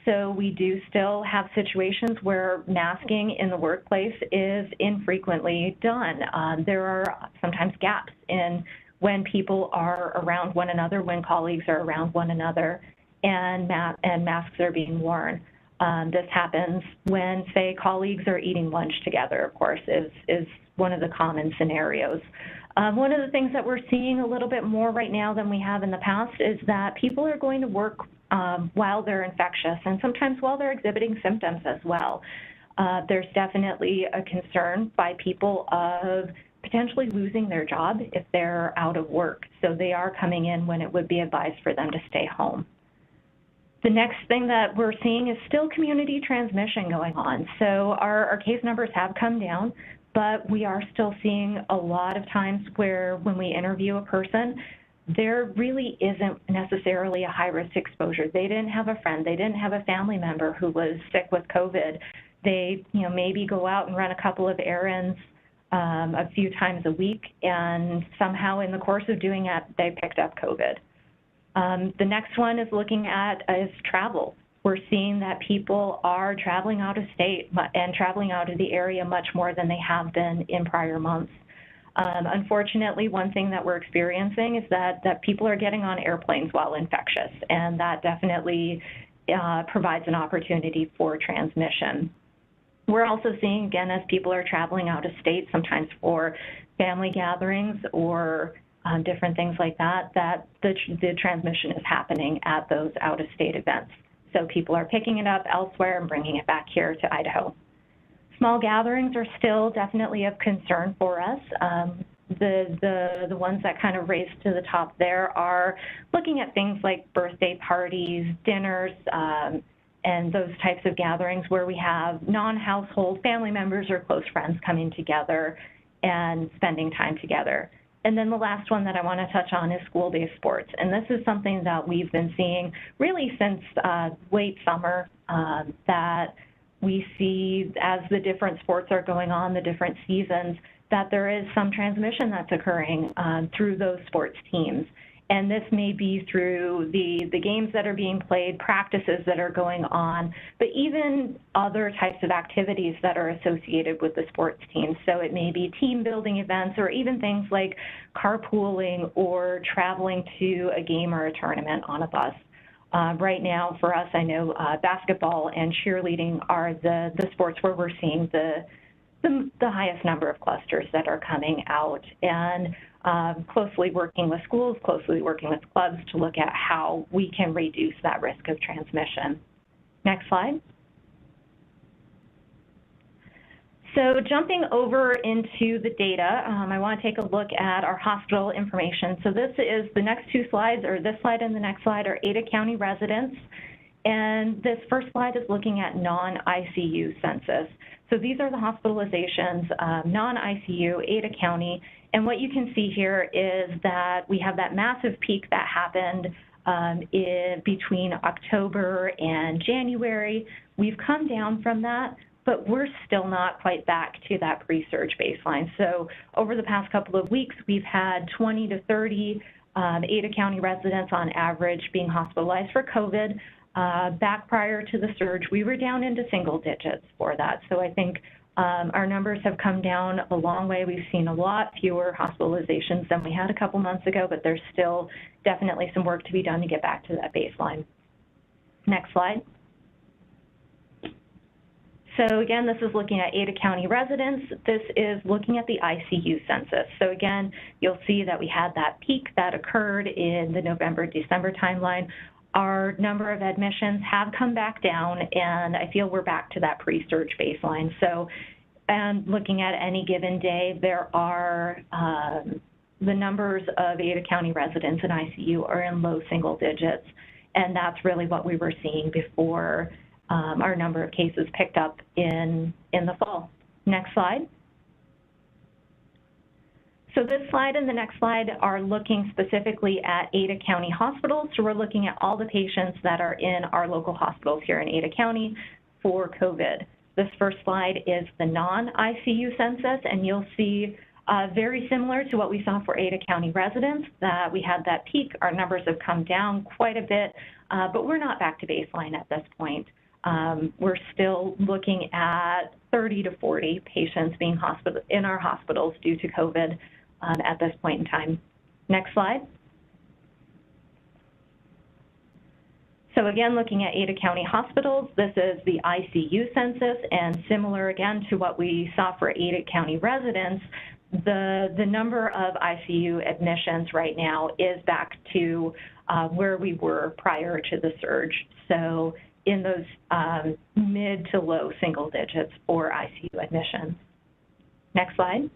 So we do still have situations where masking in the workplace is infrequently done. There are sometimes gaps in when people are around one another, when colleagues are around one another, and masks are being worn. This happens when, say, colleagues are eating lunch together, of course, is one of the common scenarios. One of the things that we're seeing a little bit more right now than we have in the past is that people are going to work while they're infectious, and sometimes while they're exhibiting symptoms as well. There's definitely a concern by people of potentially losing their job if they're out of work. So they are coming in when it would be advised for them to stay home. The next thing that we're seeing is still community transmission going on. So our case numbers have come down, but we are still seeing a lot of times where when we interview a person, there really isn't necessarily a high-risk exposure. They didn't have a friend, they didn't have a family member who was sick with COVID. They, maybe go out and run a couple of errands a few times a week, and somehow in the course of doing that, they picked up COVID. The next one is looking at is travel. We're seeing that people are traveling out of state and traveling out of the area much more than they have been in prior months. Unfortunately, one thing that we're experiencing is that people are getting on airplanes while infectious, and that definitely provides an opportunity for transmission. We're also seeing, again, as people are traveling out of state, sometimes for family gatherings or different things like that, that the transmission is happening at those out-of-state events. So people are picking it up elsewhere and bringing it back here to Idaho. Small gatherings are still definitely of concern for us. The ones that kind of raise to the top there are looking at things like birthday parties, dinners, and those types of gatherings where we have non-household family members or close friends coming together and spending time together. And then the last one that I want to touch on is school-based sports. And this is something that we've been seeing really since late summer, that we see as the different sports are going on, the different seasons, that there is some transmission that's occurring through those sports teams. And this may be through the games that are being played, practices that are going on, but even other types of activities that are associated with the sports teams. So it may be team building events or even things like carpooling or traveling to a game or a tournament on a bus. Right now, for us, I know basketball and cheerleading are the sports where we're seeing the highest number of clusters that are coming out, and closely working with schools, closely working with clubs to look at how we can reduce that risk of transmission. Next slide. So jumping over into the data, I want to take a look at our hospital information. So this is the next two slides, or this slide and the next slide, are Ada County residents. And this first slide is looking at non-ICU census. So these are the hospitalizations, non-ICU, Ada County. And what you can see here is that we have that massive peak that happened between October and January. We've come down from that, but we're still not quite back to that pre-surge baseline. So over the past couple of weeks, we've had 20 to 30 Ada County residents on average being hospitalized for COVID. Back prior to the surge, we were down into single digits for that. So I think our numbers have come down a long way. We've seen a lot fewer hospitalizations than we had a couple months ago, but there's still definitely some work to be done to get back to that baseline. Next slide. So again, this is looking at Ada County residents. This is looking at the ICU census. So again, you'll see that we had that peak that occurred in the November-December timeline. Our number of admissions have come back down, and I feel we're back to that pre-surge baseline. So, and looking at any given day, there are the numbers of Ada County residents in ICU are in low single digits, and that's really what we were seeing before our number of cases picked up in the fall. Next slide. So this slide and the next slide are looking specifically at Ada County hospitals. So we're looking at all the patients that are in our local hospitals here in Ada County for COVID. This first slide is the non-ICU census, and you'll see very similar to what we saw for Ada County residents, that we had that peak. Our numbers have come down quite a bit, but we're not back to baseline at this point. We're still looking at 30 to 40 patients being in our hospitals due to COVID at this point in time. Next slide. So again, looking at Ada County hospitals, this is the ICU census, and similar again to what we saw for Ada County residents, the number of ICU admissions right now is back to where we were prior to the surge. So in those mid to low single digits for ICU admissions. Next slide.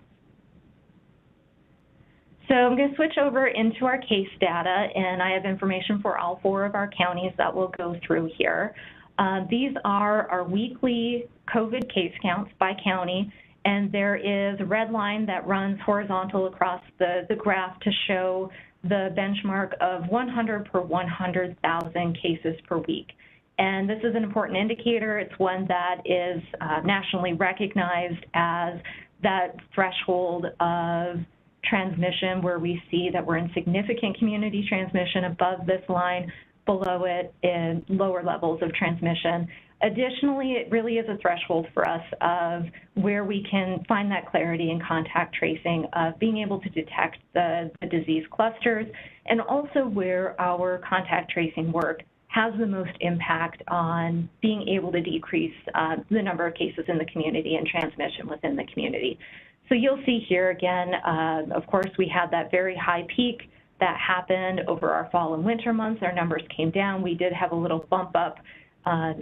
So I'm going to switch over into our case data, and I have information for all 4 of our counties that we'll go through here. These are our weekly COVID case counts by county, and there is a red line that runs horizontal across the graph to show the benchmark of 100 per 100,000 cases per week. And this is an important indicator. It's one that is nationally recognized as that threshold of transmission where we see that we're in significant community transmission above this line, below it in lower levels of transmission. Additionally, it really is a threshold for us of where we can find that clarity in contact tracing, of being able to detect the disease clusters, and also where our contact tracing work has the most impact on being able to decrease the number of cases in the community and transmission within the community. So you'll see here again, of course, we had that very high peak that happened over our fall and winter months. Our numbers came down. We did have a little bump up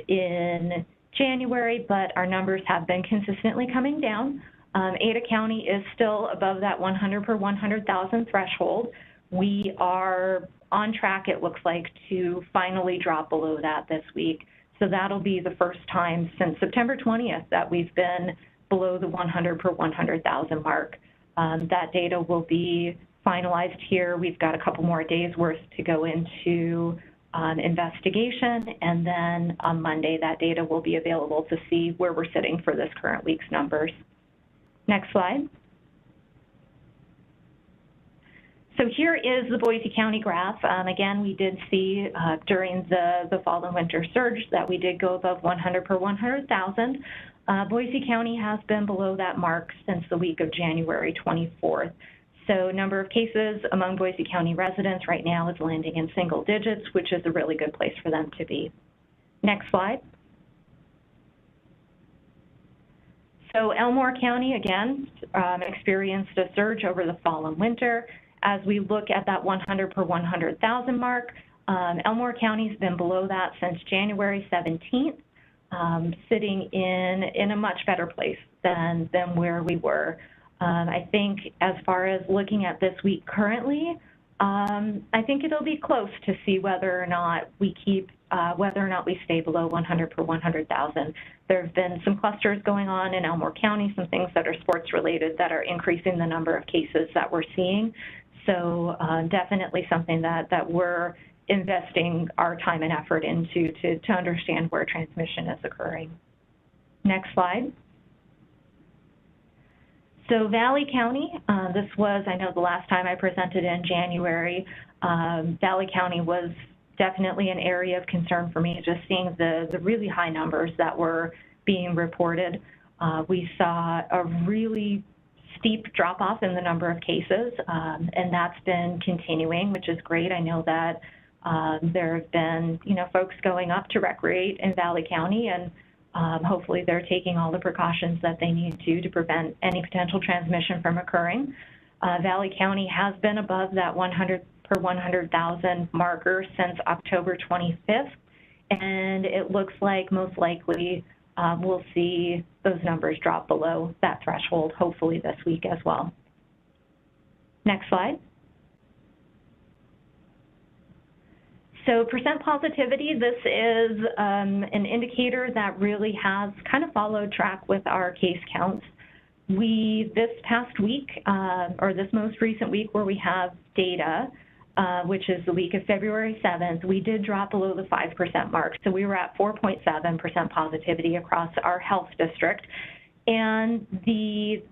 in January, but our numbers have been consistently coming down. Ada County is still above that 100 per 100,000 threshold. We are on track, it looks like, to finally drop below that this week. So that'll be the first time since September 20th that we've been below the 100 per 100,000 mark. That data will be finalized here. We've got a couple more days worth to go into investigation, and then on Monday that data will be available to see where we're sitting for this current week's numbers. Next slide. So here is the Boise County graph. Again, we did see during the fall and winter surge that we did go above 100 per 100,000. Boise County has been below that mark since the week of January 24th. So number of cases among Boise County residents right now is landing in single digits, which is a really good place for them to be. Next slide. So Elmore County, again, experienced a surge over the fall and winter. As we look at that 100 per 100,000 mark, Elmore County's been below that since January 17th. Sitting in a much better place than where we were. I think as far as looking at this week currently, I think it'll be close to see whether or not we stay below 100 per 100,000. There have been some clusters going on in Elmore County, some things that are sports related that are increasing the number of cases that we're seeing. So definitely something that we're investing our time and effort into to understand where transmission is occurring. Next slide. So Valley County, this was, I know the last time I presented in January, Valley County was definitely an area of concern for me, just seeing the really high numbers that were being reported. We saw a really steep drop off in the number of cases, and that's been continuing, which is great. I know that there have been, folks going up to recreate in Valley County, and hopefully they're taking all the precautions that they need to prevent any potential transmission from occurring. Valley County has been above that 100 per 100,000 marker since October 25th, and it looks like most likely we'll see those numbers drop below that threshold, hopefully this week as well. Next slide. So percent positivity, this is an indicator that really has kind of followed track with our case counts. This past week, or this most recent week where we have data, which is the week of February 7th, we did drop below the 5% mark. So we were at 4.7% positivity across our health district. And the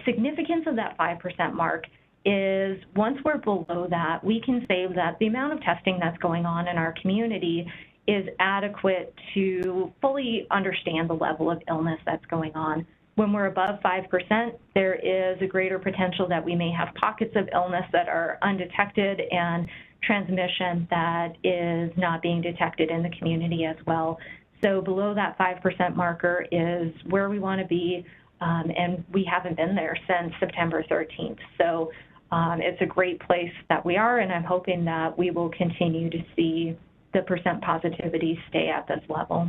significance of that 5% mark is once we're below that, we can say that the amount of testing that's going on in our community is adequate to fully understand the level of illness that's going on. When we're above 5%, there is a greater potential that we may have pockets of illness that are undetected and transmission that is not being detected in the community as well. So below that 5% marker is where we want to be, and we haven't been there since September 13th. So it's a great place that we are, and I'm hoping that we will continue to see the percent positivity stay at this level.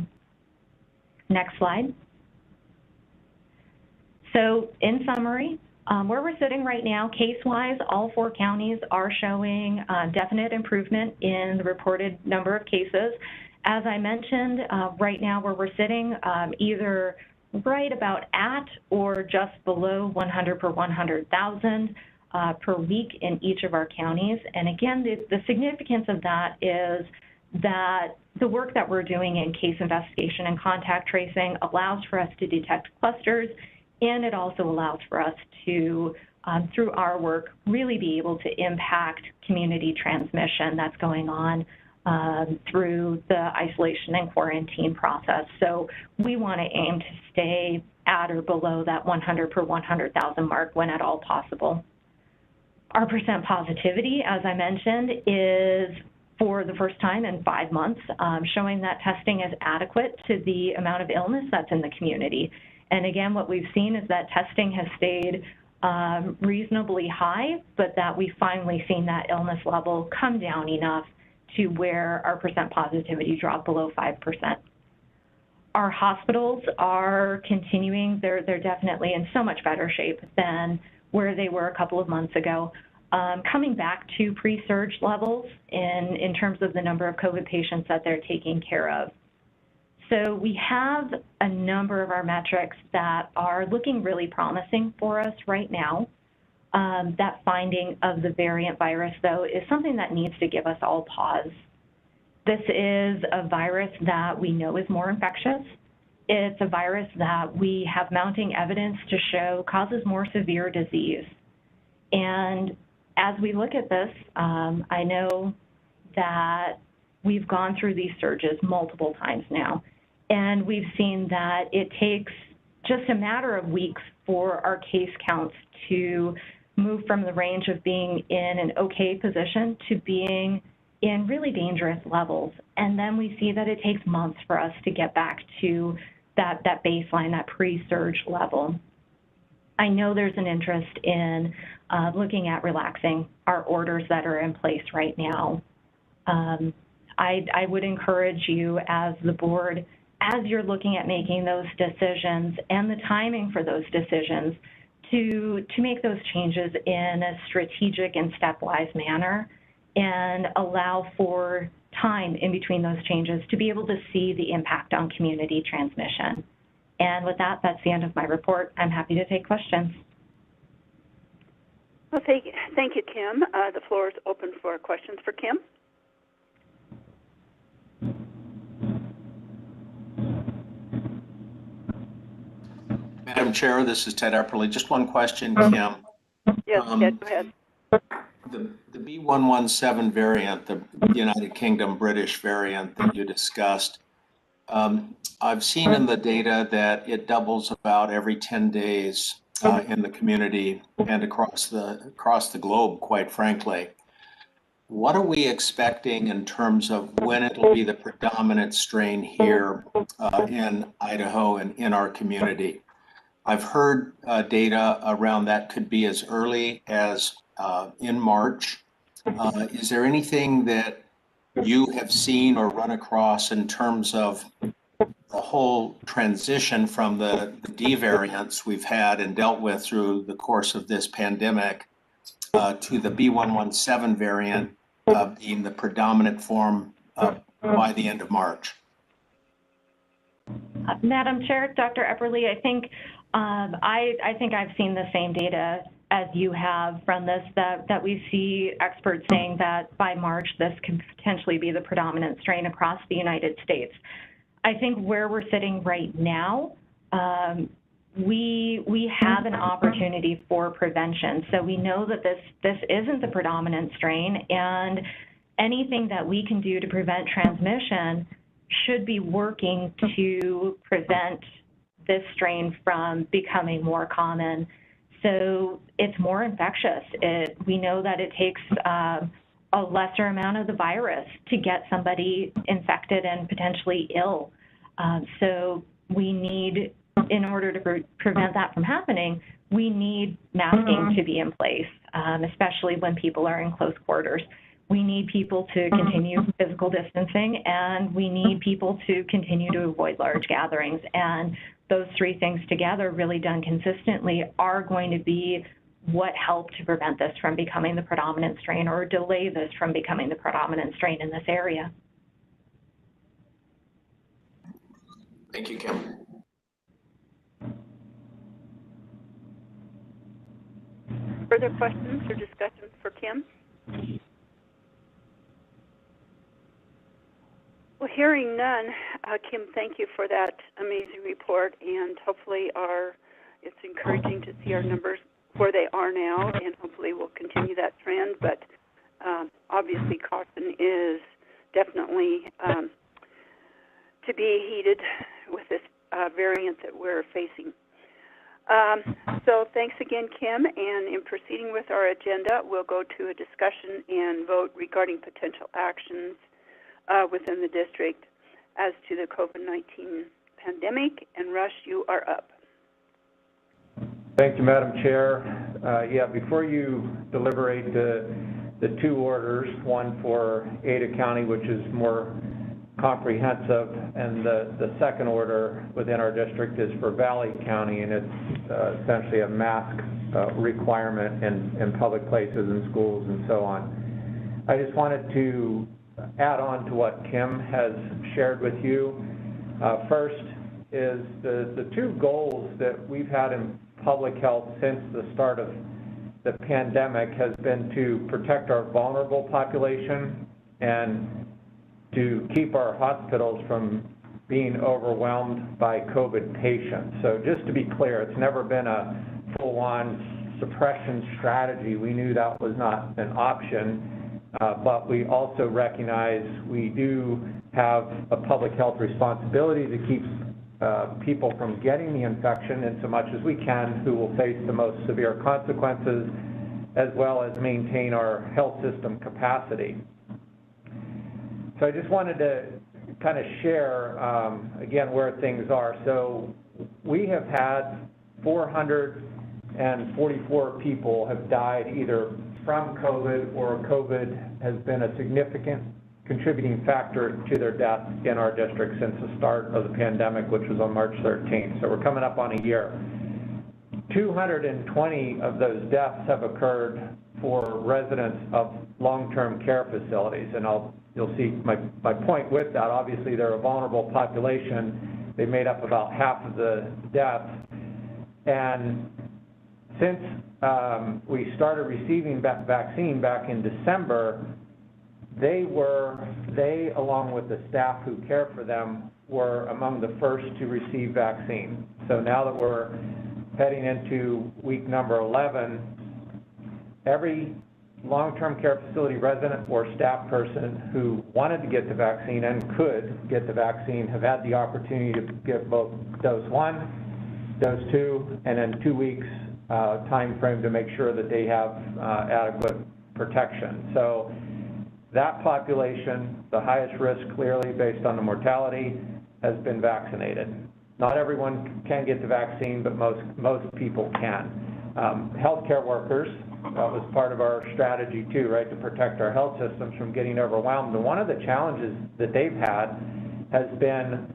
Next slide. So in summary, where we're sitting right now, case-wise, all 4 counties are showing definite improvement in the reported number of cases. As I mentioned, right now where we're sitting, either right about at or just below 100 per 100,000 per week in each of our counties. And again, the significance of that is that the work that we're doing in case investigation and contact tracing allows for us to detect clusters, and it also allows for us to, through our work, really be able to impact community transmission that's going on through the isolation and quarantine process. So we want to aim to stay at or below that 100 per 100,000 mark when at all possible. Our percent positivity, as I mentioned, is for the first time in 5 months, showing that testing is adequate to the amount of illness that's in the community. And again, what we've seen is that testing has stayed reasonably high, but that we've finally seen that illness level come down enough to where our percent positivity dropped below 5%. Our hospitals are continuing, they're definitely in so much better shape than where they were a couple of months ago, coming back to pre-surge levels in terms of the number of COVID patients that they're taking care of. So we have a number of our metrics that are looking really promising for us right now. That finding of the variant virus, though, is something that needs to give us all pause. This is a virus that we know is more infectious. It's a virus that we have mounting evidence to show causes more severe disease. And as we look at this, I know that we've gone through these surges multiple times now, and we've seen that it takes just a matter of weeks for our case counts to move from the range of being in an okay position to being in really dangerous levels. And then we see that it takes months for us to get back to that baseline, that pre-surge level. I know there's an interest in looking at relaxing our orders that are in place right now. I would encourage you as the board, as you're looking at making those decisions and the timing for those decisions, to make those changes in a strategic and stepwise manner and allow for time in between those changes to be able to see the impact on community transmission. And with that, that's the end of my report. I'm happy to take questions. Well, thank you, Kim. The floor is open for questions for Kim. Madam Chair, this is Ted Epperly. Just one question, Kim. Yes, Ted, go ahead. The B117 variant, the United Kingdom British variant that you discussed, I've seen in the data that it doubles about every 10 days in the community and across the globe, quite frankly. What are we expecting in terms of when it'll be the predominant strain here in Idaho and in our community? I've heard data around that could be as early as in March. Is there anything that you have seen or run across in terms of the whole transition from the D variants we've had and dealt with through the course of this pandemic to the B117 variant being the predominant form by the end of March. Madam Chair, Dr. Epperly, I think I've seen the same data as you have from this, that we see experts saying that by March, this can potentially be the predominant strain across the United States. I think where we're sitting right now, we have an opportunity for prevention. So we know that this isn't the predominant strain, and anything that we can do to prevent transmission should be working to prevent this strain from becoming more common. So it's more infectious. We know that it takes a lesser amount of the virus to get somebody infected and potentially ill. So we need, in order to prevent that from happening, we need masking to be in place, especially when people are in close quarters. We need people to continue physical distancing, and we need people to continue to avoid large gatherings. And those three things together, really done consistently, are going to be what help to prevent this from becoming the predominant strain, or delay this from becoming the predominant strain in this area. Thank you, Kim. Further questions or discussions for Kim? Well, hearing none, Kim, thank you for that amazing report, and hopefully it's encouraging to see our numbers where they are now, and hopefully we'll continue that trend, but obviously caution is definitely to be heeded with this variant that we're facing. So thanks again, Kim, and in proceeding with our agenda, we'll go to a discussion and vote regarding potential actions within the district as to the COVID-19 pandemic. And Rush, you are up. Thank you, Madam Chair. Yeah, before you deliberate the two orders, one for Ada County, which is more comprehensive, and the second order within our district is for Valley County, and it's essentially a mask requirement in public places and schools and so on. I just wanted to add on to what Kim has shared with you. First is the two goals that we've had in public health since the start of the pandemic has been to protect our vulnerable population and to keep our hospitals from being overwhelmed by COVID patients. So just to be clear, it's never been a full-on suppression strategy. We knew that was not an option. But we also recognize we do have a public health responsibility to keep people from getting the infection in so much as we can, who will face the most severe consequences, as well as maintain our health system capacity. So I just wanted to kind of share, again, where things are. So we have had 444 people have died either from COVID, or COVID has been a significant contributing factor to their death in our district since the start of the pandemic, which was on March 13th. So we're coming up on a year. 220 of those deaths have occurred for residents of long-term care facilities. And you'll see my point with that. Obviously, they're a vulnerable population. They made up about half of the deaths. And since we started receiving vaccine back in December, they, along with the staff who care for them, were among the first to receive vaccine. So now that we're heading into week number 11, every long-term care facility resident or staff person who wanted to get the vaccine and could get the vaccine have had the opportunity to get both dose 1, dose 2, and then 2 weeks time frame to make sure that they have adequate protection. So that population, the highest risk clearly based on the mortality, has been vaccinated. Not everyone can get the vaccine, but most people can. Healthcare workers, that was part of our strategy too, right, to protect our health systems from getting overwhelmed. And one of the challenges that they've had has been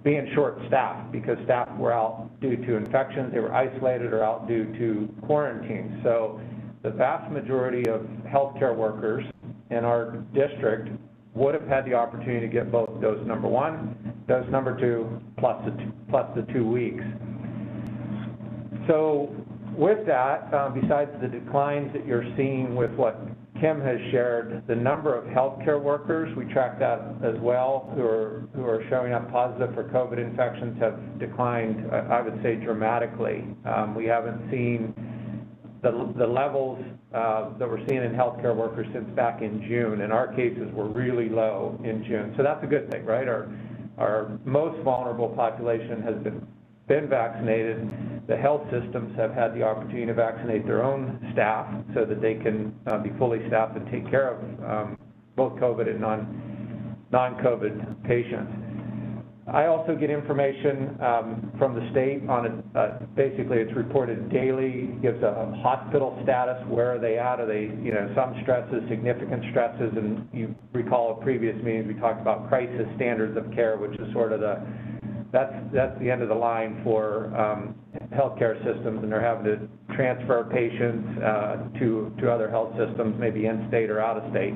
being short-staffed because staff were out due to infections, they were isolated, or out due to quarantine. So the vast majority of healthcare workers in our district would have had the opportunity to get both dose number 1, dose number 2, plus the 2 weeks. So with that, besides the declines that you're seeing with what Kim has shared, the number of healthcare workers, we track that as well, who are showing up positive for COVID infections have declined, I would say, dramatically. We haven't seen the levels that we're seeing in healthcare workers since back in June, and our cases were really low in June. So that's a good thing, right? Our most vulnerable population has been vaccinated. The health systems have had the opportunity to vaccinate their own staff so that they can be fully staffed and take care of both COVID and non-COVID patients. I also get information from the state on basically it's reported daily, gives a hospital status, where are they at, are they, some stresses, significant stresses, and you recall at previous meetings we talked about crisis standards of care, which is sort of that's the end of the line for healthcare systems, and they're having to transfer patients to other health systems, maybe in-state or out-of-state.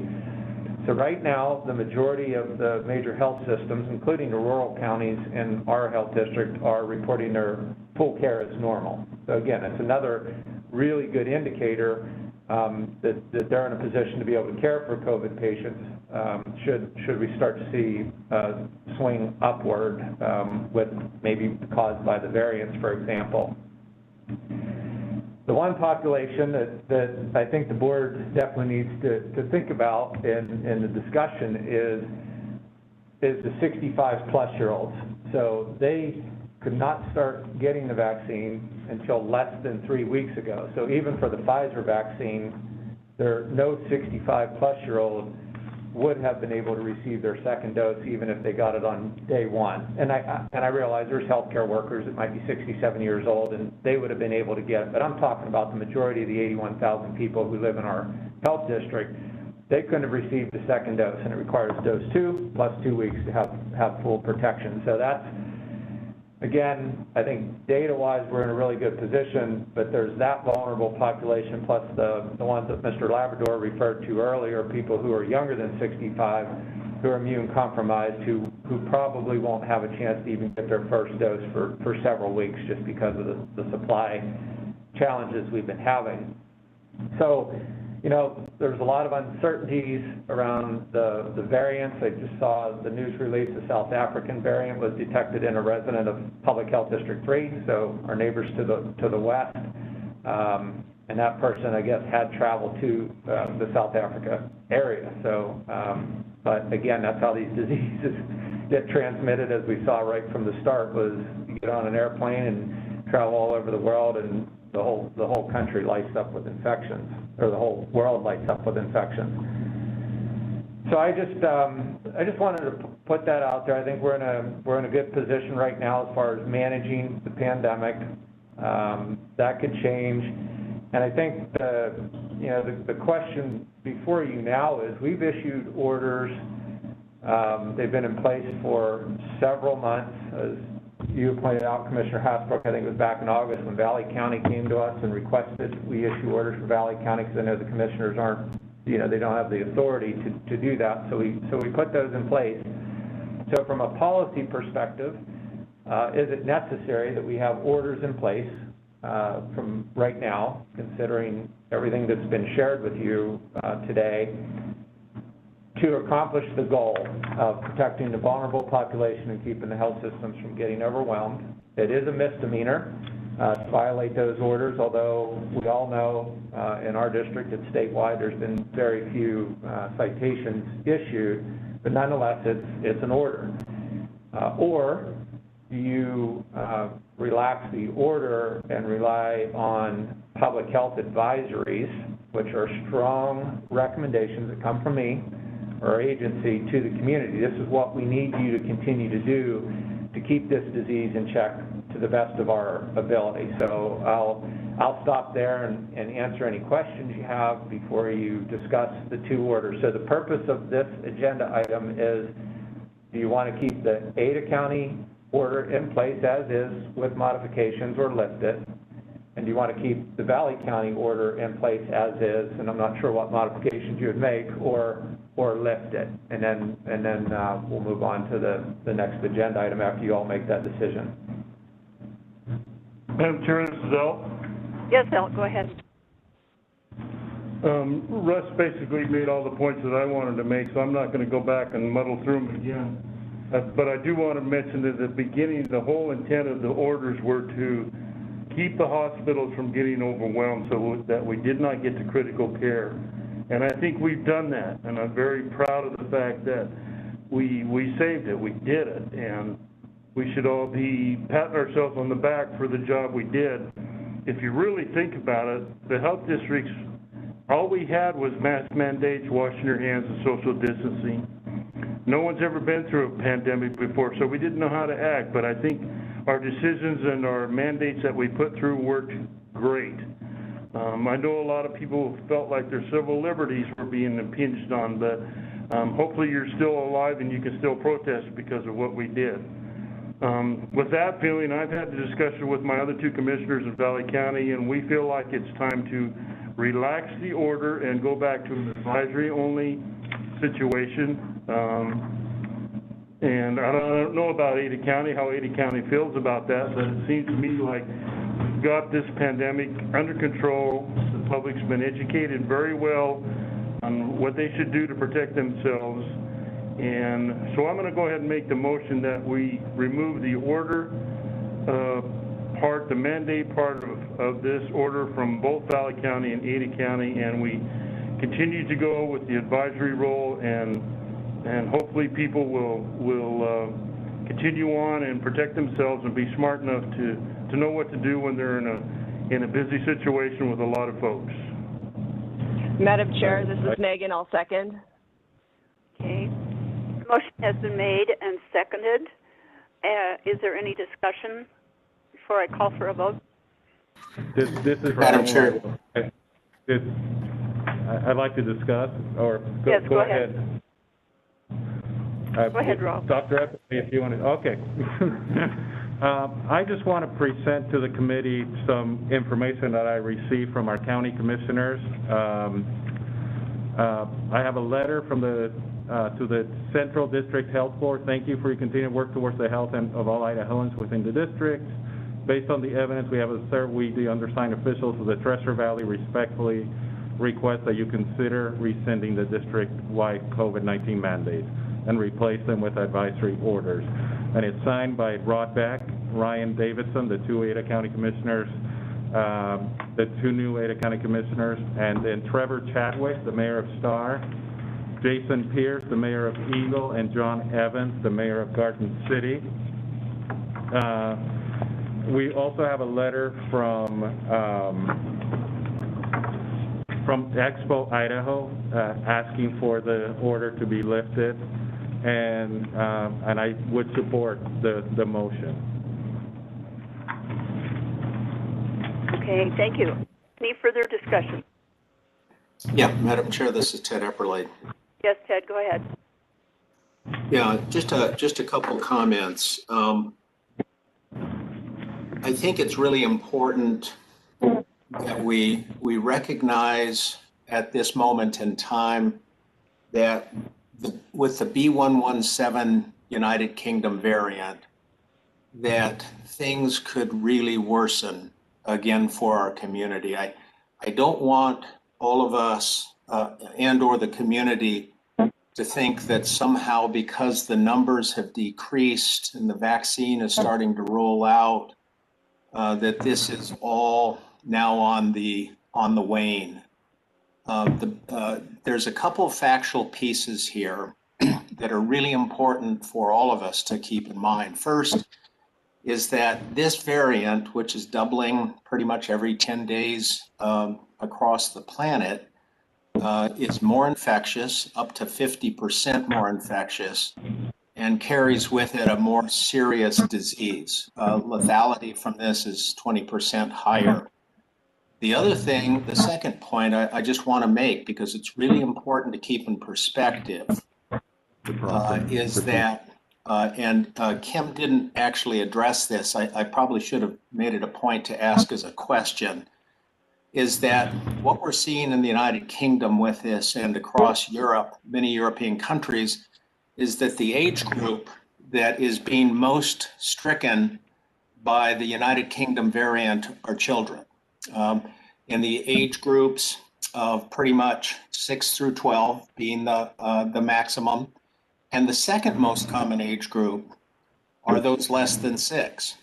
So right now, the majority of the major health systems, including the rural counties in our health district, are reporting their full care as normal. So again, it's another really good indicator that they're in a position to be able to care for COVID patients should we start to see swing upward with maybe caused by the variants, for example. The one population that I think the board definitely needs to think about in the discussion is the 65-plus-year-olds. So they could not start getting the vaccine until less than 3 weeks ago. So even for the Pfizer vaccine, no 65-plus-year-old would have been able to receive their second dose even if they got it on day 1. And I realize there's healthcare workers that might be 67 years old and they would have been able to get it, but I'm talking about the majority of the 81,000 people who live in our health district. They couldn't have received the second dose, and it requires dose 2 plus 2 weeks to have full protection. So that's, again, I think data-wise we're in a really good position, but there's that vulnerable population plus the ones that Mr. Labrador referred to earlier, people who are younger than 65, who are immune compromised, who probably won't have a chance to even get their first dose for several weeks just because of the supply challenges we've been having. So, there's a lot of uncertainties around the variants. I just saw the news release, the South African variant was detected in a resident of Public Health District 3, so our neighbors to the west. And that person, I guess, had traveled to the South Africa area. So, but again, that's how these diseases get transmitted, as we saw right from the start, was you get on an airplane and travel all over the world, and the whole country lights up with infections, or the whole world lights up with infections. So I just wanted to put that out there. I think we're in a good position right now as far as managing the pandemic. That could change, and I think the question before you now is we've issued orders. They've been in place for several months, as you pointed out, Commissioner Hasbrook. I think it was back in August when Valley County came to us and requested we issue orders for Valley County, because I know the commissioners aren't, they don't have the authority to do that. So we put those in place. So from a policy perspective, is it necessary that we have orders in place from right now, considering everything that's been shared with you today, to accomplish the goal of protecting the vulnerable population and keeping the health systems from getting overwhelmed? It is a misdemeanor to violate those orders, although we all know in our district, it's statewide, there's been very few citations issued, but nonetheless, it's an order. Or do you relax the order and rely on public health advisories, which are strong recommendations that come from me, our agency, to the community? This is what we need you to continue to do to keep this disease in check to the best of our ability. So I'll stop there and answer any questions you have before you discuss the two orders. So the purpose of this agenda item is, do you want to keep the Ada County order in place as is with modifications, or lift it? And do you want to keep the Valley County order in place as is, and I'm not sure what modifications you would make, or lift it? And then we'll move on to the next agenda item after you all make that decision. Madam Chair, this is Al. Yes, Al, go ahead. Russ basically made all the points that I wanted to make, so I'm not going to go back and muddle through them again. But I do want to mention that at the beginning, the whole intent of the orders were to keep the hospitals from getting overwhelmed so that we did not get to critical care. And I think we've done that, and I'm very proud of the fact that we saved it, we did it, and we should all be patting ourselves on the back for the job we did. If you really think about it, the health districts, all we had was mask mandates, washing your hands, and social distancing. No one's ever been through a pandemic before, so we didn't know how to act, but I think our decisions and our mandates that we put through worked great. I know a lot of people felt like their civil liberties were being impinged on, but hopefully you're still alive and you can still protest because of what we did. With that feeling, I've had the discussion with my other two commissioners in Valley County, and we feel like it's time to relax the order and go back to an advisory-only situation. And I don't know about Ada County, how Ada County feels about that, but it seems to me like we've got this pandemic under control. The public's been educated very well on what they should do to protect themselves. And so I'm going to go ahead and make the motion that we remove the order part, the mandate part of this order from both Valley County and Ada County, and we continue to go with the advisory role, and hopefully people will continue on and protect themselves and be smart enough to know what to do when they're in a busy situation with a lot of folks. Madam Chair, this is Megan. I'll second. Okay. The motion has been made and seconded. Is there any discussion before I call for a vote? This is Madam Chair. I'd like to discuss, or go ahead. Go ahead, Rob. Dr. Eppley, if you want to, okay. I just want to present to the committee some information that I received from our county commissioners. I have a letter from to the Central District Health Board. Thank you for your continued work towards the health of all Idahoans within the district. Based on the evidence we have observed, we, the undersigned officials of the Treasure Valley, respectfully request that you consider rescinding the district-wide COVID-19 mandates and replace them with advisory orders. And it's signed by Rod Beck, Ryan Davidson, the two Ada County Commissioners, the two new Ada County Commissioners, and then Trevor Chadwick, the Mayor of Star, Jason Pierce, the Mayor of Eagle, and John Evans, the Mayor of Garden City. We also have a letter from Expo Idaho asking for the order to be lifted, and I would support the motion. Okay, thank you. Any further discussion? Yeah, Madam Chair, this is Ted Epperle. Yes, Ted, go ahead. Yeah, just a couple comments. I think it's really important that we recognize at this moment in time that with the B117 United Kingdom variant, that things could really worsen again for our community. I don't want all of us and or the community to think that somehow because the numbers have decreased and the vaccine is starting to roll out, that this is all now on the wane. There's a couple of factual pieces here that are really important for all of us to keep in mind. First is that this variant, which is doubling pretty much every 10 days across the planet, is more infectious, up to 50% more infectious, and carries with it a more serious disease. Lethality from this is 20% higher. The other thing, the second point I just want to make, because it's really important to keep in perspective, is that and Kim didn't actually address this. I probably should have made it a point to ask as a question, is that what we're seeing in the United Kingdom with this and across Europe, many European countries, is that the age group that is being most stricken by the United Kingdom variant are children. In the age groups of pretty much 6 through 12 being the maximum, and the second most common age group are those less than 6.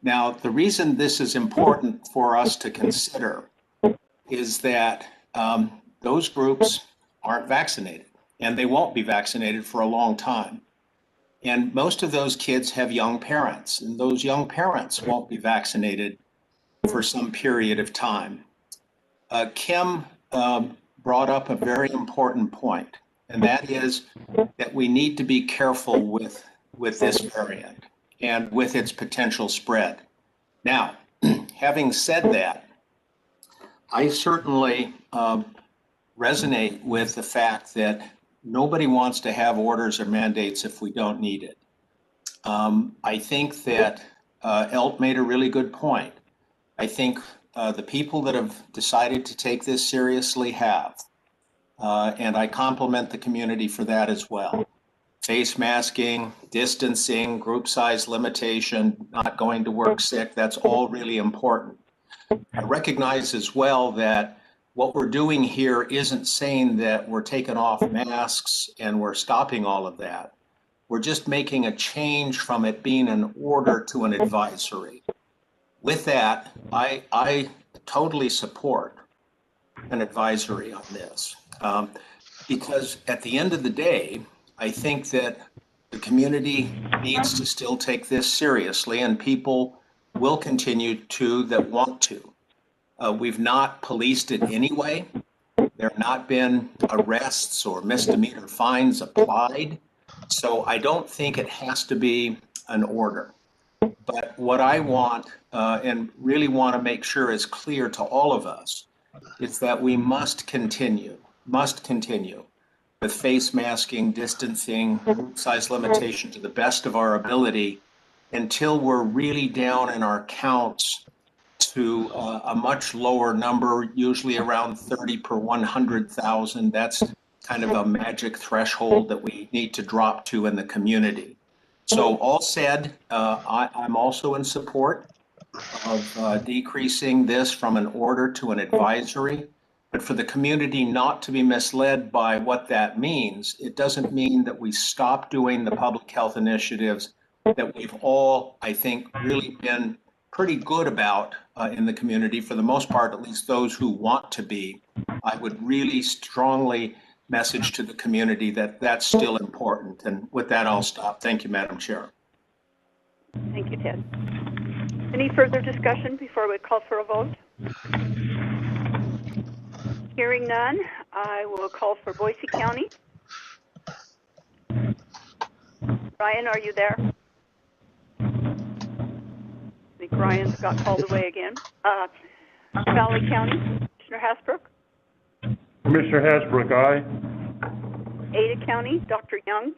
Now, the reason this is important for us to consider is that those groups aren't vaccinated, and they won't be vaccinated for a long time. And most of those kids have young parents, and those young parents won't be vaccinated for some period of time. Kim brought up a very important point, and that is that we need to be careful with this variant and with its potential spread. Now, having said that, I certainly resonate with the fact that nobody wants to have orders or mandates if we don't need it. I think that Elt made a really good point. I think the people that have decided to take this seriously have, and I compliment the community for that as well. Face masking, distancing, group size limitation, not going to work sick, that's all really important. I recognize as well that what we're doing here isn't saying that we're taking off masks and we're stopping all of that. We're just making a change from it being an order to an advisory. With that, I totally support an advisory on this because at the end of the day, I think that the community needs to still take this seriously, and people will continue to that want to. We've not policed it anyway. There have not been arrests or misdemeanor fines applied. So I don't think it has to be an order. But what I want and really want to make sure is clear to all of us is that we must continue with face masking, distancing, group size limitation to the best of our ability until we're really down in our counts to a much lower number, usually around 30 per 100,000. That's kind of a magic threshold that we need to drop to in the community. So all said, I'm also in support of decreasing this from an order to an advisory. But for the community not to be misled by what that means, it doesn't mean that we stop doing the public health initiatives that we've all, I think, really been pretty good about in the community, for the most part, at least those who want to be. I would really strongly message to the community that that's still important. And with that, I'll stop. Thank you, Madam Chair. Thank you, Ted. Any further discussion before we call for a vote? Hearing none, I will call for Boise County. Ryan, are you there? I think Ryan's got called away again. Valley County, Commissioner Hasbrook. Commissioner Hasbrook, aye. Ada County, Dr. Young.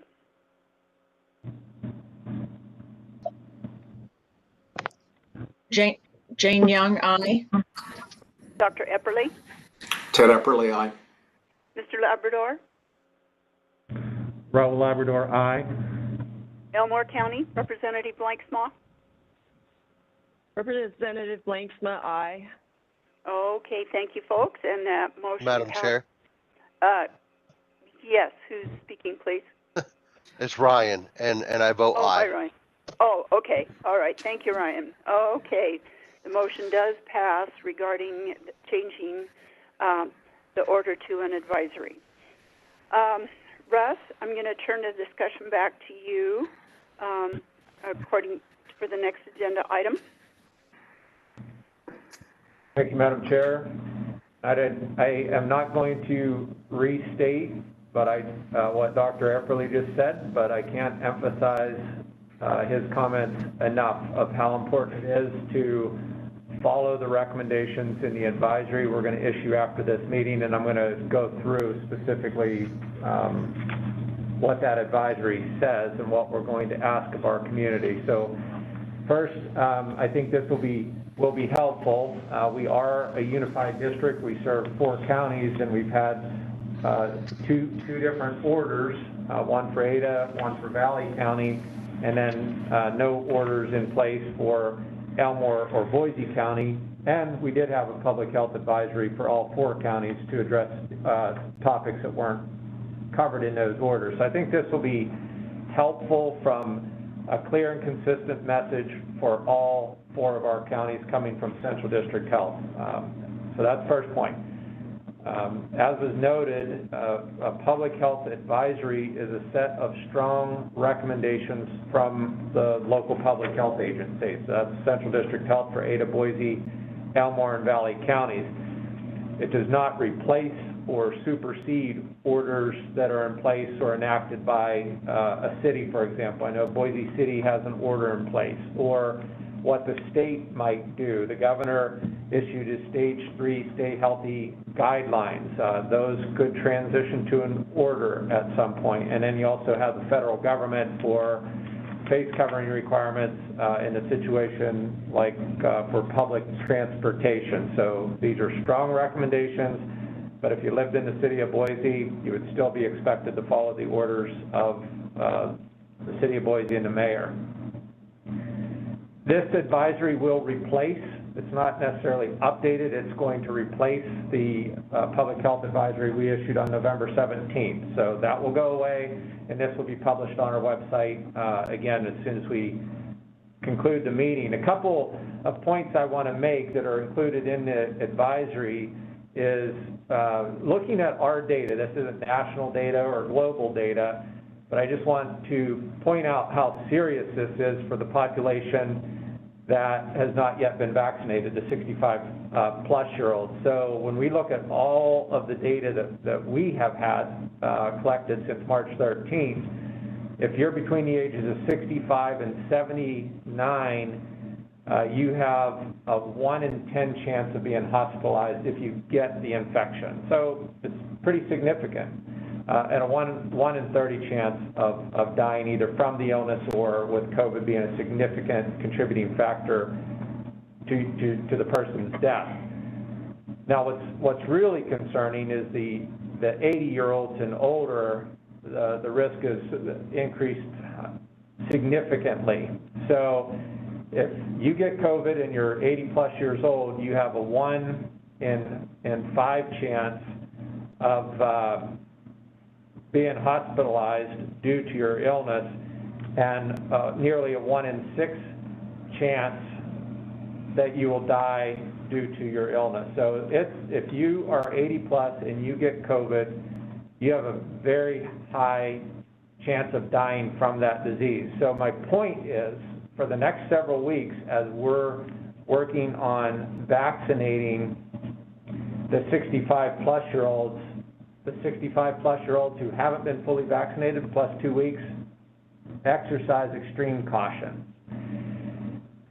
Jane Young, aye. Dr. Epperly. Ted Epperly, aye. Mr. Labrador. Raul Labrador, aye. Elmore County, Representative Blanksma. Representative Blanksma, aye. Okay, thank you, folks, and that motion Madam passed. Chair, Yes, who's speaking, please? it's Ryan, and I vote Oh, hi, aye. Ryan. Oh, okay, all right, thank you, Ryan. Okay, the motion does pass regarding changing the order to an advisory. Russ, I'm going to turn the discussion back to you for the next agenda item. Thank you, Madam Chair. I am not going to restate what Dr. Epperly just said, but I can't emphasize his comments enough of how important it is to follow the recommendations in the advisory we're going to issue after this meeting, and I'm going to go through specifically what that advisory says and what we're going to ask of our community. So first, I think this will be helpful. We are a unified district. We serve 4 counties, and we've had two different orders, one for Ada, one for Valley County, and then no orders in place for Elmore or Boise County. And we did have a public health advisory for all 4 counties to address topics that weren't covered in those orders. So I think this will be helpful from a clear and consistent message for all 4 of our counties coming from Central District Health. So that's the first point. As was noted, a public health advisory is a set of strong recommendations from the local public health agencies. That's Central District Health for Ada, Boise, Elmore, and Valley counties. It does not replace or supersede orders that are in place or enacted by a city, for example. I know Boise City has an order in place, or what the state might do. The governor issued his stage 3 stay healthy guidelines. Those could transition to an order at some point. And then you also have the federal government for face covering requirements in a situation like for public transportation. So these are strong recommendations, but if you lived in the city of Boise, you would still be expected to follow the orders of the city of Boise and the mayor. This advisory will replace, it's not necessarily updated, it's going to replace the public health advisory we issued on November 17th. So that will go away, and this will be published on our website, again, as soon as we conclude the meeting. A couple of points I want to make that are included in the advisory is looking at our data. This isn't national data or global data, but I just want to point out how serious this is for the population that has not yet been vaccinated, the 65-plus-year-olds. So when we look at all of the data that we have had collected since March 13th, if you're between the ages of 65 and 79, you have a 1 in 10 chance of being hospitalized if you get the infection. So it's pretty significant. And a 1 in 30 chance of dying either from the illness or with COVID being a significant contributing factor to the person's death. Now, what's really concerning is the 80-year-olds and older, the risk is increased significantly. So if you get COVID and you're 80-plus years old, you have a 1 in 5 chance of being hospitalized due to your illness, and nearly a 1 in 6 chance that you will die due to your illness. So if you are 80 plus and you get COVID, you have a very high chance of dying from that disease. So my point is, for the next several weeks, as we're working on vaccinating the 65-plus-year-olds, the 65-plus-year-olds who haven't been fully vaccinated plus 2 weeks, exercise extreme caution.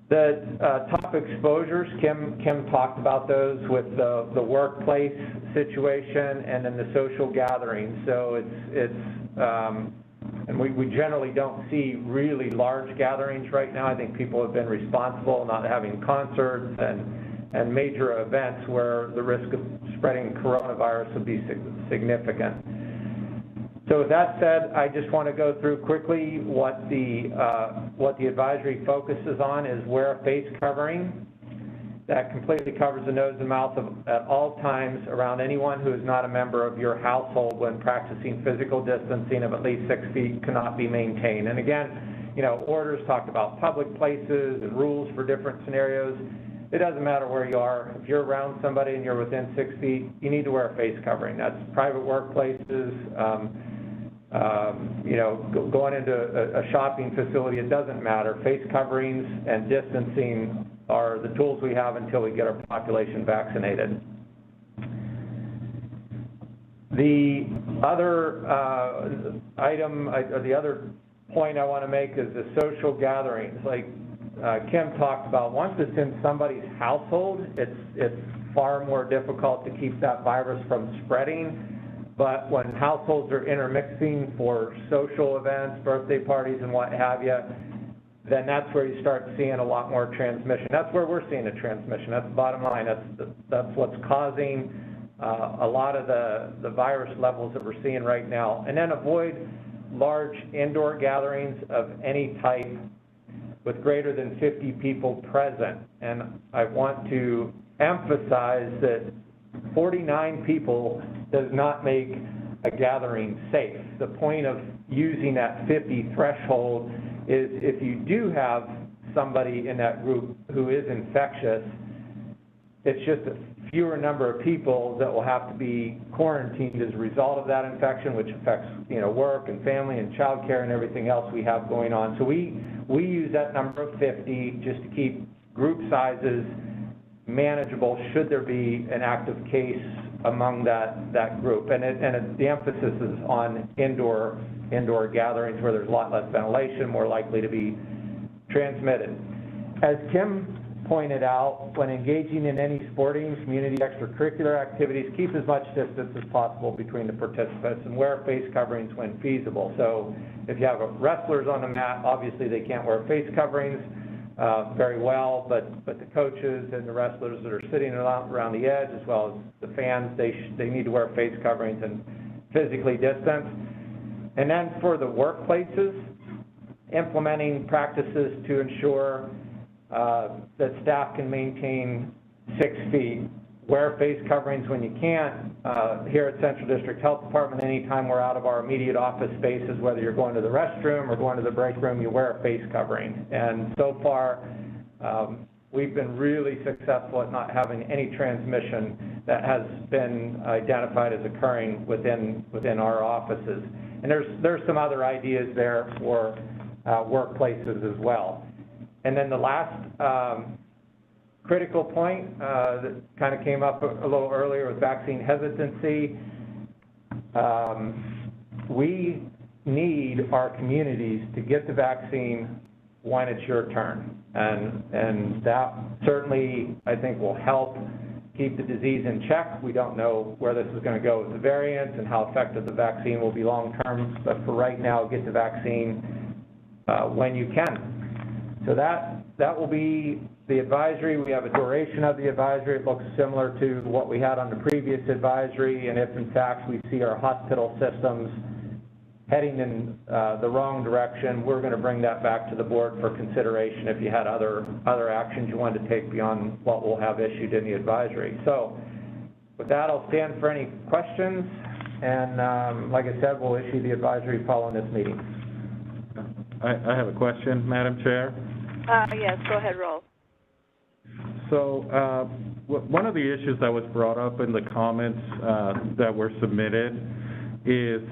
The top exposures, Kim talked about those with the workplace situation and then the social gatherings. So and we generally don't see really large gatherings right now. I think people have been responsible, not having concerts and major events where the risk of spreading coronavirus would be significant. So with that said, I just want to go through quickly what the advisory focuses on is wear a face covering that completely covers the nose and mouth at all times around anyone who is not a member of your household when practicing physical distancing of at least 6 feet cannot be maintained. And again, orders talk about public places and rules for different scenarios. It doesn't matter where you are. If you're around somebody and you're within 6 feet, you need to wear a face covering. That's private workplaces, going into a shopping facility, it doesn't matter. Face coverings and distancing are the tools we have until we get our population vaccinated. The other the other point I want to make is the social gatherings. Like Kim talked about, once it's in somebody's household, it's far more difficult to keep that virus from spreading. But when households are intermixing for social events, birthday parties and what have you, then that's where you start seeing a lot more transmission. That's where we're seeing a transmission. That's the bottom line. That's what's causing a lot of the virus levels that we're seeing right now. And then avoid large indoor gatherings of any type with greater than 50 people present. And I want to emphasize that 49 people does not make a gathering safe. The point of using that 50 threshold is if you do have somebody in that group who is infectious, it's just a fewer number of people that will have to be quarantined as a result of that infection, which affects, you know, work and family and childcare and everything else we have going on. So we use that number of 50 just to keep group sizes manageable should there be an active case among that group. And the emphasis is on indoor gatherings where there's a lot less ventilation, more likely to be transmitted. As Kim pointed out, when engaging in any sporting, community, extracurricular activities, keep as much distance as possible between the participants and wear face coverings when feasible. So if you have wrestlers on the mat, obviously they can't wear face coverings very well, but the coaches and the wrestlers that are sitting around the edge, as well as the fans, they need to wear face coverings and physically distance. And then for the workplaces, implementing practices to ensure that staff can maintain 6 feet. Wear face coverings when you can't. Here at Central District Health Department, anytime we're out of our immediate office spaces, whether you're going to the restroom or going to the break room, you wear a face covering. And so far, we've been really successful at not having any transmission that has been identified as occurring within our offices. And there's some other ideas there for workplaces as well. And then the last critical point that kind of came up a little earlier with vaccine hesitancy. We need our communities to get the vaccine when it's your turn. And that certainly, I think, will help keep the disease in check. We don't know where this is going to go with the variants and how effective the vaccine will be long term, but for right now, get the vaccine when you can. So that will be the advisory. We have a duration of the advisory. It looks similar to what we had on the previous advisory, and if in fact we see our hospital systems heading in the wrong direction, we're going to bring that back to the board for consideration if you had other actions you wanted to take beyond what we'll have issued in the advisory. So with that, I'll stand for any questions, and like I said, we'll issue the advisory following this meeting. I have a question, Madam Chair. Yes, go ahead, Rolf. So one of the issues that was brought up in the comments that were submitted is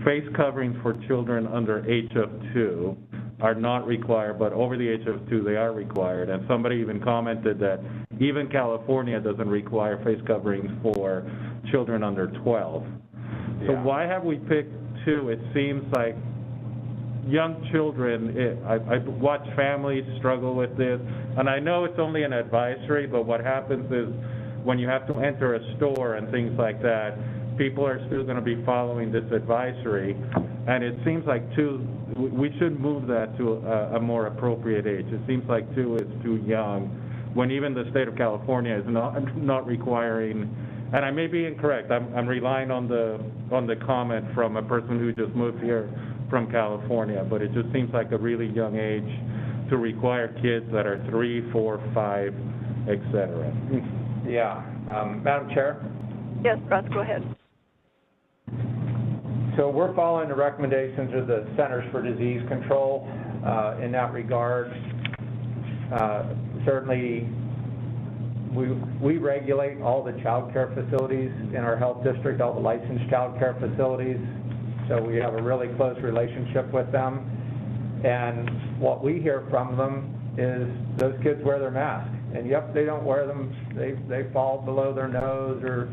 face coverings for children under age of 2 are not required, but over the age of 2 they are required. And somebody even commented that even California doesn't require face coverings for children under 12. So why have we picked 2? It seems like young children, I watch families struggle with this, and I know it's only an advisory, but what happens is when you have to enter a store and things like that, people are still going to be following this advisory, and it seems like 2, we should move that to a more appropriate age. It seems like 2 is too young, when even the state of California is not requiring, and I may be incorrect, I'm relying on the comment from a person who just moved here from California, but it just seems like a really young age to require kids that are 3, 4, 5, etc. Yeah. Madam Chair? Yes, Russ, go ahead. So we're following the recommendations of the Centers for Disease Control in that regard. Certainly, we regulate all the child care facilities in our health district, all the licensed child care facilities. So we have a really close relationship with them. And what we hear from them is those kids wear their mask. And yep, they don't wear them, they fall below their nose, or,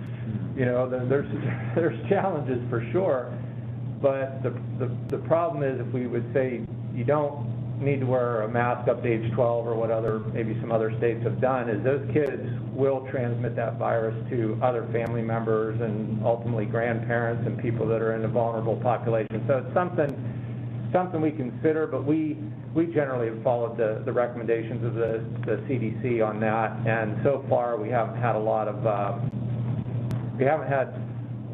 you know, there's challenges for sure. But the problem is if we would say you don't need to wear a mask up to age 12 or what maybe some other states have done, is those kids will transmit that virus to other family members and ultimately grandparents and people that are in a vulnerable population. So it's something we consider, but we generally have followed the recommendations of the CDC on that, and so far we haven't had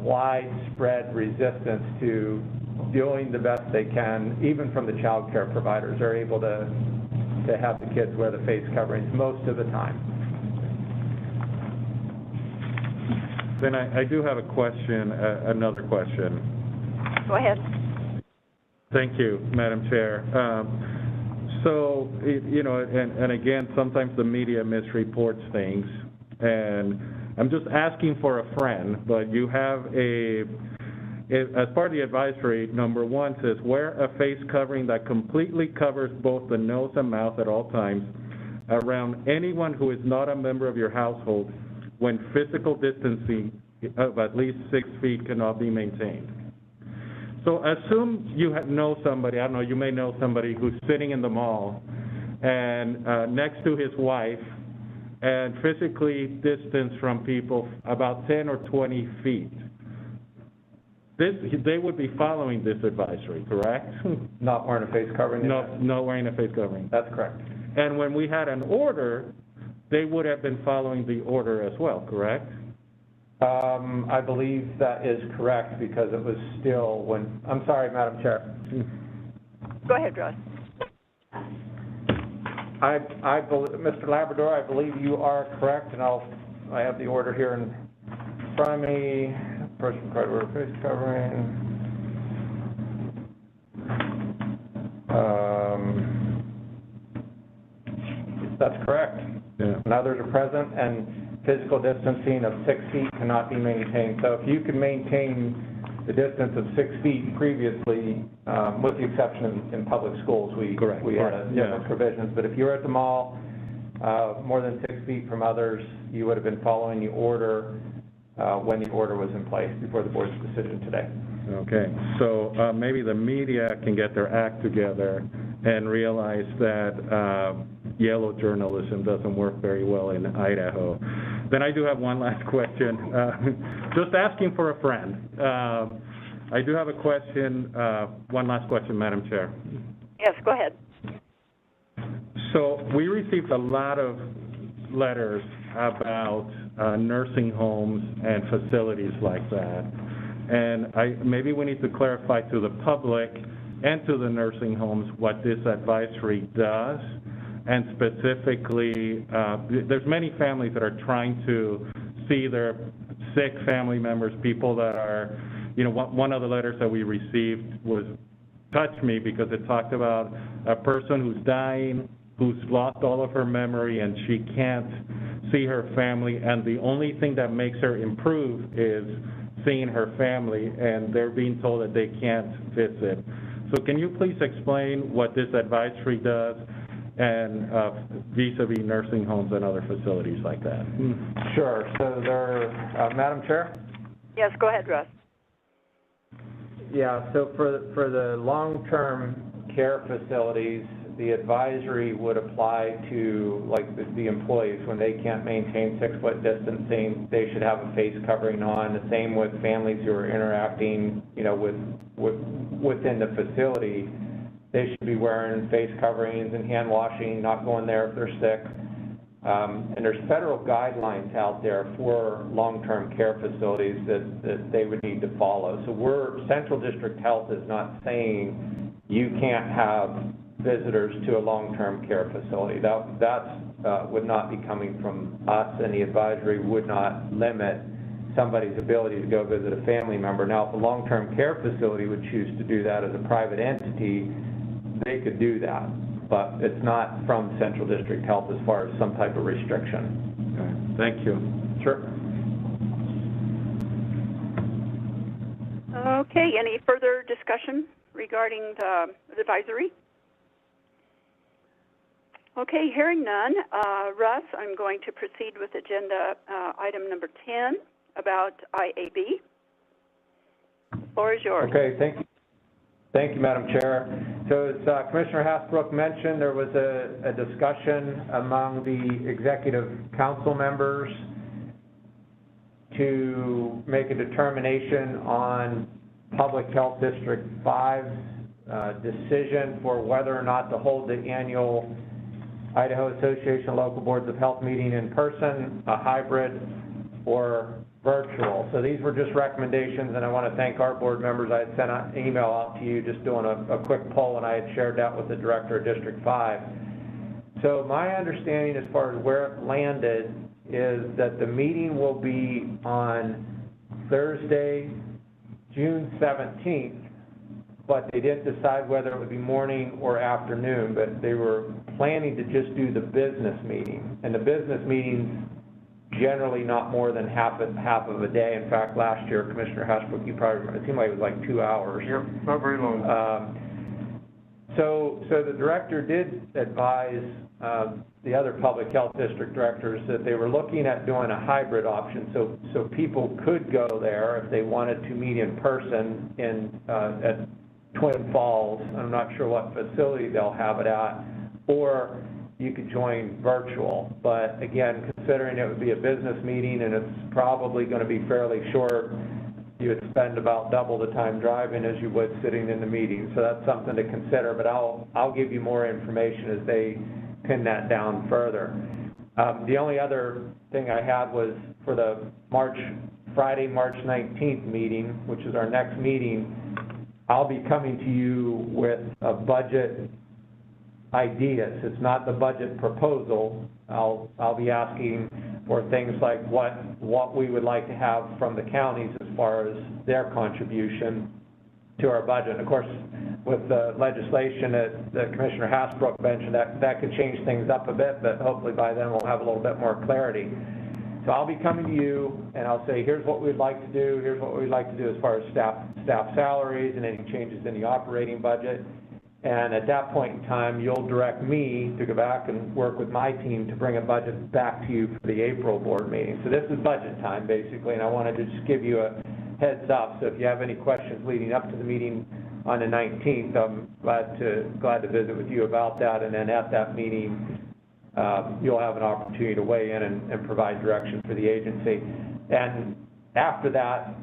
widespread resistance to doing the best they can. Even from the child care providers, they're able to have the kids wear the face coverings most of the time. Then I do have a question, another question. Go ahead. Thank you, Madam Chair. So, you know, and again, sometimes the media misreports things, and I'm just asking for a friend, but you have as part of the advisory, number 1 says, wear a face covering that completely covers both the nose and mouth at all times around anyone who is not a member of your household when physical distancing of at least 6 feet cannot be maintained. So assume you know somebody, I don't know, you may know somebody who's sitting in the mall and next to his wife and physically distanced from people about 10 or 20 feet. They would be following this advisory, correct? Not wearing a face covering? No wearing a face covering. That's correct. And when we had an order, they would have been following the order as well, correct? I believe that is correct because it was still when, I'm sorry, Madam Chair. Go ahead, Russ. Mr. Labrador, I believe you are correct, and I have the order here in front of me. Person required to wear a face covering. That's correct. Yeah. When others are present and physical distancing of 6 feet cannot be maintained. So if you can maintain the distance of 6 feet previously, with the exception in public schools, we had different provisions. But if you're at the mall, more than 6 feet from others, you would have been following the order when the order was in place before the board's decision today. Okay, so maybe the media can get their act together and realize that yellow journalism doesn't work very well in Idaho. Then I do have one last question. Just asking for a friend. I do have a question, one last question, Madam Chair. Yes, go ahead. So we received a lot of letters about nursing homes and facilities like that. And maybe we need to clarify to the public and to the nursing homes what this advisory does. And specifically, there's many families that are trying to see their sick family members, people that are, you know, one of the letters that we received touched me because it talked about a person who's dying, who's lost all of her memory, and she can't see her family, and the only thing that makes her improve is seeing her family, and they're being told that they can't visit. So can you please explain what this advisory does and vis-a-vis nursing homes and other facilities like that? Sure. So Madam Chair? Yes, go ahead, Russ. Yeah, so for the long-term care facilities, the advisory would apply to like the employees when they can't maintain 6-foot distancing. They should have a face covering on. The same with families who are interacting, you know, within the facility. They should be wearing face coverings and hand washing, not going there if they're sick. And there's federal guidelines out there for long-term care facilities that they would need to follow. So Central District Health is not saying you can't have visitors to a long-term care facility. That would not be coming from us, and the advisory would not limit somebody's ability to go visit a family member. Now, if a long-term care facility would choose to do that as a private entity, they could do that, but it's not from Central District Health as far as some type of restriction. Okay. Thank you. Sure. Okay, any further discussion regarding the advisory? Okay, hearing none. Russ, I'm going to proceed with agenda item number 10 about IAB. The floor is yours. Okay, thank you, Madam Chair. So as Commissioner Hasbrook mentioned, there was a discussion among the executive council members to make a determination on Public Health District 5's decision for whether or not to hold the annual Idaho Association of Local Boards of Health meeting in person, a hybrid, or virtual. So these were just recommendations, and I want to thank our board members. I had sent an email out to you just doing a quick poll, and I had shared that with the director of District 5. So my understanding as far as where it landed is that the meeting will be on Thursday, June 17th, but they didn't decide whether it would be morning or afternoon, but they were planning to just do the business meeting. And the business meetings generally not more than half of a day. In fact, last year, Commissioner Hasbrook, you probably remember, it seemed like it was like 2 hours. Yep, not very long. So the director did advise the other public health district directors that they were looking at doing a hybrid option, so people could go there if they wanted to meet in person at Twin Falls. I'm not sure what facility they'll have it at, or you could join virtual. But again, considering it would be a business meeting and it's probably going to be fairly short, you would spend about double the time driving as you would sitting in the meeting. So that's something to consider, but I'll give you more information as they pin that down further. The only other thing I had was for the Friday, March 19th meeting, which is our next meeting, I'll be coming to you with a budget ideas. It's not the budget proposal. I'll be asking for things like what we would like to have from the counties as far as their contribution to our budget. Of course, with the legislation that Commissioner Hasbrook mentioned, that could change things up a bit, but hopefully by then we'll have a little bit more clarity. So I'll be coming to you and I'll say, here's what we'd like to do, here's what we'd like to do as far as staff salaries and any changes in the operating budget. And at that point in time, you'll direct me to go back and work with my team to bring a budget back to you for the April board meeting. So this is budget time, basically, and I wanted to just give you a heads up. So if you have any questions leading up to the meeting on the 19th, I'm glad to visit with you about that. And then at that meeting, you'll have an opportunity to weigh in and provide direction for the agency. And after that,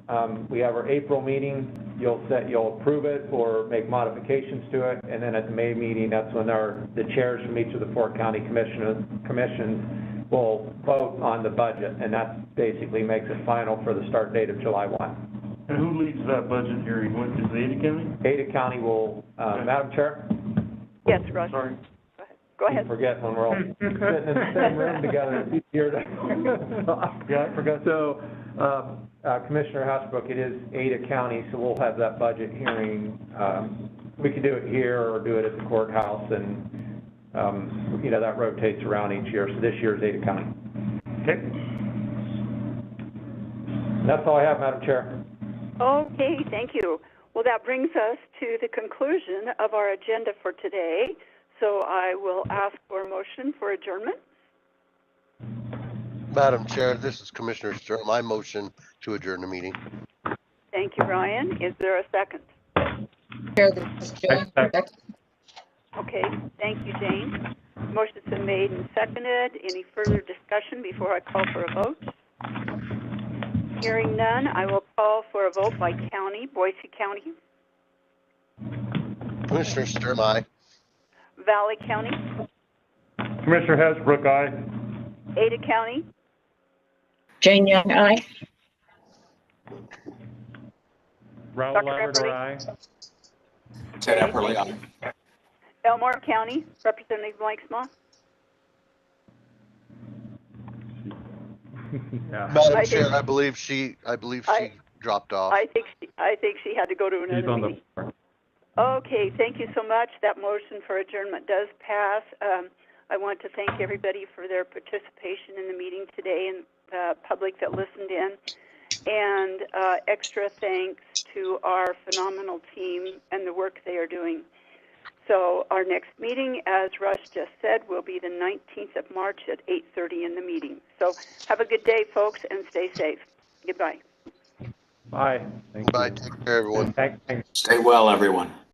we have our April meeting. You'll approve it or make modifications to it, and then at the May meeting, that's when the chairs from each of the 4 county commissions will vote on the budget, and that basically makes it final for the start date of July 1. And who leads that budget hearing? Is it Ada County? Ada County will, Madam Chair? Yes, Russ. Sorry. Go ahead. I forget when we're all sitting in the same room together. It's easier to yeah, I forgot. So, Commissioner Hasbrook, it is Ada County, so we'll have that budget hearing. We can do it here or do it at the courthouse, and that rotates around each year. So this year is Ada County. Okay. That's all I have, Madam Chair. Okay, thank you. Well, that brings us to the conclusion of our agenda for today. So I will ask for a motion for adjournment. Madam Chair, this is Commissioner Sturm. I motion to adjourn the meeting. Thank you, Ryan. Is there a second? Chair, this is Jane. Okay, thank you, Jane. Motion's been made and seconded. Any further discussion before I call for a vote? Hearing none, I will call for a vote by county. Boise County. Commissioner Sturm, aye. Valley County. Commissioner Hasbrook, aye. Ada County. Jane Young, aye. Raul Dr. Labrador, Epperly? aye. Ted Epperly, aye. Elmore County. Representative Blanksma. Yeah. Madam Chair, I believe she dropped off. I think she had to go to another She's on meeting. the floor. Okay, thank you so much. That motion for adjournment does pass. I want to thank everybody for their participation in the meeting today and the public that listened in. And extra thanks to our phenomenal team and the work they are doing. So our next meeting, as Russ just said, will be the 19th of March at 8:30 in the meeting. So have a good day, folks, and stay safe. Goodbye. Bye. Bye. Take care, everyone. Thanks. Stay well, everyone.